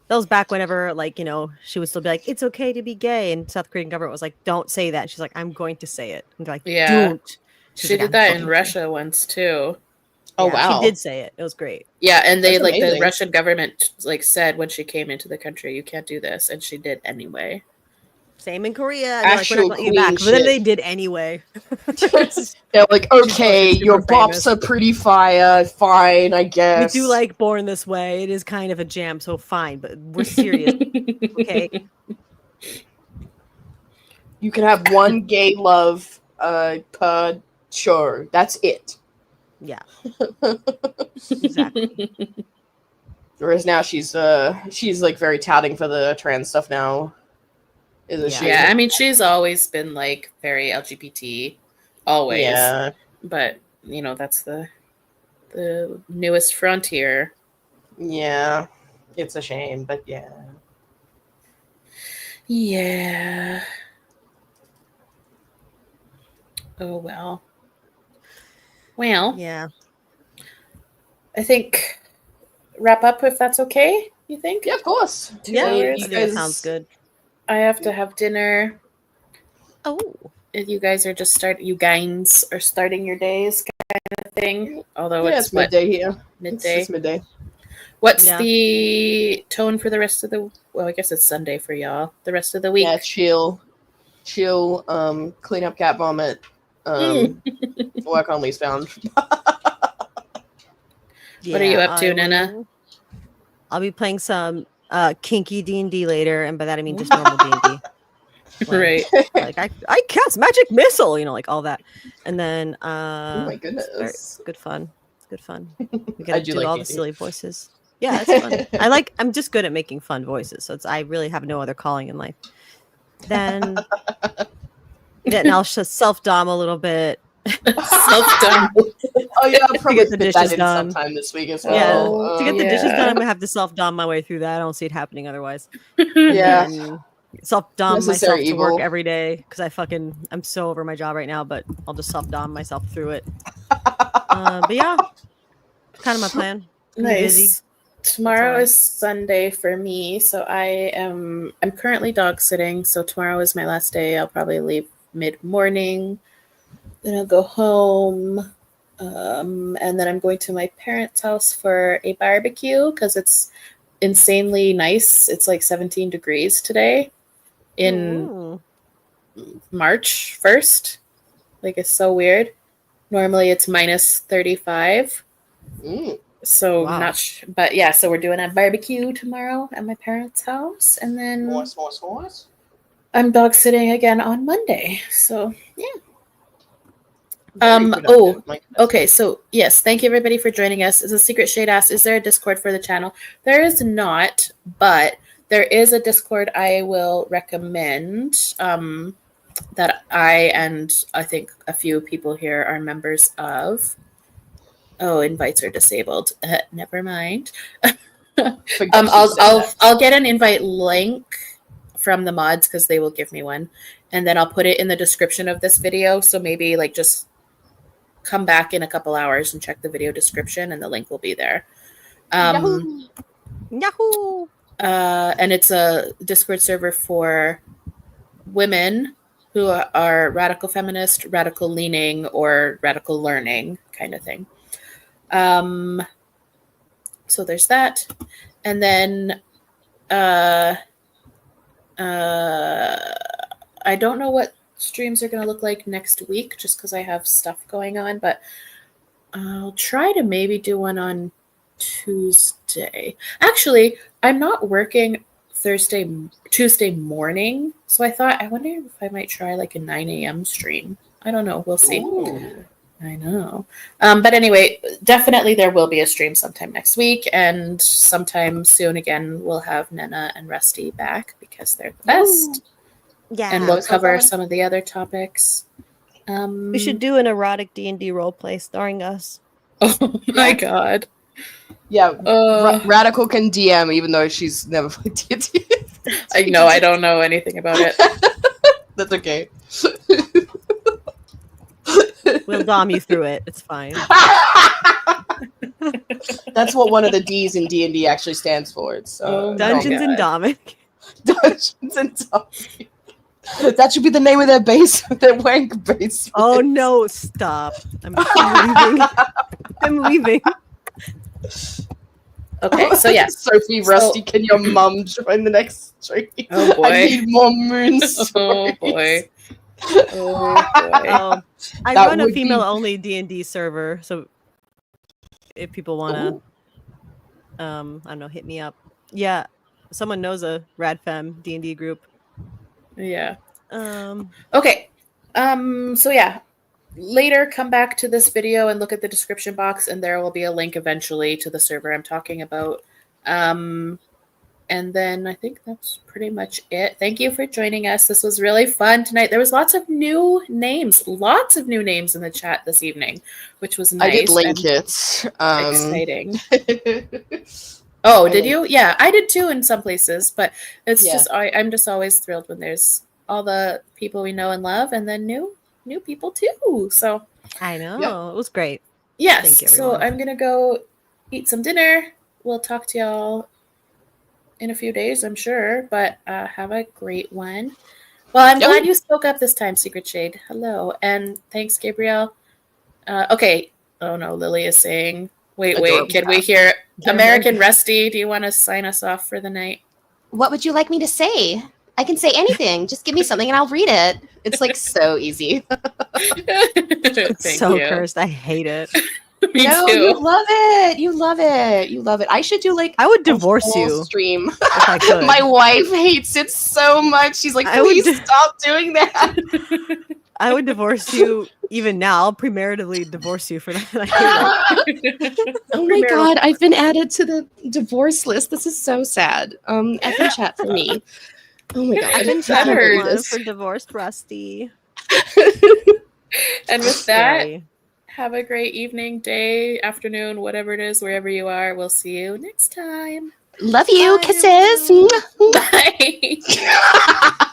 That was back whenever, like, you know, she would still be like, it's okay to be gay. And South Korean government was like, don't say that. She's like, I'm going to say it. And they're like, Yeah. don't. She's She like, did "I'm that fucking in gay." Russia once too. Oh, Yeah, wow. She did say it. It was great. Yeah, and they That's like the amazing. Russian government like said when she came into the country, you can't do this, and she did anyway. Same in Korea. They're like, we're Actual not letting you back. queen But then shit. they did anyway. They're like, okay, super your bops famous. are pretty fire. Fine, I We guess. do like Born This Way. It is kind of a jam, so fine. But we're serious. Okay. You can have one gay love per show. That's it. Yeah. Exactly. Whereas now she's like very touting for the trans stuff now. Isn't she? Yeah, I mean she's always been like very LGBT, always. Yeah. But you know that's the newest frontier. Yeah. It's a shame, but yeah. Yeah. Oh well. Well, Yeah. I think wrap up if that's okay. You think? Yeah, of course. Yeah. hours. I think that sounds good. I have to have dinner. Oh. If you guys are just you guys are starting your days kind of thing. Although Yeah, it's it's midday here. midday. It's midday. What's Yeah. the tone for the rest of the? Well, I guess it's Sunday for y'all. The rest of the week. Yeah, chill, clean up cat vomit, Work only's found. What are you up to, Nana? I'll be playing some kinky D&D later, and by that I mean just normal D&D. Right. Like I cast magic missile, like all that. And then oh my goodness. It's good fun. It's good fun. We I gotta do do like all D&D. the silly voices. Yeah, it's fun. I'm just good at making fun voices, so I really have no other calling in life. Then I'll just self-dom a little bit. Self-dom. Oh yeah, I'll probably get the fit that dishes in done sometime this week as Yeah, well. to get the dishes done, I'm gonna have to self-dom my way through that. I don't see it happening otherwise. Yeah. Self-dom myself Necessary to work evil. every day because I'm so over my job right now, but I'll just self-dom myself through it. But yeah, kind of my plan. Nice. Busy. Tomorrow is Sunday for me, so I'm currently dog sitting, so tomorrow is my last day. I'll probably leave mid-morning, then I'll go home, and then I'm going to my parents' house for a barbecue because it's insanely nice. It's like 17 degrees today in March 1st. Like, it's so weird. Normally it's minus 35. So wow. But yeah, so we're doing a barbecue tomorrow at my parents' house, and then I'm dog sitting again on Monday. So yeah. Okay. So yes, thank you everybody for joining us. As a Secret Shade asked, is there a Discord for the channel? There is not, but there is a Discord I will recommend. That I and I think a few people here are members of. Oh, invites are disabled. Never mind. I'll get an invite link from the mods because they will give me one, and then I'll put it in the description of this video. So maybe like just come back in a couple hours and check the video description, and the link will be there. Yahoo! And it's a Discord server for women who are radical feminist, radical leaning, or radical learning kind of thing. So there's that. And then I don't know what streams are going to look like next week just because I have stuff going on, but I'll try to maybe do one on Tuesday. Actually, I'm not working Tuesday morning, so I wonder if I might try like a 9 a.m. stream. I don't know. We'll see. Ooh. I know. But anyway, definitely there will be a stream sometime next week, and sometime soon again we'll have Nena and Rusty back because they're the best. Yeah. And we'll cover some of the other topics. We should do an erotic D&D roleplay starring us. Oh my god. Yeah, Radical can DM even though she's never played D&D. I know, I don't know anything about it. That's okay. We'll dom you through it. It's fine. That's what one of the D's in D&D actually stands for. It's Dungeons and Doming. Dungeons and Doming. That should be the name of their base, their wank base. Oh no! Stop! I'm leaving. I'm leaving. Okay, so yeah, Sophie, Rusty, can your mum join the next stream? Oh boy, I need more moon stories. Oh boy. Oh boy. I run a female-only D&D server, so if people want to, I don't know, hit me up. Yeah, someone knows a Radfem D&D group. Yeah. Okay. So yeah, later come back to this video and look at the description box, and there will be a link eventually to the server I'm talking about. And then I think that's pretty much it. Thank you for joining us. This was really fun tonight. There was lots of new names in the chat this evening, which was nice. I did link it. Exciting. Oh, did you? Yeah, I did too in some places, but it's just I'm just always thrilled when there's all the people we know and love, and then new people too. So I know it was great. Yes. Thank you, so I'm gonna go eat some dinner. We'll talk to y'all in a few days, I'm sure, but have a great one. Well, I'm glad you spoke up this time, Secret Shade. Hello, and thanks, Gabrielle. Okay. Oh no, Lily is saying. Wait. Can we hear American Rusty? Do you want to sign us off for the night? What would you like me to say? I can say anything. Just give me something and I'll read it. It's like so easy. It's so cursed. I hate it. Me no, too. you love it. You love it. You love it. I should do like I would divorce you stream. if I could. My wife hates it so much. She's like, please stop doing that. I would divorce you even now. I'll premaritably divorce you for that. I hate it. Oh my god, I've been added to the divorce list. This is so sad. Effing chat for me. Oh my god. I've been chatting for divorced Rusty. And with that, have a great evening, day, afternoon, whatever it is, wherever you are. We'll see you next time. Love you. Bye. Kisses. Bye.